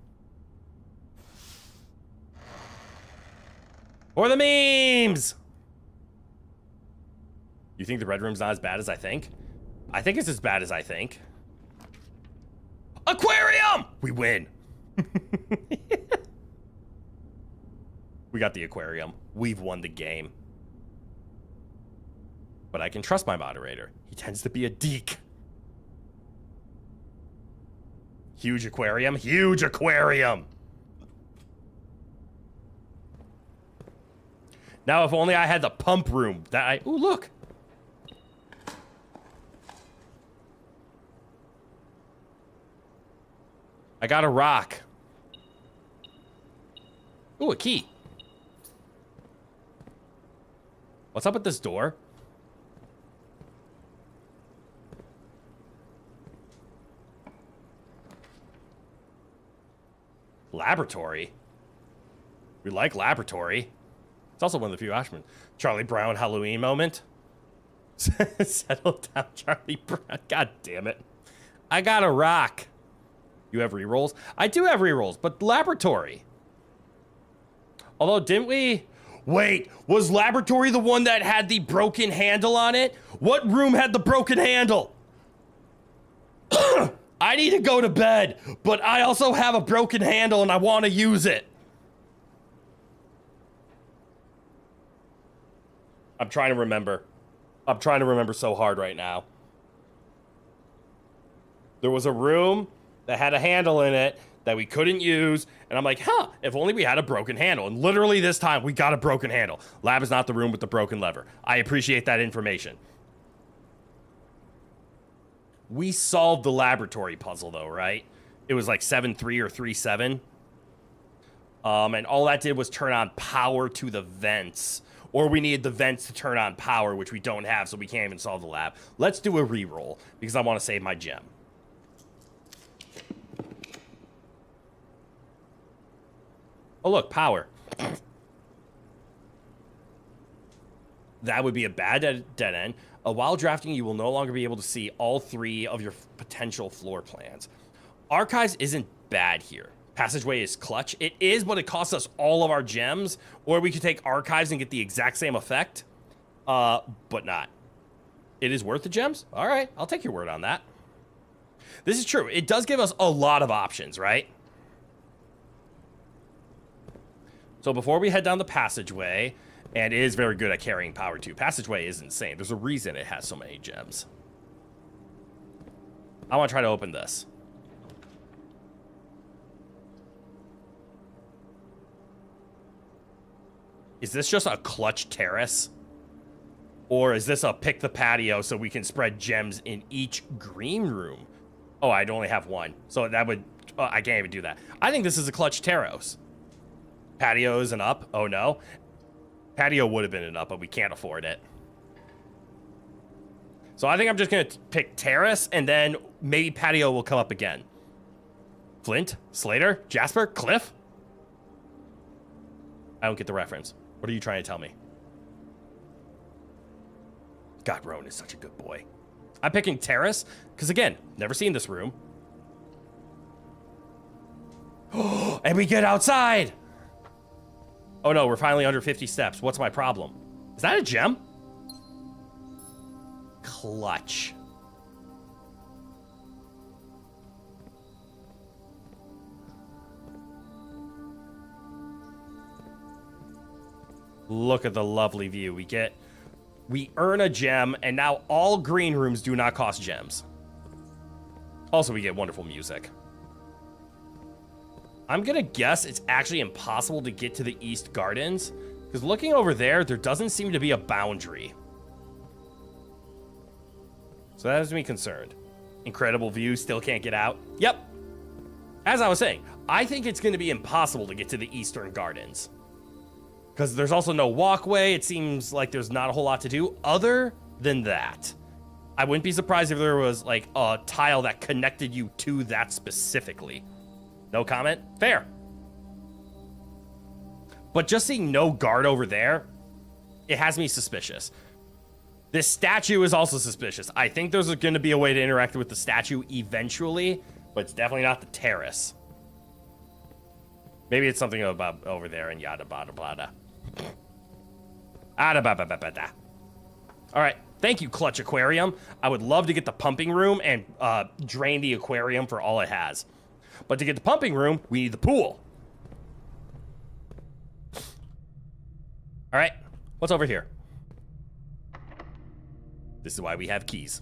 For the memes! You think the red room's not as bad as I think? I think it's as bad as I think. Aquarium! We win. We got the aquarium. We've won the game. But I can trust my moderator. He tends to be a deek. Huge aquarium. Huge aquarium. Now, if only I had the pump room that I... Ooh, look. I got a rock. Ooh, a key. What's up with this door? Laboratory. We like laboratory. It's also one of the few Ashman. Charlie Brown Halloween moment. Settle down, Charlie Brown. God damn it. I got a rock. You have rerolls? I do have rerolls, but laboratory. Although, didn't we? Wait, was laboratory the one that had the broken handle on it? What room had the broken handle? I need to go to bed, but I also have a broken handle and I want to use it. I'm trying to remember. I'm trying to remember so hard right now. There was a room that had a handle in it that we couldn't use, and I'm like, huh, if only we had a broken handle. And literally this time, we got a broken handle. Lab is not the room with the broken lever. I appreciate that information. We solved the laboratory puzzle, though, right? It was like 7-3 or 3-7. And all that did was turn on power to the vents. Or we needed the vents to turn on power, which we don't have, so we can't even solve the lab. Let's do a reroll, because I want to save my gem. Oh, look, power. That would be a bad dead end. While drafting, you will no longer be able to see all 3 of your potential floor plans. Archives isn't bad here. Passageway is clutch. It is, but it costs us all of our gems. Or we could take archives and get the exact same effect. But not. It is worth the gems? All right, I'll take your word on that. This is true. It does give us a lot of options, right? So before we head down the passageway, and it is very good at carrying power too. Passageway is insane. There's a reason it has so many gems. I want to try to open this. Is this just a clutch terrace? Or is this a pick the patio so we can spread gems in each green room? Oh, I'd only have one. So that would... I can't even do that. I think this is a clutch terrace. Patio is an up. Oh, no. Patio would have been an up, but we can't afford it. So I think I'm just going to pick terrace, and then maybe patio will come up again. Flint? Slater? Jasper? Cliff? I don't get the reference. What are you trying to tell me? God, Rowan is such a good boy. I'm picking terrace, because again, never seen this room. And we get outside! Oh no, we're finally under 50 steps. What's my problem? Is that a gem? Clutch. Look at the lovely view we get. We earn a gem, and now all green rooms do not cost gems. Also, we get wonderful music. I'm gonna guess it's actually impossible to get to the East Gardens, because looking over there, there doesn't seem to be a boundary. So that has me concerned. Incredible view, still can't get out. Yep. As I was saying, I think it's going to be impossible to get to the Eastern Gardens. Because there's also no walkway. It seems like there's not a whole lot to do other than that. I wouldn't be surprised if there was like a tile that connected you to that specifically. No comment? Fair. But just seeing no guard over there, it has me suspicious. This statue is also suspicious. I think there's going to be a way to interact with the statue eventually, but it's definitely not the terrace. Maybe it's something about over there and yada bada bada. All right. Thank you, Clutch Aquarium. I would love to get the pumping room and drain the aquarium for all it has. But to get the pumping room, we need the pool. All right. What's over here? This is why we have keys.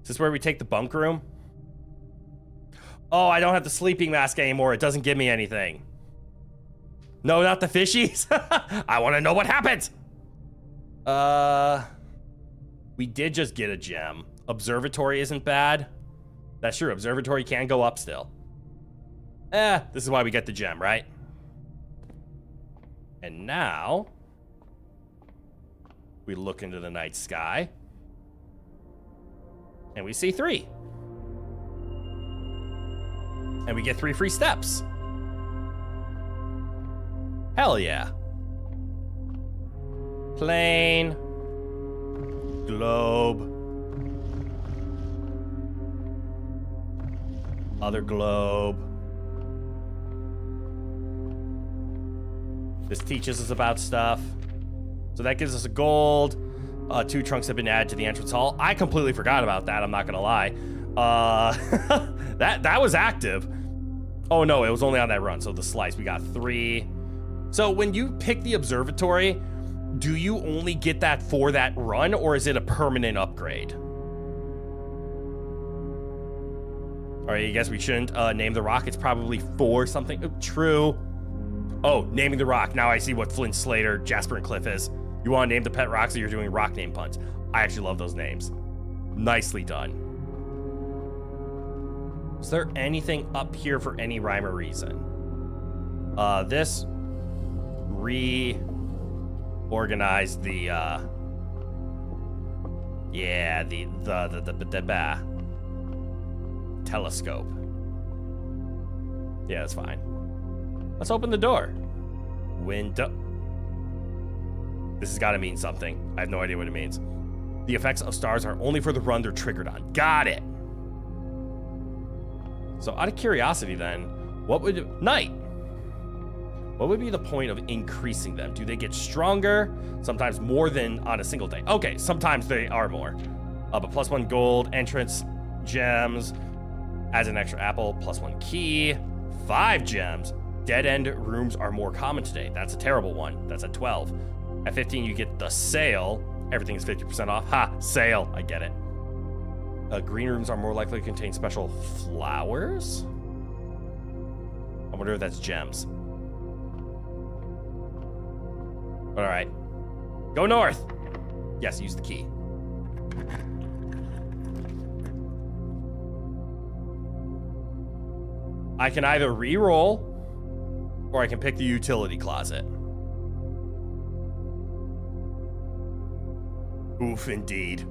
Is this where we take the bunk room? Oh, I don't have the sleeping mask anymore. It doesn't give me anything. No, not the fishies. I want to know what happens. We did just get a gem. Observatory isn't bad. That's true. Observatory can go up still. This is why we get the gem, right? And now we look into the night sky and we see 3. And we get 3 free steps. Hell yeah. Plane. Globe. Other globe. This teaches us about stuff. So that gives us a gold. 2 trunks have been added to the entrance hall. I completely forgot about that, I'm not gonna lie. That was active. Oh no, it was only on that run. So the slice, we got 3. So when you pick the observatory, do you only get that for that run, or is it a permanent upgrade? All right, I guess we shouldn't name the rock. It's probably for something. True. Oh, naming the rock. Now I see what Flint, Slater, Jasper, and Cliff is. You want to name the pet rocks, so you're doing rock name puns. I actually love those names. Nicely done. Is there anything up here for any rhyme or reason? This reorganized the telescope. Yeah, that's fine. Let's open the door. Window. This has got to mean something. I have no idea what it means. The effects of stars are only for the run they're triggered on. Got it. So out of curiosity then, what would... Night. What would be the point of increasing them? Do they get stronger? Sometimes more than on a single day. Okay, sometimes they are more. But +1 gold, entrance, gems, adds an extra apple, +1 key, 5 gems. Dead end rooms are more common today. That's a terrible one. That's at 12. At 15, you get the sale. Everything is 50% off. Ha, sale. I get it. Green rooms are more likely to contain special flowers. I wonder if that's gems. All right. Go north. Yes, use the key. I can either re-roll or I can pick the utility closet. Oof, indeed.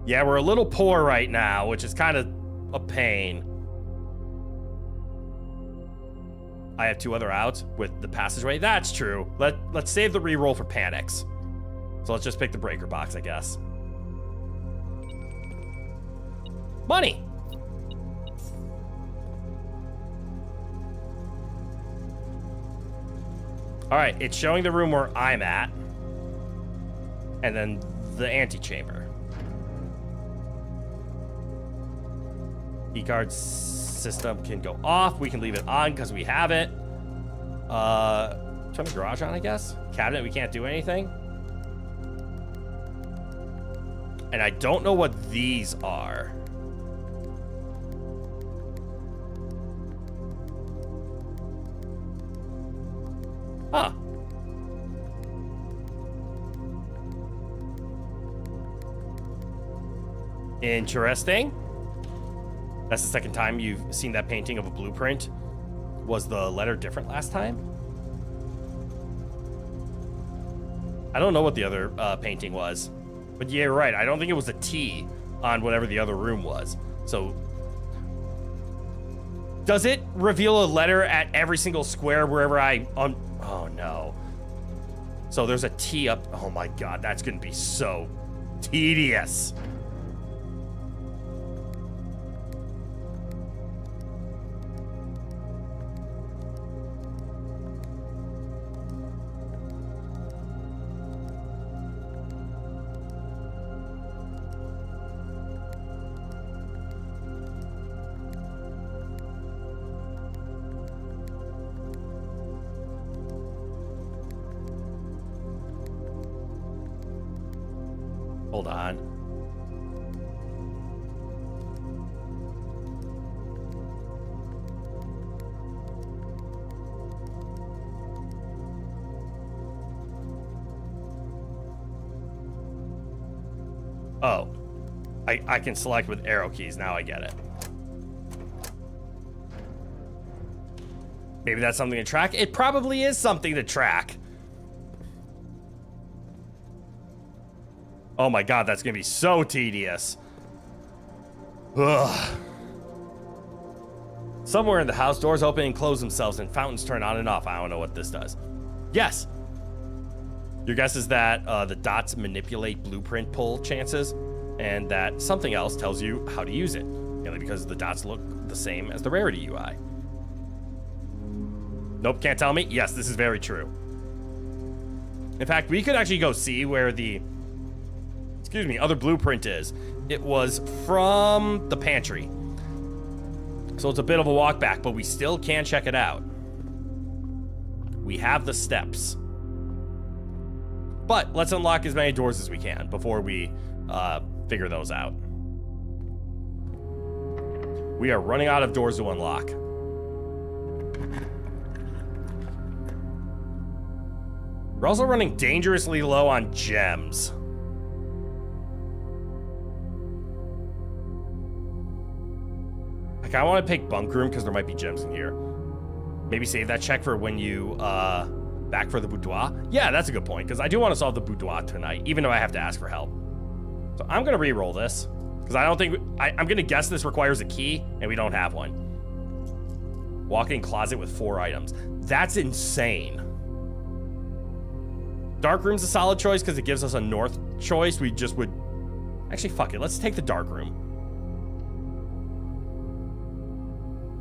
Yeah, we're a little poor right now, which is kind of a pain. I have 2 other outs with the passageway. That's true. Let's save the reroll for panics. So let's just pick the breaker box, I guess. Money. All right, it's showing the room where I'm at, and then the antechamber. Keycard system can go off. We can leave it on because we have it. Turn the garage on, I guess. Cabinet, we can't do anything. And I don't know what these are. Huh. Interesting. That's the second time you've seen that painting of a blueprint. Was the letter different last time? I don't know what the other painting was. But yeah, you're right. I don't think it was a T on whatever the other room was. So, does it reveal a letter at every single square wherever oh no. So there's a T up. Oh my god, that's gonna be so tedious. Hold on. Oh. I can select with arrow keys. Now I get it. Maybe that's something to track. It probably is something to track. Oh my god, that's gonna be so tedious. Ugh. Somewhere in the house, doors open and close themselves and fountains turn on and off. I don't know what this does. Yes. Your guess is that the dots manipulate blueprint pull chances and that something else tells you how to use it, mainly because the dots look the same as the rarity UI. Nope, can't tell me. Yes, this is very true. In fact, we could actually go see where the other blueprint is. It was from the pantry. So it's a bit of a walk back, but we still can check it out. We have the steps. But let's unlock as many doors as we can before we figure those out. We are running out of doors to unlock. We're also running dangerously low on gems. Like, I want to pick bunk room because there might be gems in here. Maybe save that check for when you back for the boudoir. Yeah, that's a good point because I do want to solve the boudoir tonight, even though I have to ask for help. So I'm gonna re-roll this because I don't think I'm gonna guess this requires a key and we don't have one. Walk-in closet with 4 items. That's insane. Dark room's a solid choice because it gives us a north choice. We just would actually fuck it. Let's take the dark room.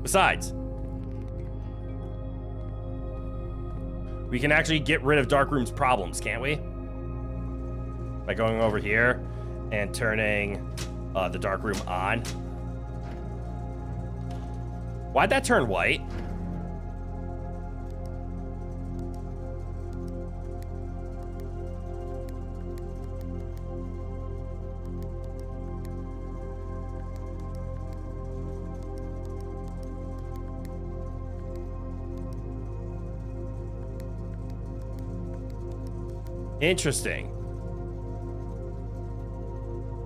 Besides, we can actually get rid of Dark Room's problems, can't we? By going over here and turning the Dark Room on. Why'd that turn white? Interesting.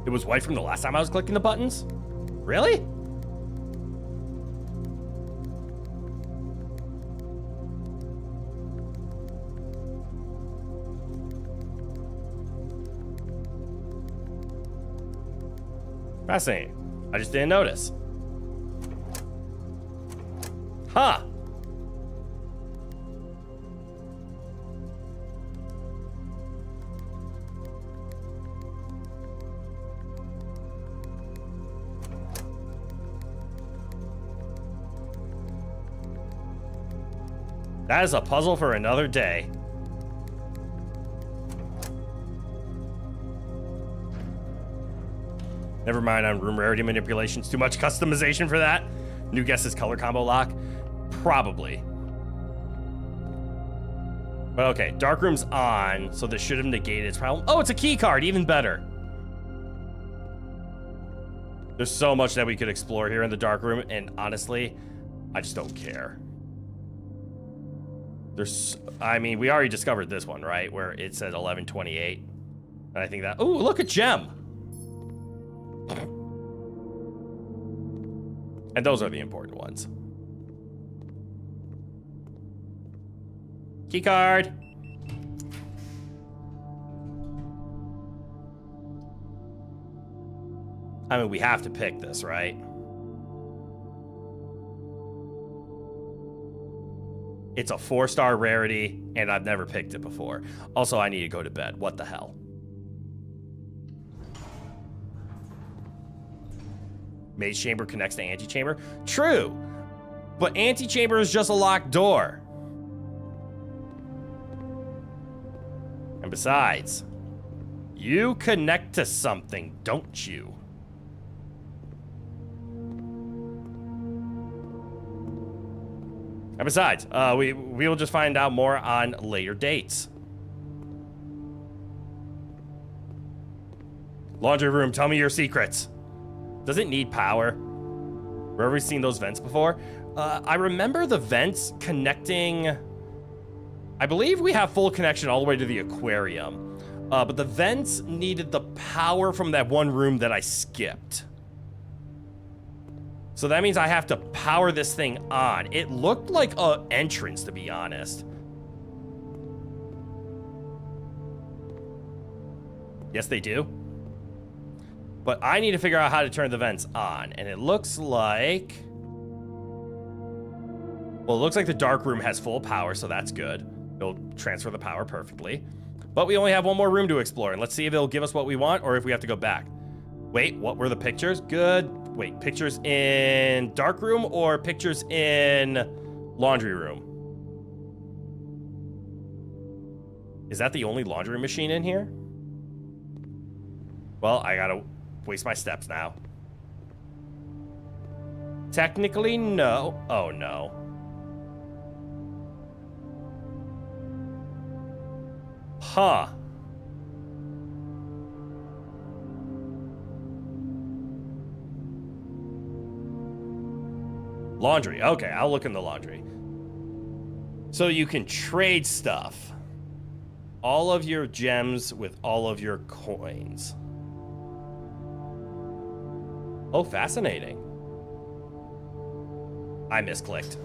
It was white from the last time I was clicking the buttons? Really? Fascinating. I just didn't notice. Huh. That is a puzzle for another day. Never mind on room rarity manipulations. Too much customization for that. New guess's color combo lock? Probably. But okay, dark room's on, so this should have negated its problem. Oh, it's a key card, even better. There's so much that we could explore here in the dark room, and honestly, I just don't care. I mean, we already discovered this one, right? Where it said 1128. And I think that, ooh, look, a gem. And those are the important ones. Keycard. I mean, we have to pick this, right? It's a 4-star rarity, and I've never picked it before. Also, I need to go to bed. What the hell? Maze chamber connects to antechamber. True, but antechamber is just a locked door. And besides, you connect to something, don't you? And besides, we will just find out more on later dates. Laundry room, tell me your secrets. Does it need power? Where have we seen those vents before? I remember the vents connecting... I believe we have full connection all the way to the aquarium. But the vents needed the power from that one room that I skipped. So that means I have to power this thing on. It looked like an entrance, to be honest. Yes, they do. But I need to figure out how to turn the vents on. And it looks like... Well, it looks like the dark room has full power, so that's good. It'll transfer the power perfectly. But we only have one more room to explore. And let's see if it'll give us what we want or if we have to go back. Wait, what were the pictures? Good. Wait, pictures in dark room or pictures in laundry room? Is that the only laundry machine in here? Well, I gotta waste my steps now. Technically, no. Oh, no. Huh. Laundry. Okay, I'll look in the laundry. So you can trade stuff. All of your gems with all of your coins. Oh, fascinating. I misclicked.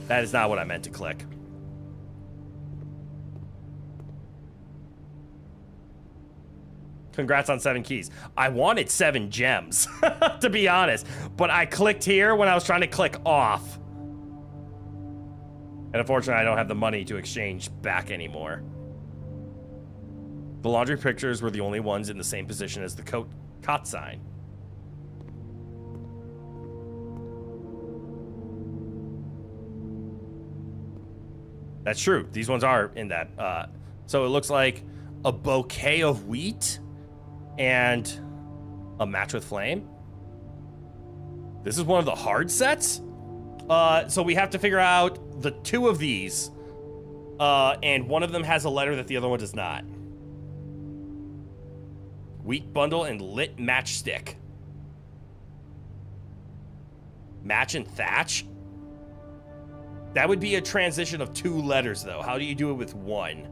That is not what I meant to click. Congrats on 7 keys. I wanted 7 gems, to be honest. But I clicked here when I was trying to click off. And unfortunately, I don't have the money to exchange back anymore. The laundry pictures were the only ones in the same position as the cot sign. That's true. These ones are in that. So it looks like a bouquet of wheat and a match with flame. This is one of the hard sets. So we have to figure out the 2 of these. And one of them has a letter that the other one does not. Wheat bundle and lit matchstick. Match and thatch? That would be a transition of 2 letters, though. How do you do it with 1?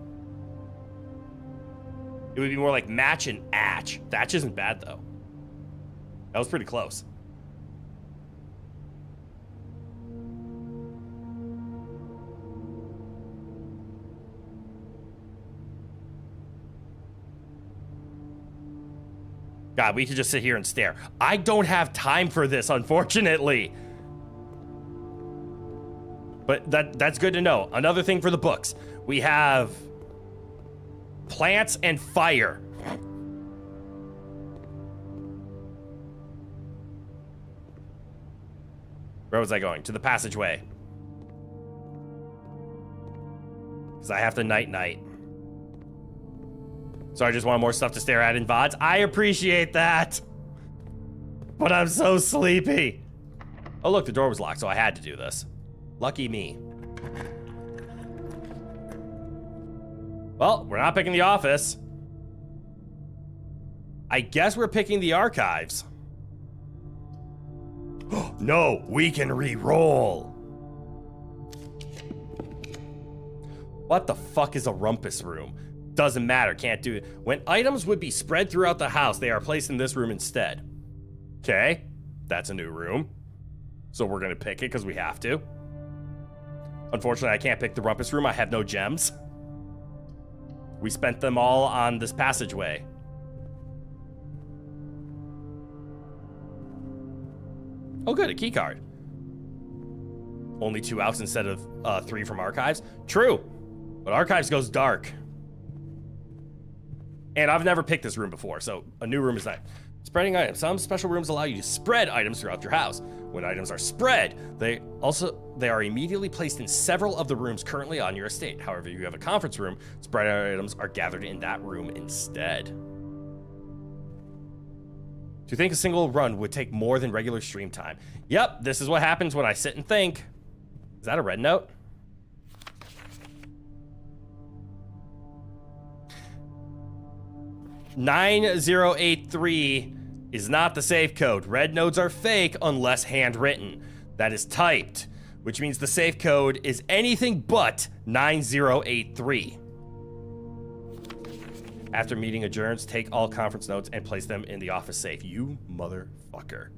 It would be more like match and atch. Thatch isn't bad, though. That was pretty close. God, we could just sit here and stare. I don't have time for this, unfortunately. But that's good to know. Another thing for the books. We have plants and fire. Where was I going? To the passageway. Because I have to night-night. So I just want more stuff to stare at in VODs. I appreciate that. But I'm so sleepy. Oh, look, the door was locked, so I had to do this. Lucky me. Well, we're not picking the office. I guess we're picking the archives. No, we can re-roll. What the fuck is a rumpus room? Doesn't matter, can't do it. When items would be spread throughout the house, they are placed in this room instead. Okay, that's a new room. So we're gonna pick it because we have to. Unfortunately, I can't pick the rumpus room. I have no gems. We spent them all on this passageway. Oh good, a key card. Only 2 outs instead of 3 from archives. True, but archives goes dark. And I've never picked this room before, so a new room is nice. Spreading items. Some special rooms allow you to spread items throughout your house. When items are spread, they are immediately placed in several of the rooms currently on your estate. However, you have a conference room, spread items are gathered in that room instead. Do you think a single run would take more than regular stream time? Yep, this is what happens when I sit and think. Is that a red note? "9083 is not the safe code. Red nodes are fake unless handwritten. That is typed, which means the safe code is anything but 9083. After meeting adjourns, take all conference notes and place them in the office safe. You motherfucker.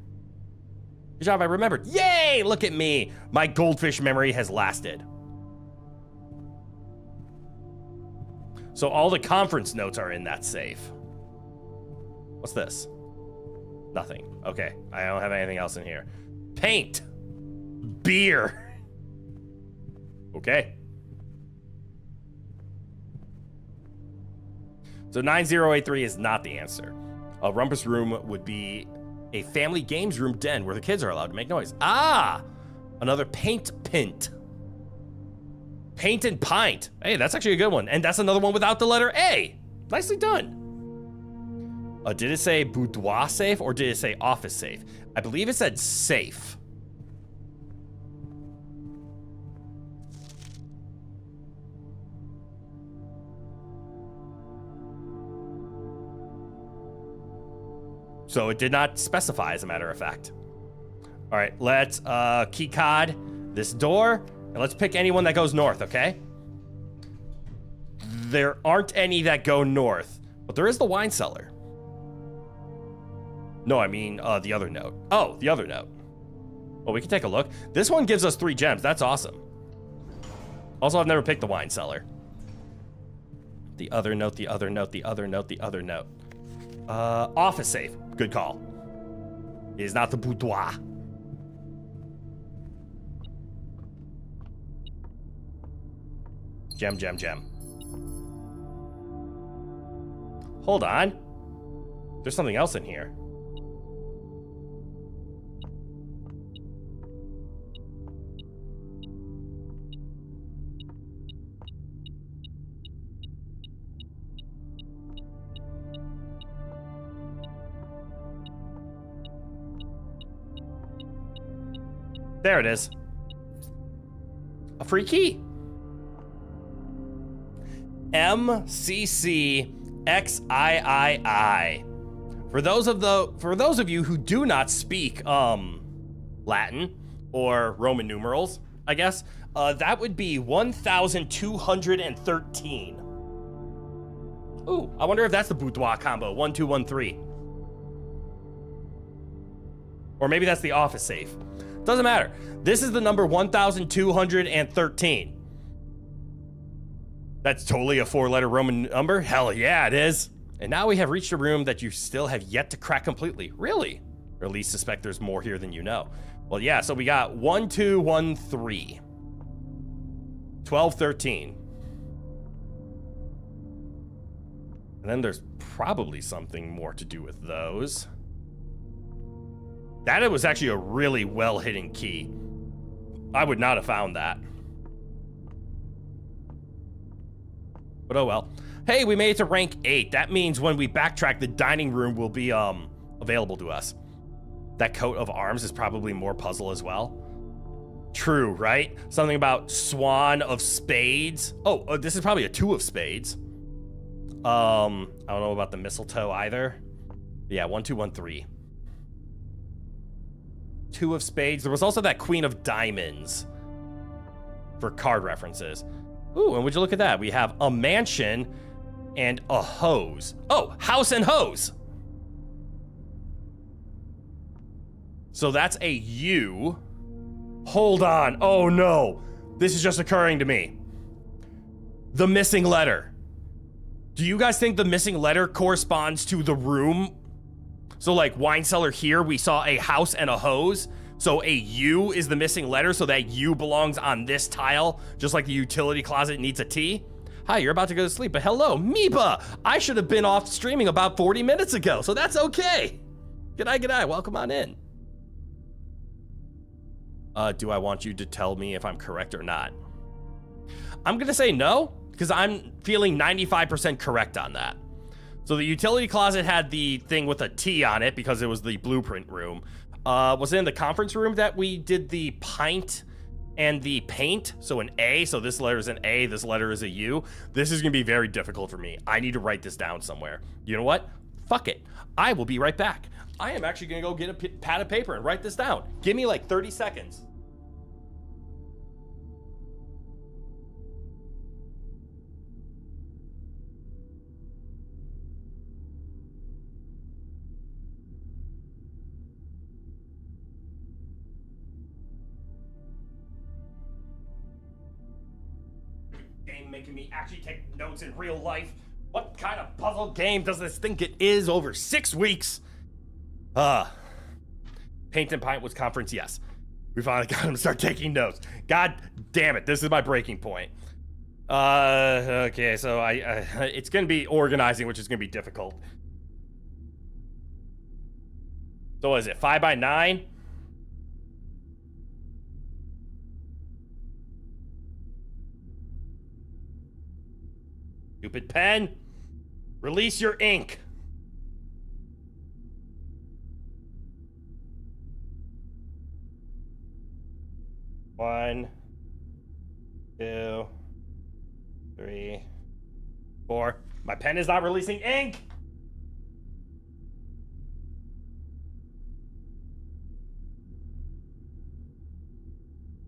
Good job, I remembered. Yay! Look at me. My goldfish memory has lasted. So all the conference notes are in that safe. What's this? Nothing. Okay, I don't have anything else in here. Paint. Beer. Okay. So 9083 is not the answer. A rumpus room would be a family games room den where the kids are allowed to make noise. Ah! Another paint pint. Paint and pint. Hey, that's actually a good one. And that's another one without the letter A. Nicely done. Did it say boudoir safe or did it say office safe? I believe it said safe. So it did not specify, as a matter of fact. All right, let's keycard this door, and let's pick anyone that goes north, okay? There aren't any that go north, but there is the wine cellar. No, I mean the other note. Oh, the other note. Well, we can take a look. This one gives us 3 gems. That's awesome. Also, I've never picked the wine cellar. The other note, the other note, the other note, the other note. Office safe. Good call. It is not the boudoir. Gem, gem, gem. Hold on. There's something else in here. There it is. A free key. MCCXIII. For those of you who do not speak Latin or Roman numerals, I guess, that would be 1213. Ooh, I wonder if that's the boudoir combo, 1213. Or maybe that's the office safe. Doesn't matter. This is the number 1213. That's totally a 4-letter Roman number. Hell yeah, it is. And now we have reached a room that you still have yet to crack completely. Really? Or at least suspect there's more here than you know. Well, yeah, so we got 1213. 1213. And then there's probably something more to do with those. That was actually a really well-hidden key. I would not have found that. But oh well. Hey, we made it to rank 8. That means when we backtrack, the dining room will be available to us. That coat of arms is probably more puzzle as well. True, right? Something about swan of spades. Oh, this is probably a 2 of spades. I don't know about the mistletoe either. Yeah, 1213. 2 of spades. There was also that queen of diamonds for card references. Ooh, and would you look at that? We have a mansion and a hose. Oh, house and hose. So that's a U. Hold on. Oh no. This is just occurring to me. The missing letter. Do you guys think the missing letter corresponds to the room? So like wine cellar here, we saw a house and a hose. So a U is the missing letter, so that U belongs on this tile, just like the utility closet needs a T. Hi, you're about to go to sleep, but hello, Meepa! I should have been off streaming about 40 minutes ago, so that's okay. G'day, welcome on in. Do I want you to tell me if I'm correct or not? I'm gonna say no, because I'm feeling 95% correct on that. So the utility closet had the thing with a T on it because it was the blueprint room. Was it in the conference room that we did the pint and the paint? So an A, so this letter is an A, this letter is a U. This is gonna be very difficult for me. I need to write this down somewhere. You know what? Fuck it. I will be right back. I am actually gonna go get a pad of paper and write this down. Give me like 30 seconds. Making me actually take notes in real life. What kind of puzzle game does this think it is over 6 weeks? Paint and Pint was conference, yes. We finally got him to start taking notes. God damn it, this is my breaking point. Okay, so it's gonna be organizing, which is gonna be difficult. So what is it, 5 by 9? Stupid pen. Release your ink. One, 2, 3, 4. My pen is not releasing ink.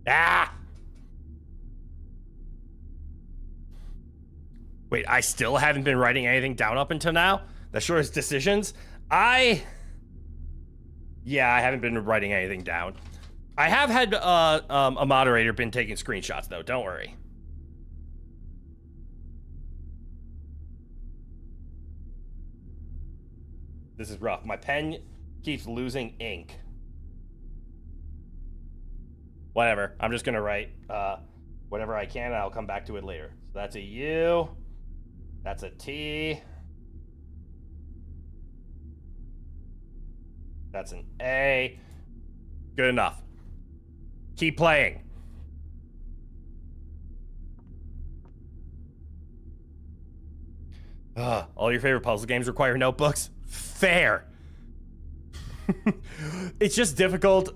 Ah! Wait, I still haven't been writing anything down up until now? That sure is decisions. Yeah, I haven't been writing anything down. I have had a moderator been taking screenshots though, don't worry. This is rough. My pen keeps losing ink. Whatever, I'm just gonna write whatever I can and I'll come back to it later. So that's a U. That's a T. That's an A. Good enough. Keep playing. All your favorite puzzle games require notebooks? Fair. It's just difficult.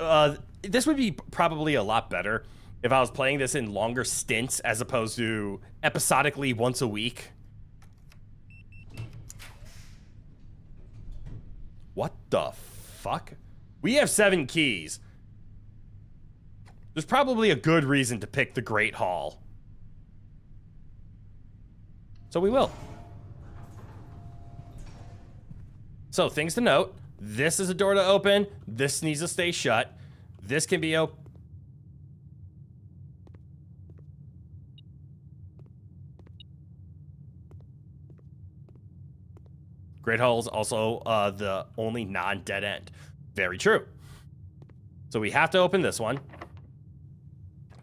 This would be probably a lot better if I was playing this in longer stints as opposed to episodically once a week. What the fuck? We have 7 keys. There's probably a good reason to pick the Great Hall. So we will. So things to note. This is a door to open. This needs to stay shut. This can be open. Great Hall is also the only non-dead end. Very true. So we have to open this one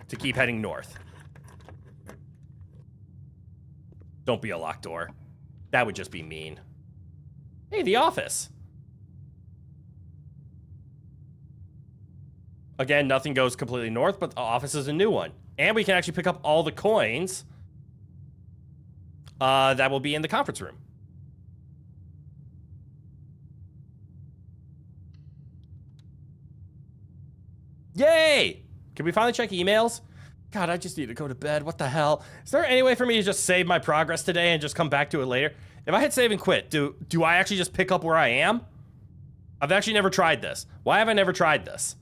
to keep heading north. Don't be a locked door. That would just be mean. Hey, the office. Again, nothing goes completely north, but the office is a new one. And we can actually pick up all the coins that will be in the conference room. Yay! Can we finally check emails? God, I just need to go to bed. What the hell? Is there any way for me to just save my progress today and just come back to it later? If I hit save and quit, do I actually just pick up where I am? I've actually never tried this. Why have I never tried this?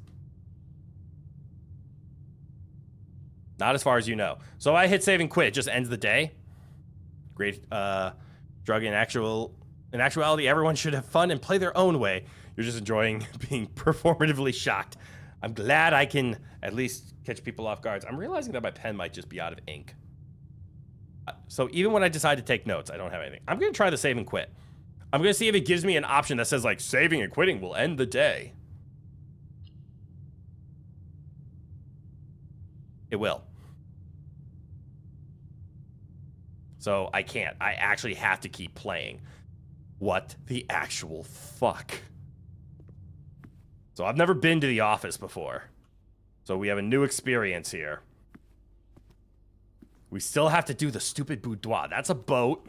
Not as far as you know. So if I hit save and quit, it just ends the day. Great Drug in actuality, everyone should have fun and play their own way. You're just enjoying being performatively shocked. I'm glad I can at least catch people off guard. I'm realizing that my pen might just be out of ink. So even when I decide to take notes, I don't have anything. I'm going to try the save and quit. I'm going to see if it gives me an option that says, like, saving and quitting will end the day. It will. So I can't. I actually have to keep playing. What the actual fuck? So I've never been to the office before. So we have a new experience here. We still have to do the stupid boudoir. That's a boat.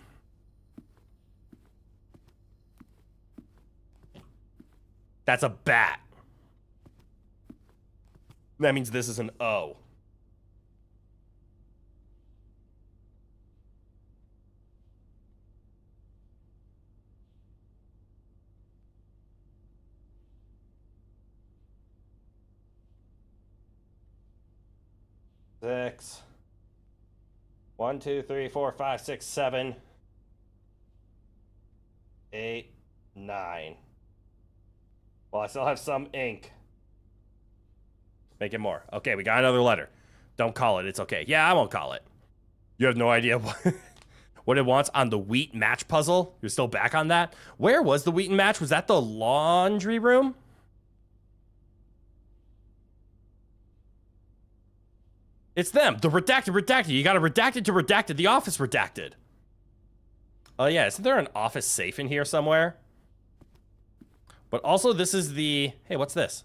That's a bat. That means this is an O. Six. 1, 2, 3, 4, 5, 6, 7, 8, 9. Well, I still have some ink. Make it more. Okay, we got another letter. Don't call it. It's okay. Yeah, I won't call it. You have no idea what it wants on the wheat match puzzle? You're still back on that? Where was the wheat match? Was that the laundry room? It's them. The redacted. You got a redacted to redacted. The office redacted. Oh, yeah. Isn't there an office safe in here somewhere? But also, this is the... Hey, what's this?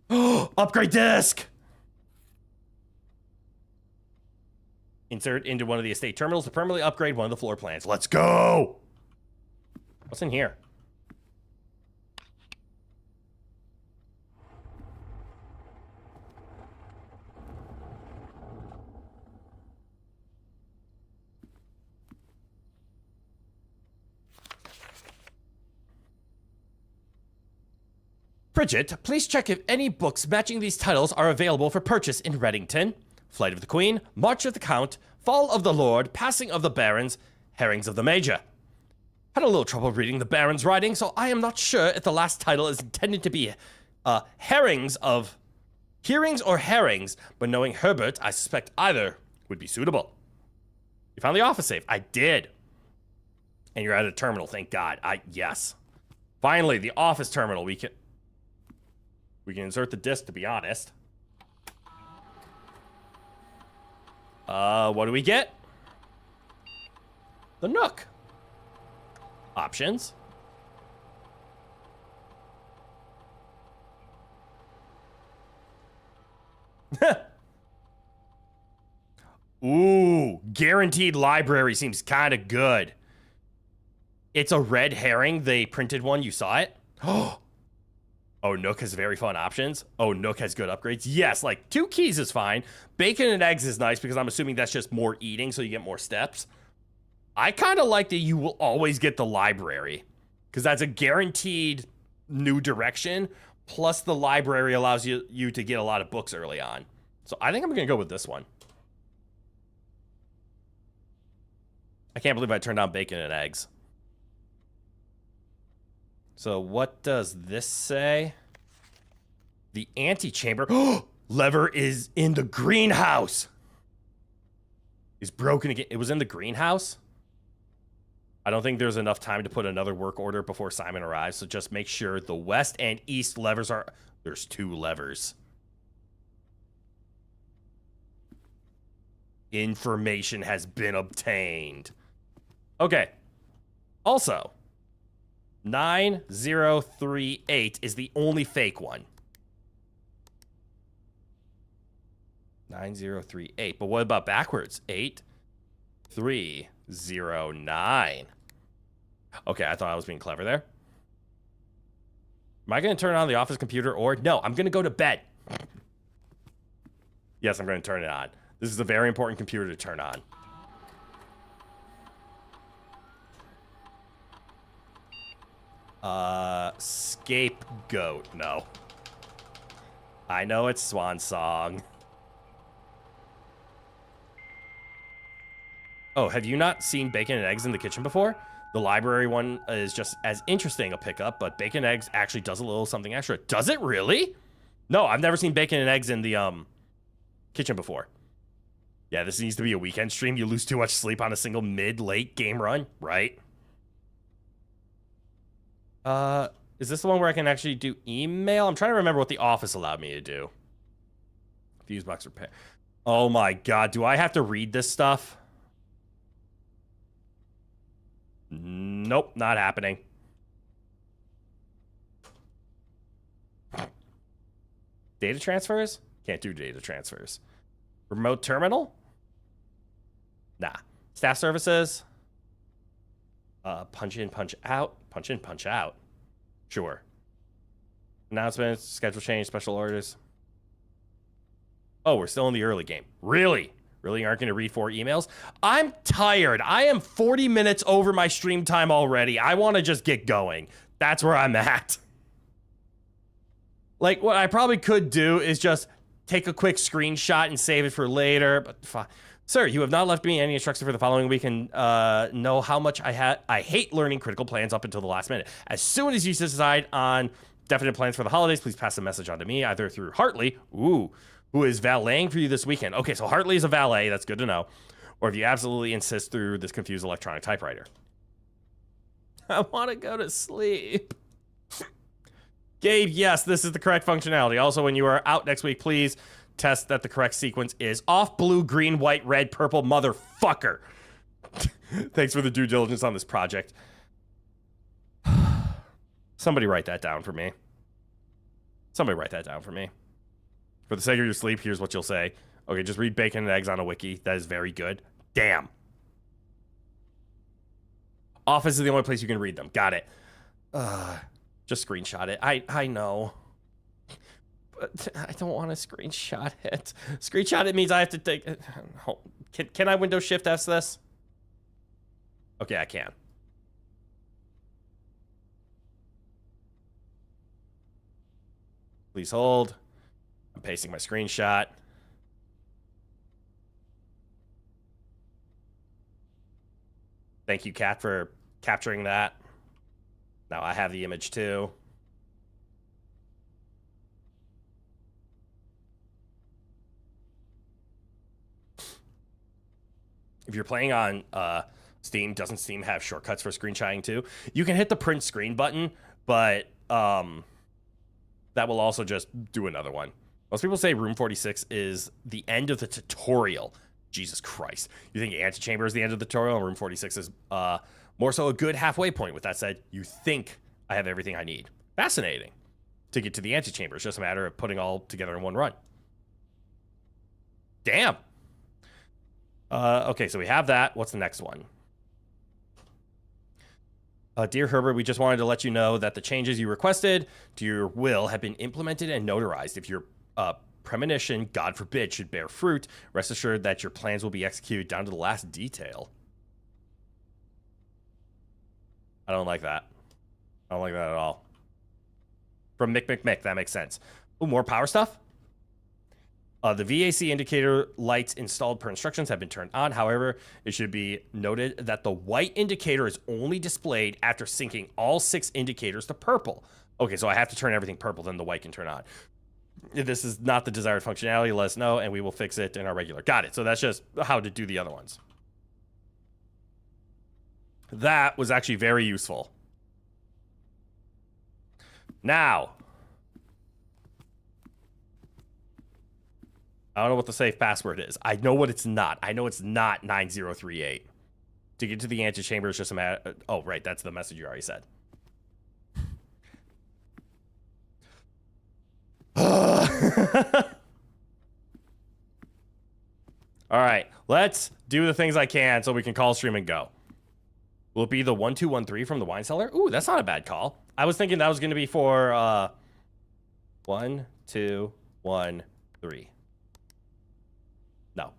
Upgrade disc! Insert into one of the estate terminals to permanently upgrade one of the floor plans. Let's go! What's in here? Bridget, please check if any books matching these titles are available for purchase in Reddington. Flight of the Queen, March of the Count, Fall of the Lord, Passing of the Barons, Herrings of the Major. Had a little trouble reading the Baron's writing, so I am not sure if the last title is intended to be Hearings or Herrings, but knowing Herbert, I suspect either would be suitable. You found the office safe. I did. And you're at a terminal, thank God. Yes. Finally, the office terminal. We can insert the disc, to be honest. What do we get? The Nook. Options. Ooh, guaranteed library seems kind of good. It's a red herring, the printed one. You saw it? Oh, Nook has very fun options. Oh, Nook has good upgrades. Yes, like 2 keys is fine. Bacon and eggs is nice because I'm assuming that's just more eating, so you get more steps. I kind of like that you will always get the library because that's a guaranteed new direction. Plus, the library allows you to get a lot of books early on. So I think I'm going to go with this one. I can't believe I turned on bacon and eggs. So what does this say? The antechamber. Lever is in the greenhouse. Is broken again. It was in the greenhouse? I don't think there's enough time to put another work order before Simon arrives, so just make sure the west and east levers are... There's 2 levers. Information has been obtained. Okay. Also... 9038 is the only fake one. 9038. But what about backwards? 8309. Okay, I thought I was being clever there. Am I going to turn on the office computer or... No, I'm going to go to bed. Yes, I'm going to turn it on. This is a very important computer to turn on. Scapegoat. No. I know it's Swan Song. Oh, have you not seen bacon and eggs in the kitchen before? The library one is just as interesting a pickup, but bacon and eggs actually does a little something extra. Does it really? No, I've never seen bacon and eggs in the kitchen before. Yeah, this needs to be a weekend stream. You lose too much sleep on a single mid-late game run, right? Is this the one where I can actually do email? I'm trying to remember what the office allowed me to do. Fuse box repair. Oh my god, do I have to read this stuff? Nope, not happening. Data transfers? Can't do data transfers. Remote terminal? Nah. Staff services? Punch in, punch out. Punch in, punch out. Sure. Announcements, schedule change, special orders. Oh, we're still in the early game. Really? Really aren't going to read 4 emails? I'm tired. I am 40 minutes over my stream time already. I want to just get going. That's where I'm at. Like, what I probably could do is just take a quick screenshot and save it for later. But fine. Sir, you have not left me any instructions for the following week and know how much I hate learning critical plans up until the last minute. As soon as you decide on definite plans for the holidays, please pass the message on to me, either through Hartley, who is valeting for you this weekend. Okay, so Hartley is a valet. That's good to know. Or if you absolutely insist, through this confused electronic typewriter. I want to go to sleep. Gabe, yes, this is the correct functionality. Also, when you are out next week, please test that the correct sequence is off, blue, green, white, red, purple, motherfucker. Thanks for the due diligence on this project. Somebody write that down for me. Somebody write that down for me. For the sake of your sleep, here's what you'll say. Okay, just read bacon and eggs on a wiki. That is very good. Damn. Office is the only place you can read them. Got it. Just screenshot it. I know. But I don't want to screenshot it. Screenshot it means I have to take... Can I Windows Shift S this? Okay, I can. Please hold. I'm pasting my screenshot. Thank you, Kat, for capturing that. Now I have the image too. If you're playing on Steam, doesn't Steam have shortcuts for screenshotting too? You can hit the print screen button, but that will also just do another one. Most people say Room 46 is the end of the tutorial. Jesus Christ. You think Antechamber is the end of the tutorial, and Room 46 is more so a good halfway point. With that said, you think I have everything I need. Fascinating. To get to the Antechamber, it's just a matter of putting all together in one run. Damn. Okay, so we have that. What's the next one? Dear Herbert, we just wanted to let you know that the changes you requested to your will have been implemented and notarized. If your premonition, God forbid, should bear fruit, rest assured that your plans will be executed down to the last detail. I don't like that. I don't like that at all. From Mick, that makes sense. Oh, more power stuff? The VAC indicator lights installed per instructions have been turned on. However, it should be noted that the white indicator is only displayed after syncing all 6 indicators to purple. Okay, so I have to turn everything purple, then the white can turn on. If this is not the desired functionality, let us know, and we will fix it in our regular. Got it. So that's just how to do the other ones. That was actually very useful. Now, I don't know what the safe password is. I know what it's not. I know it's not 9038. To get to the antechamber is just a matter... Oh, right. That's the message you already said. All right. Let's do the things I can so we can call stream and go. Will it be the 1213 from the wine cellar? Ooh, that's not a bad call. I was thinking that was going to be for 1, 2, 1, 3. No.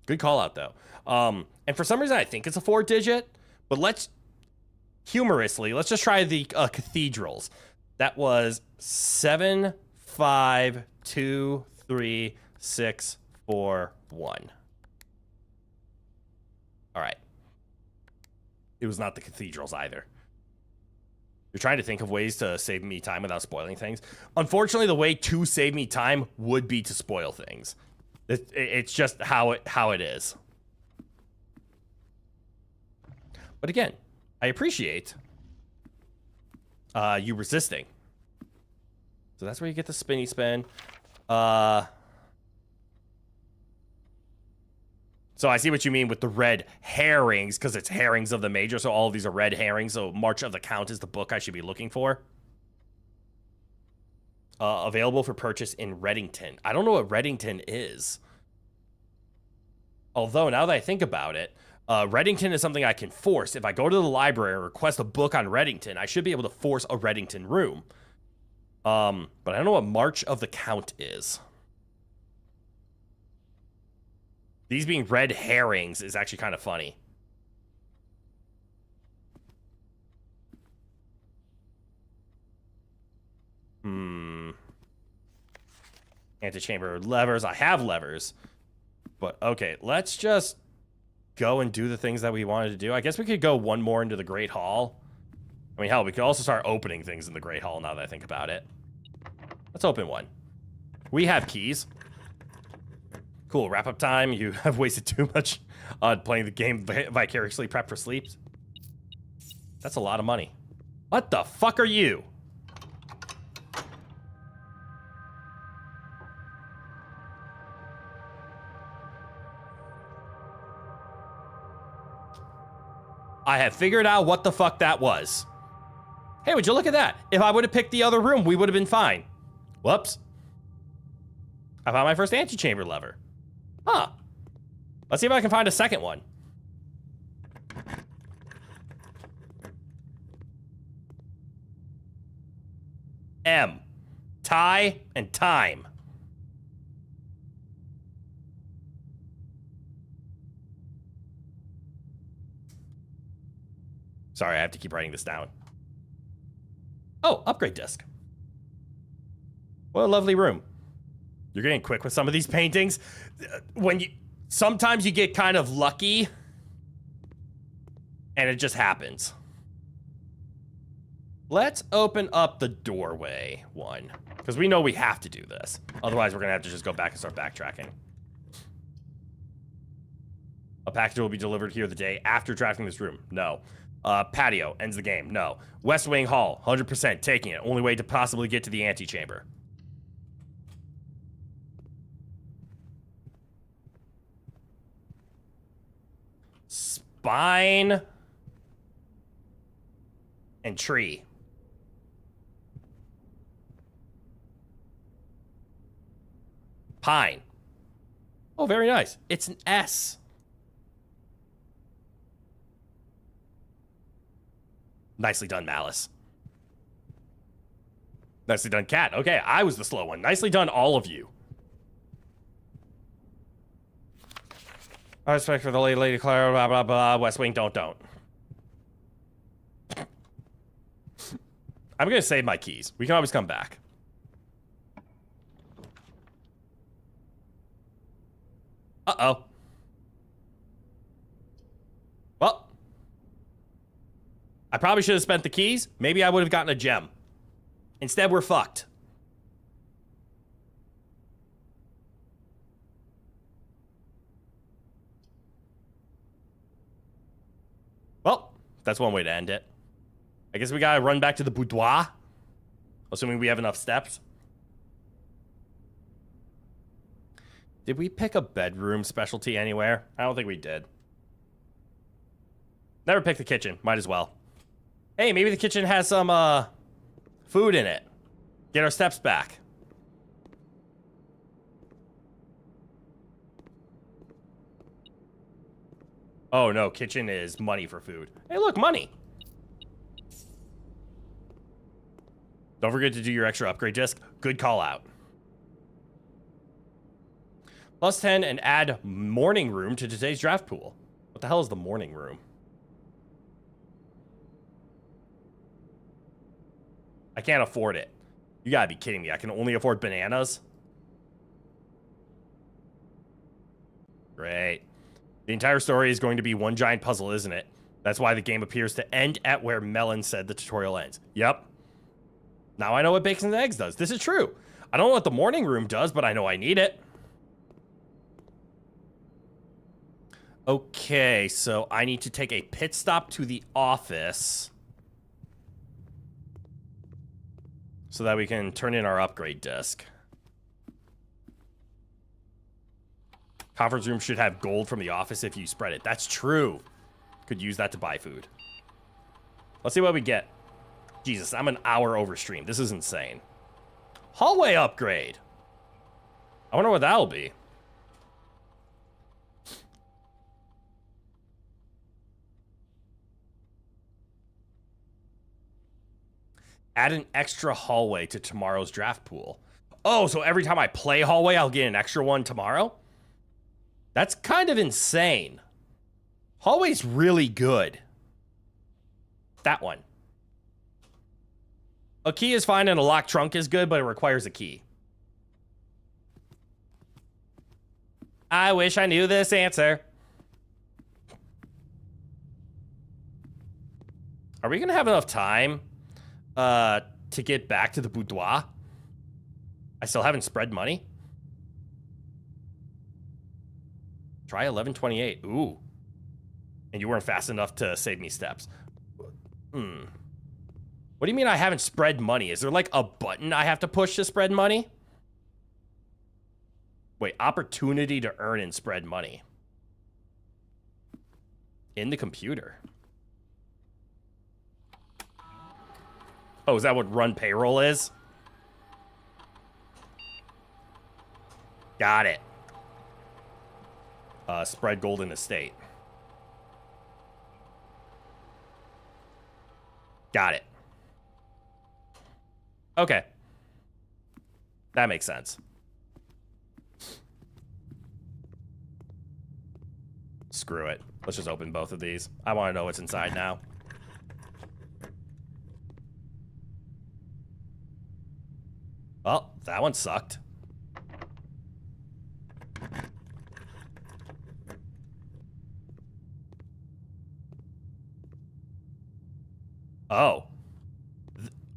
Good call out though. And for some reason I think it's a 4-digit, but let's humorously, let's just try the cathedrals. That was 7, 5, 2, 3, 6, 4, 1. All right. It was not the cathedrals either. You're trying to think of ways to save me time without spoiling things. Unfortunately, the way to save me time would be to spoil things. It's just how it is. But again, I appreciate you resisting. So that's where you get the spinny spin. So I see what you mean with the red herrings, because it's herrings of the major, so all of these are red herrings, so March of the Count is the book I should be looking for. Available for purchase in Reddington. I don't know what Reddington is. Although, now that I think about it, Reddington is something I can force. If I go to the library and request a book on Reddington, I should be able to force a Reddington room. But I don't know what March of the Count is. These being red herrings is actually kind of funny. Antechamber levers. I have levers. But, okay, let's just go and do the things that we wanted to do. I guess we could go one more into the Great Hall. I mean, hell, we could also start opening things in the Great Hall now that I think about it. Let's open one. We have keys. Cool, wrap-up time. You have wasted too much on playing the game vicariously prep for sleep. That's a lot of money. What the fuck are you? I have figured out what the fuck that was. Hey, would you look at that? If I would have picked the other room, we would have been fine. Whoops. I found my first antechamber lever. Huh. Let's see if I can find a second one. M. Tie and time. Sorry, I have to keep writing this down. Oh, upgrade disc. What a lovely room. You're getting quick with some of these paintings. Sometimes you get kind of lucky, and it just happens. Let's open up the doorway one, because we know we have to do this. Otherwise, we're gonna have to just go back and start backtracking. A package will be delivered here the day after drafting this room. No. Patio ends the game. No. West Wing Hall, 100% taking it. Only way to possibly get to the antechamber. Spine and tree. Pine. Oh, very nice. It's an S. Nicely done, Malice. Nicely done, Cat. Okay, I was the slow one. Nicely done, all of you. I respect for the Lady Clara, blah, blah, blah. West Wing, don't. I'm going to save my keys. We can always come back. Uh-oh. Well. I probably should have spent the keys. Maybe I would have gotten a gem. Instead, we're fucked. Well, that's one way to end it. I guess we gotta run back to the boudoir. Assuming we have enough steps. Did we pick a bedroom specialty anywhere? I don't think we did. Never picked the kitchen. Might as well. Hey, maybe the kitchen has some, food in it. Get our steps back. Oh, no. Kitchen is money for food. Hey, look, money. Don't forget to do your extra upgrade disc. Good call out. Plus 10 and add morning room to today's draft pool. What the hell is the morning room? I can't afford it. You gotta be kidding me. I can only afford bananas. Great. The entire story is going to be one giant puzzle, isn't it? That's why the game appears to end at where Melon said the tutorial ends. Yep. Now I know what bacon and eggs does. This is true. I don't know what the morning room does, but I know I need it. Okay, so I need to take a pit stop to the office so that we can turn in our upgrade disc. Conference room should have gold from the office if you spread it. That's true. Could use that to buy food. Let's see what we get. Jesus, I'm an hour over stream. This is insane. Hallway upgrade. I wonder what that'll be. Add an extra hallway to tomorrow's draft pool. Oh, so every time I play hallway, I'll get an extra one tomorrow? That's kind of insane. Hallway's really good. That one. A key is fine and a locked trunk is good, but it requires a key. I wish I knew this answer. Are we gonna have enough time to get back to the boudoir? I still haven't spread money. Try 1128. Ooh. And you weren't fast enough to save me steps. What do you mean I haven't spread money? Is there like a button I have to push to spread money? Wait, opportunity to earn and spread money. In the computer. Oh, is that what run payroll is? Got it. Spread golden estate. Got it. Okay. That makes sense. Screw it. Let's just open both of these. I want to know what's inside now. Well, that one sucked. Oh.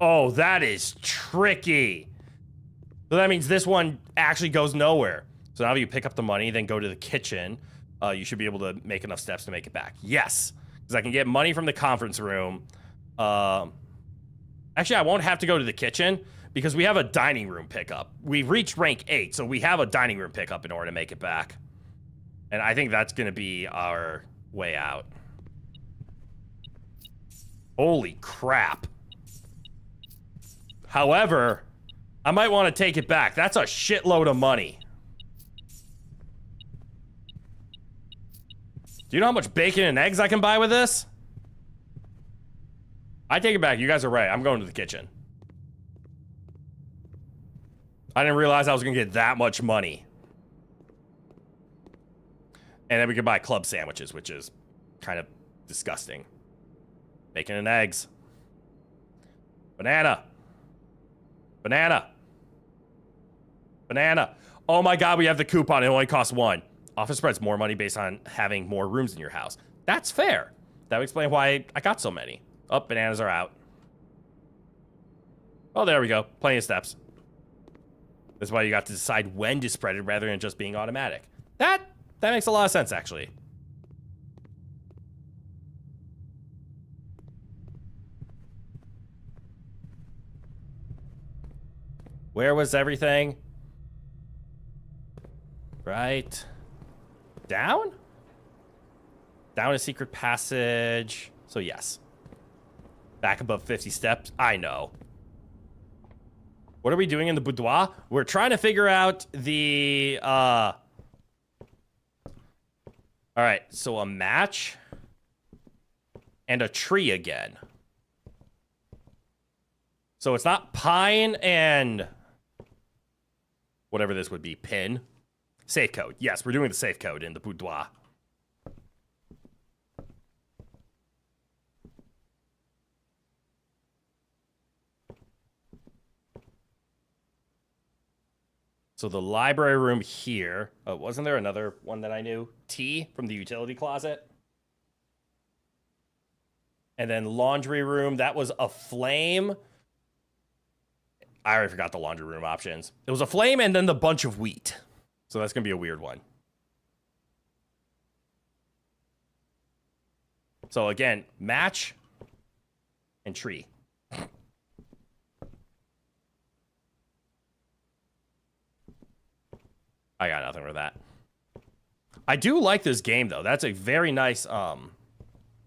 Oh, that is tricky. So that means this one actually goes nowhere. So now if you pick up the money, then go to the kitchen, you should be able to make enough steps to make it back. Yes. Because I can get money from the conference room. Actually, I won't have to go to the kitchen because we have a dining room pickup. We've reached rank 8, so we have a dining room pickup in order to make it back. And I think that's going to be our way out. Holy crap. However, I might want to take it back. That's a shitload of money. Do you know how much bacon and eggs I can buy with this? I take it back. You guys are right. I'm going to the kitchen. I didn't realize I was going to get that much money. And then we could buy club sandwiches, which is kind of disgusting. Bacon and eggs. Banana. Banana. Banana. Oh my god, we have the coupon. It only costs 1. Office spreads more money based on having more rooms in your house. That's fair. That would explain why I got so many. Oh, bananas are out. Oh, there we go. Plenty of steps. That's why you got to decide when to spread it rather than just being automatic. That makes a lot of sense, actually. Where was everything? Right. Down? Down a secret passage. So yes. Back above 50 steps. I know. What are we doing in the boudoir? We're trying to figure out the, All right, so a match and a tree again. So it's not pine and whatever this would be, pin. Safe code. Yes, we're doing the safe code in the boudoir. So the library room here. Oh, wasn't there another one that I knew? T from the utility closet. And then laundry room. That was a flame. I already forgot the laundry room options. It was a flame and then the bunch of wheat. So that's going to be a weird one. So again, match and tree. I got nothing for that. I do like this game though. That's a very nice and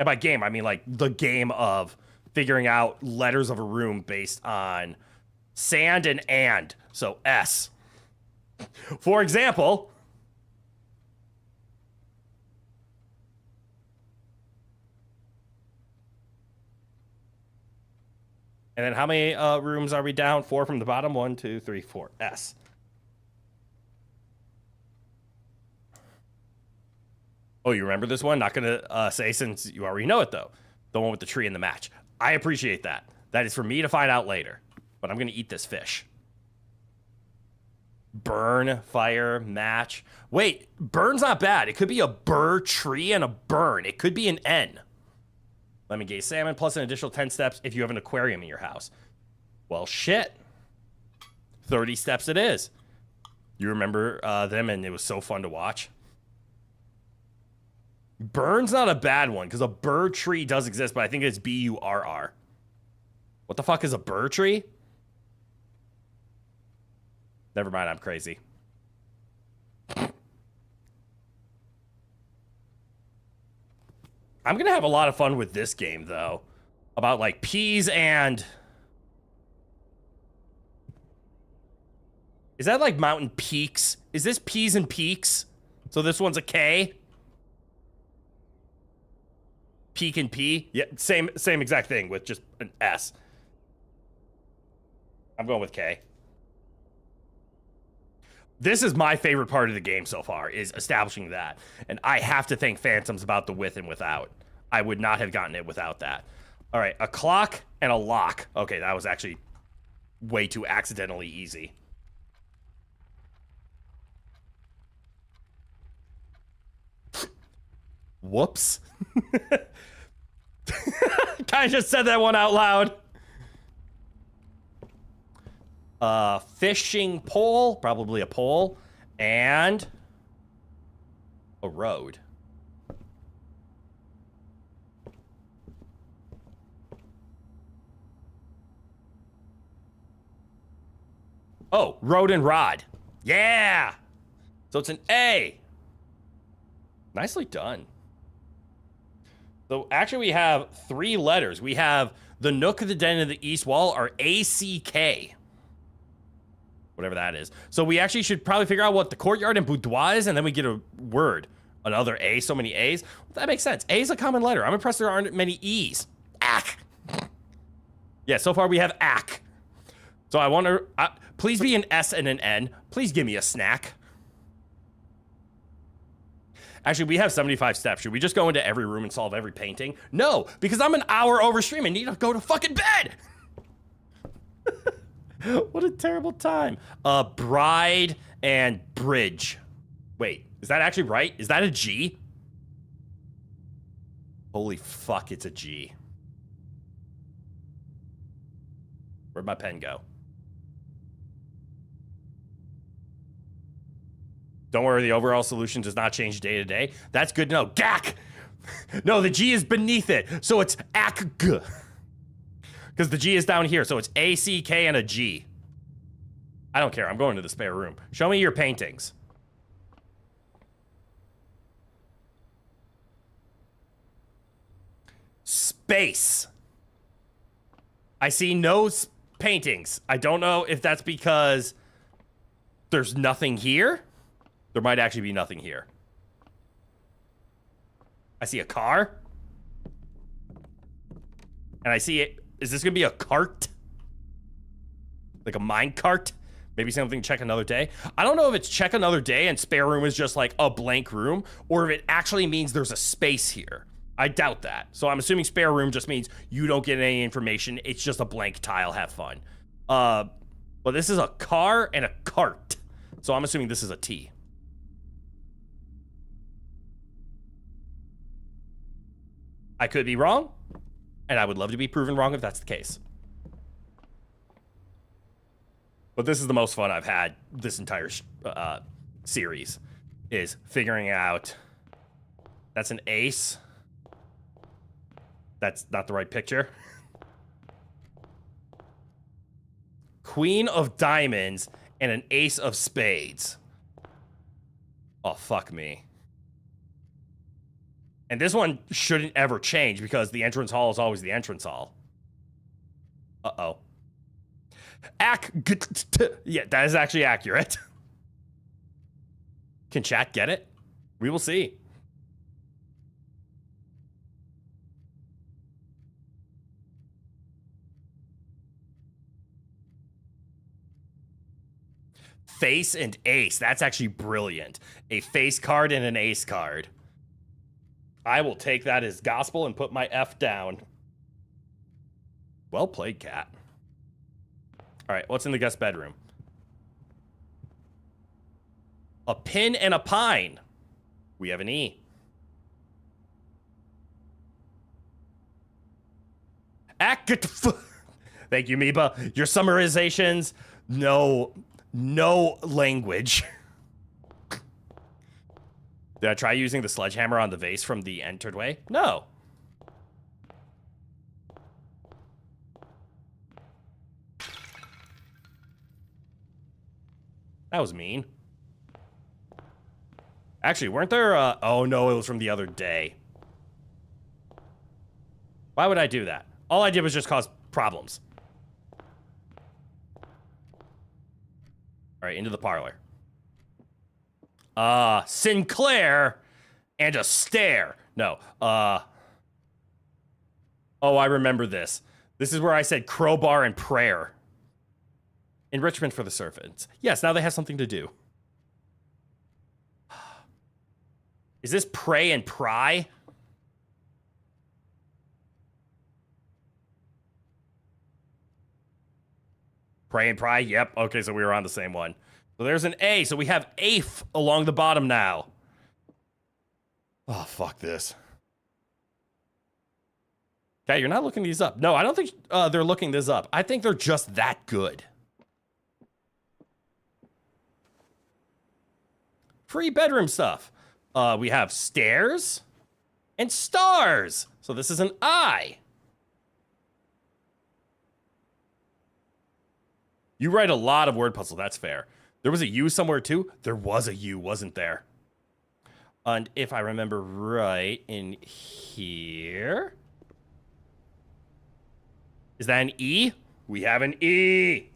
by game I mean like the game of figuring out letters of a room based on sand and. So S. For example, and then how many rooms are we down? 4 from the bottom. 1, 2, 3, 4. S. Oh, you remember this one? Not gonna say since you already know it though. The one with the tree and the match. I appreciate that. That is for me to find out later. But I'm gonna eat this fish. Burn, fire, match. Wait, burn's not bad. It could be a burr tree and a burn. It could be an N. Lemon gaze salmon plus an additional 10 steps if you have an aquarium in your house. Well, shit. 30 steps it is. You remember them and it was so fun to watch. Burn's not a bad one because a burr tree does exist, but I think it's B-U-R-R. What the fuck is a burr tree? Never mind, I'm crazy. I'm gonna have a lot of fun with this game, though. About, like, peas and... Is that, like, mountain peaks? Is this peas and peaks? So this one's a K? Peak and P? Yeah, same exact thing with just an S. I'm going with K. This is my favorite part of the game so far, is establishing that. And I have to thank Phantoms about the with and without. I would not have gotten it without that. All right, a clock and a lock. Okay, that was actually way too accidentally easy. Whoops. Kind of just said that one out loud. Fishing pole, probably a pole, and a road. Oh, road and rod. Yeah! So it's an A. Nicely done. So actually we have 3 letters. We have the nook of the den of the east wall, or ACK. Whatever that is. So we actually should probably figure out what the courtyard and boudoir is, and then we get a word. Another A, so many A's. Well, that makes sense. A is a common letter. I'm impressed there aren't many E's. Ack. Yeah, so far we have ack. So I want to, please be an S and an N. Please give me a snack. Actually, we have 75 steps. Should we just go into every room and solve every painting? No, because I'm an hour over stream and need to go to fucking bed. What a terrible time. Bride and bridge. Wait, is that actually right? Is that a G? Holy fuck, it's a G. Where'd my pen go? Don't worry, the overall solution does not change day to day. That's good to know. Gack! No, the G is beneath it, so it's ACG. Because the G is down here, so it's ACK and a G. I don't care, I'm going to the spare room. Show me your paintings. Space. I see no paintings. I don't know if that's because there's nothing here. There might actually be nothing here. I see a car. And I see it. Is this gonna be a cart? Like a mine cart? Maybe something check another day? I don't know if it's check another day and spare room is just like a blank room, or if it actually means there's a space here. I doubt that. So I'm assuming spare room just means you don't get any information. It's just a blank tile. Have fun. But this is a car and a cart. So I'm assuming this is a T. I could be wrong, and I would love to be proven wrong if that's the case. But this is the most fun I've had this entire series, is figuring out that's an ace. That's not the right picture. Queen of diamonds and an ace of spades. Oh, fuck me. And this one shouldn't ever change because the entrance hall is always the entrance hall. Uh-oh. Yeah, that is actually accurate. Can chat get it? We will see. Face and ace. That's actually brilliant. A face card and an ace card. I will take that as gospel and put my F down. Well played, cat. All right, what's in the guest bedroom? A pin and a pine. We have an E. Thank you, Meba. Your summarizations, no language. Did I try using the sledgehammer on the vase from the entered way? No. That was mean. Actually, weren't there, oh no, it was from the other day. Why would I do that? All I did was just cause problems. All right, into the parlor. Sinclair and a stare. No, oh, I remember this. This is where I said crowbar and prayer. Enrichment for the servants. Yes, now they have something to do. Is this pray and pry? Pray and pry? Yep. Okay, so we were on the same one. So there's an A, so we have AIF along the bottom now. Oh, fuck this. Okay, you're not looking these up. No, I don't think they're looking this up. I think they're just that good. Free bedroom stuff. We have stairs and stars. So this is an I. You write a lot of word puzzle. That's fair. There was a U somewhere too. There was a U, wasn't there? And if I remember right, in here, is that an E? We have an E.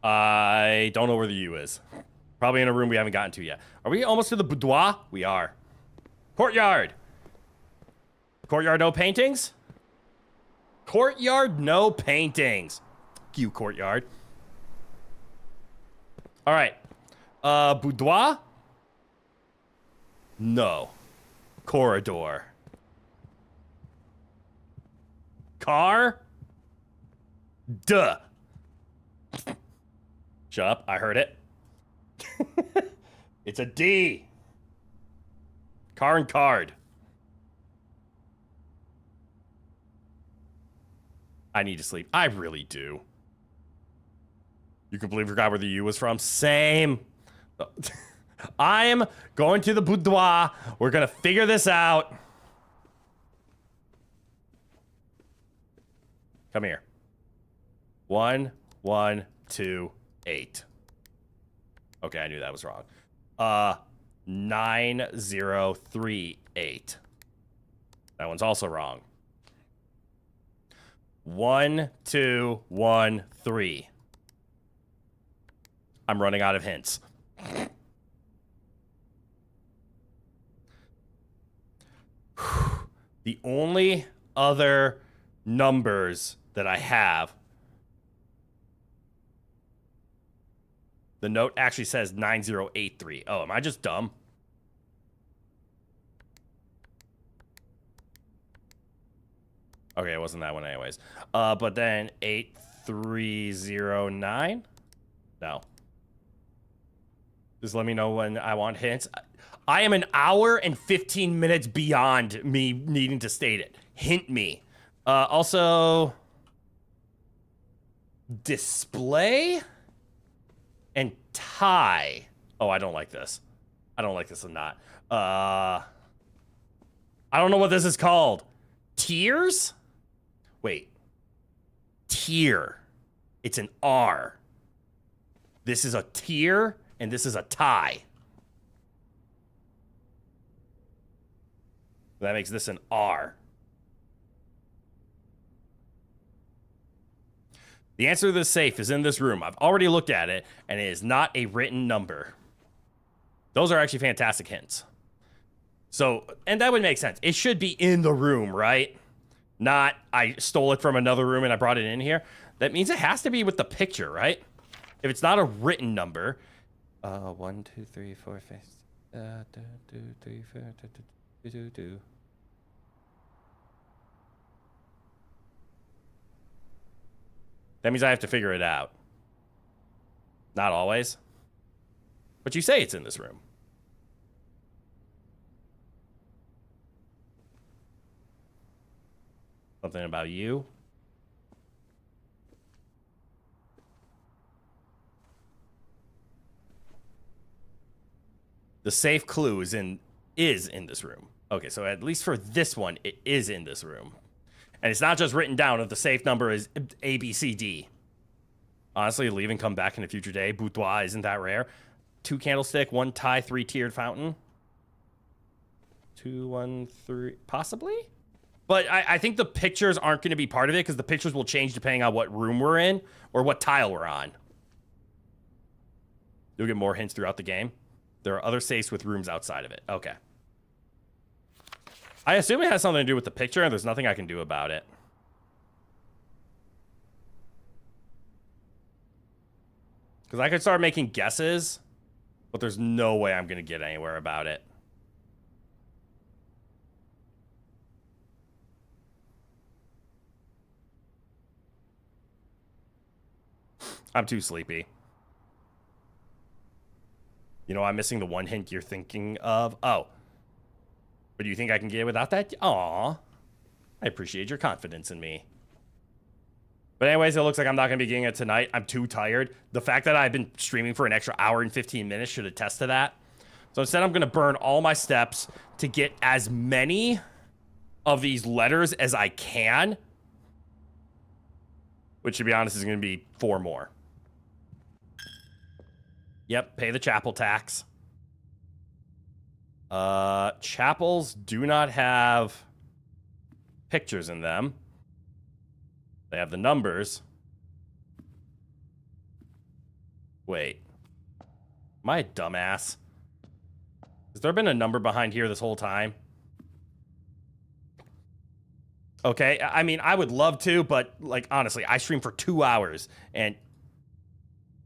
I don't know where the U is. Probably in a room we haven't gotten to yet. Are we almost to the boudoir? We are. Courtyard. Courtyard, no paintings? Courtyard, no paintings. Fuck you, courtyard. All right. Boudoir? No. Corridor. Car? Duh. Shut up. I heard it. It's a D. Car and card. I need to sleep. I really do. You completely forgot where the U was from? Same. I'm going to the boudoir. We're going to figure this out. Come here. 1, 1, 2, 8. Okay, I knew that was wrong. 9, 0, 3, 8. That one's also wrong. 1, 2, 1, 3. I'm running out of hints. The only other numbers that I have, the note actually says 9083. Oh, am I just dumb? Okay, it wasn't that one anyways. But then 8309? No. Just let me know when I want hints. I am an hour and 15 minutes beyond me needing to state it. Hint me. Also, display and tie. Oh, I don't like this. I don't like this a lot. I don't know what this is called. Tiers? Wait. Tier. It's an R. This is a tier, and this is a tie. That makes this an R. The answer to this safe is in this room. I've already looked at it, and it is not a written number. Those are actually fantastic hints. So, and that would make sense. It should be in the room, right? Not, I stole it from another room and I brought it in here. That means it has to be with the picture, right? If it's not a written number. 1, 2, 3, 4, 5, 2, 3, 4, 2, 2, 2. That means I have to figure it out. Not always. But you say it's in this room. Something about you. The safe clue is in this room. Okay, so at least for this one, it is in this room. And it's not just written down if the safe number is A, B, C, D. Honestly, leave and come back in a future day. Boudoir isn't that rare. 2 candlestick, 1 tie, 3 tiered fountain. 2, 1, 3, possibly? But I think the pictures aren't going to be part of it because the pictures will change depending on what room we're in or what tile we're on. You'll get more hints throughout the game. There are other safes with rooms outside of it. Okay. I assume it has something to do with the picture, and there's nothing I can do about it. Because I could start making guesses, but there's no way I'm going to get anywhere about it. I'm too sleepy. You know, I'm missing the one hint you're thinking of. Oh. But do you think I can get it without that? Aw. I appreciate your confidence in me. But anyways, it looks like I'm not going to be getting it tonight. I'm too tired. The fact that I've been streaming for an extra hour and 15 minutes should attest to that. So instead, I'm going to burn all my steps to get as many of these letters as I can. Which, to be honest, is going to be 4 more. Yep, pay the chapel tax. Chapels do not have pictures in them. They have the numbers. Wait. Am I a dumbass? Has there been a number behind here this whole time? Okay, I mean, I would love to, but, like, honestly, I streamed for 2 hours, and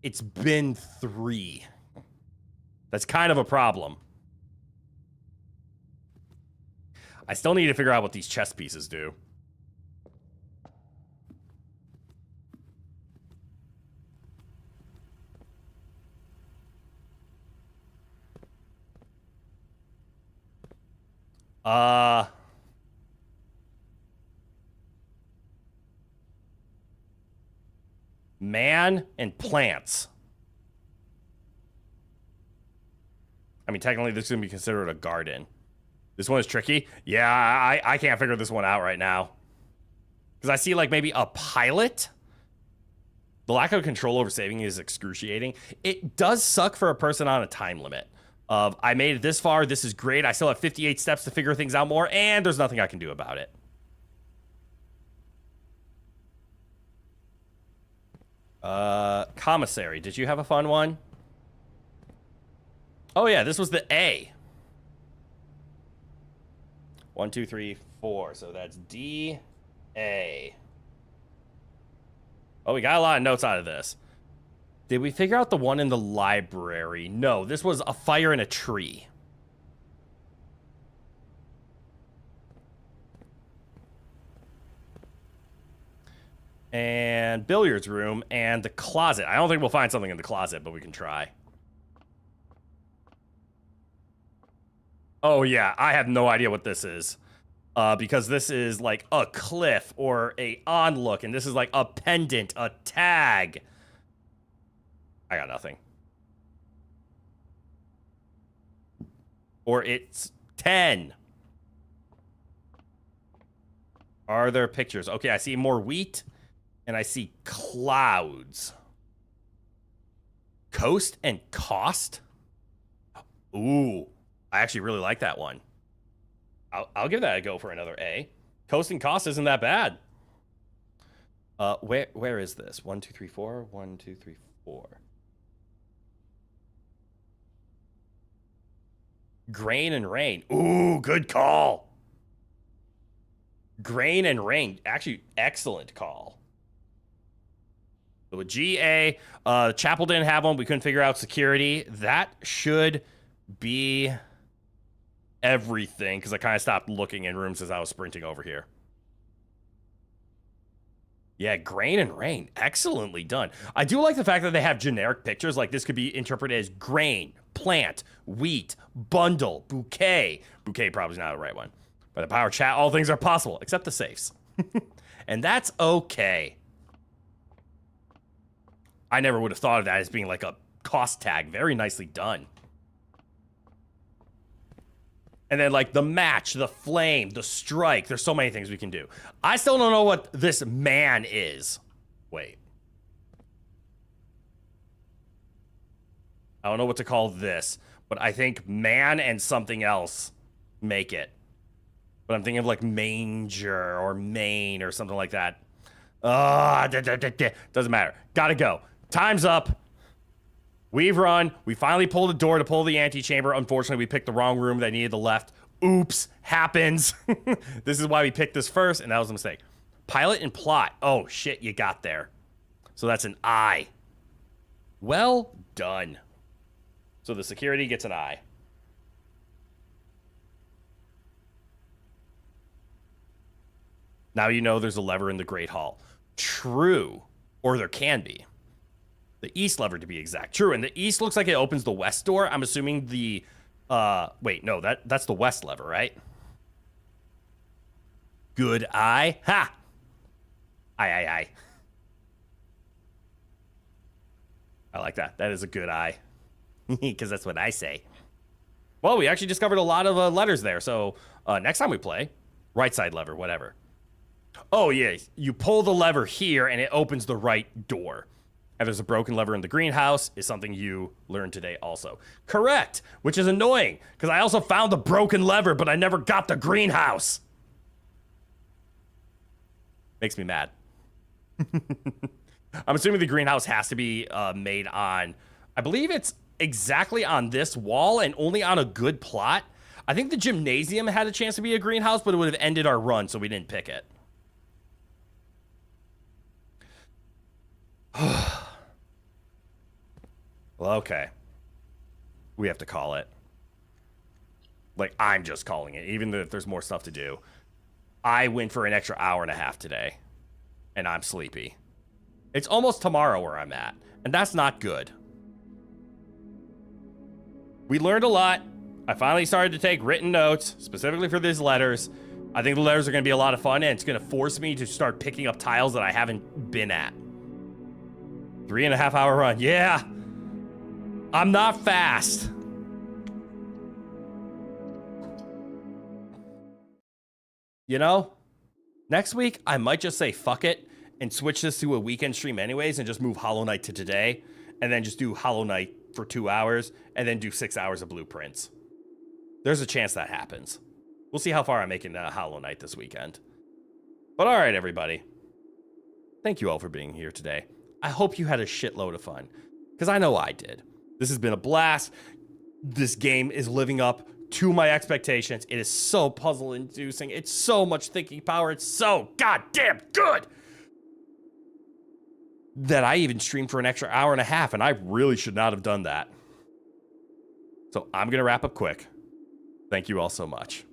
it's been 3. That's kind of a problem. I still need to figure out what these chess pieces do. Man and plants. I mean, technically, this is going to be considered a garden. This one is tricky. Yeah, I can't figure this one out right now. Because I see, like, maybe a pilot. The lack of control over saving is excruciating. It does suck for a person on a time limit. Of, I made it this far, this is great, I still have 58 steps to figure things out more, and there's nothing I can do about it. Commissary, did you have a fun one? Oh yeah, this was the A. 1, 2, 3, 4, so that's D, A. Oh, we got a lot of notes out of this. Did we figure out the one in the library? No, this was a fire in a tree. and billiards room, and the closet. I don't think we'll find something in the closet, but we can try. Oh, yeah, I have no idea what this is. Because this is like a cliff or a onlook, and this is like a pendant, a tag. I got nothing. Or it's 10. Are there pictures? Okay, I see more wheat, and I see clouds. Coast and cost? Ooh, I actually really like that one. I'll give that a go for another A. Coast and cost isn't that bad. Where is this? 1, 2, 3, 4. 1, 2, 3, 4. Grain and rain. Ooh, good call. Grain and rain. Actually, excellent call. So a GA. Chapel didn't have one. We couldn't figure out security. That should be everything, because I kind of stopped looking in rooms as I was sprinting over here. Yeah, grain and rain. Excellently done. I do like the fact that they have generic pictures. Like, this could be interpreted as grain, plant, wheat, bundle, bouquet. Bouquet probably is not the right one. By the power of chat, all things are possible, except the safes. And that's okay. I never would have thought of that as being like a cost tag. Very nicely done. And then, like, the match, the flame, the strike. There's so many things we can do. I still don't know what this man is. Wait. I don't know what to call this, but I think man and something else make it. But I'm thinking of, like, manger or main or something like that. Doesn't matter. Gotta go. Time's up. We've run. We finally pulled the door to pull the antechamber. Unfortunately, we picked the wrong room that needed the left. Oops. Happens. This is why we picked this first, and that was a mistake. Pilot and plot. Oh, shit, you got there. So that's an I. Well done. So the security gets an I. Now you know there's a lever in the Great Hall. True. Or there can be. The east lever, to be exact. True, and the east looks like it opens the west door. I'm assuming the... wait, no, that's the west lever, right? Good eye. Ha! Aye. I like that. That is a good eye. Because that's what I say. Well, we actually discovered a lot of letters there. So next time we play, right side lever, whatever. Oh, yeah. You pull the lever here, and it opens the right door. And there's a broken lever in the greenhouse is something you learned today also. Correct, which is annoying, because I also found the broken lever, but I never got the greenhouse. Makes me mad. I'm assuming the greenhouse has to be made on, I believe it's exactly on this wall and only on a good plot. I think the gymnasium had a chance to be a greenhouse, but it would have ended our run, so we didn't pick it. Well, okay. We have to call it. Like, I'm just calling it, even if there's more stuff to do. I went for an extra hour and a half today, and I'm sleepy. It's almost tomorrow where I'm at, and that's not good. We learned a lot. I finally started to take written notes, specifically for these letters. I think the letters are going to be a lot of fun, and it's going to force me to start picking up tiles that I haven't been at. 3.5 hour run. Yeah. I'm not fast. You know, next week, I might just say fuck it and switch this to a weekend stream anyways and just move Hollow Knight to today and then just do Hollow Knight for 2 hours and then do 6 hours of blueprints. There's a chance that happens. We'll see how far I'm making Hollow Knight this weekend. But all right, everybody. Thank you all for being here today. I hope you had a shitload of fun, because I know I did. This has been a blast. This game is living up to my expectations. It is so puzzle-inducing. It's so much thinking power. It's so goddamn good that I even streamed for an extra hour and a half, and I really should not have done that. So I'm going to wrap up quick. Thank you all so much.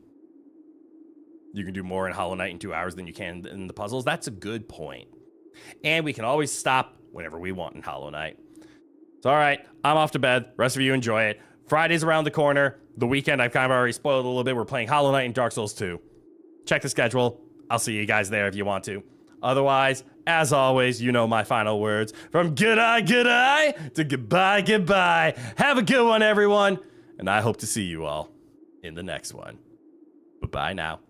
You can do more in Hollow Knight in 2 hours than you can in the puzzles. That's a good point. And we can always stop whenever we want in Hollow Knight. So, all right, I'm off to bed. Rest of you enjoy it. Friday's around the corner. The weekend, I've kind of already spoiled a little bit. We're playing Hollow Knight and Dark Souls 2. Check the schedule. I'll see you guys there if you want to. Otherwise, as always, you know my final words. From good eye to goodbye, goodbye. Have a good one, everyone. And I hope to see you all in the next one. Bye-bye now.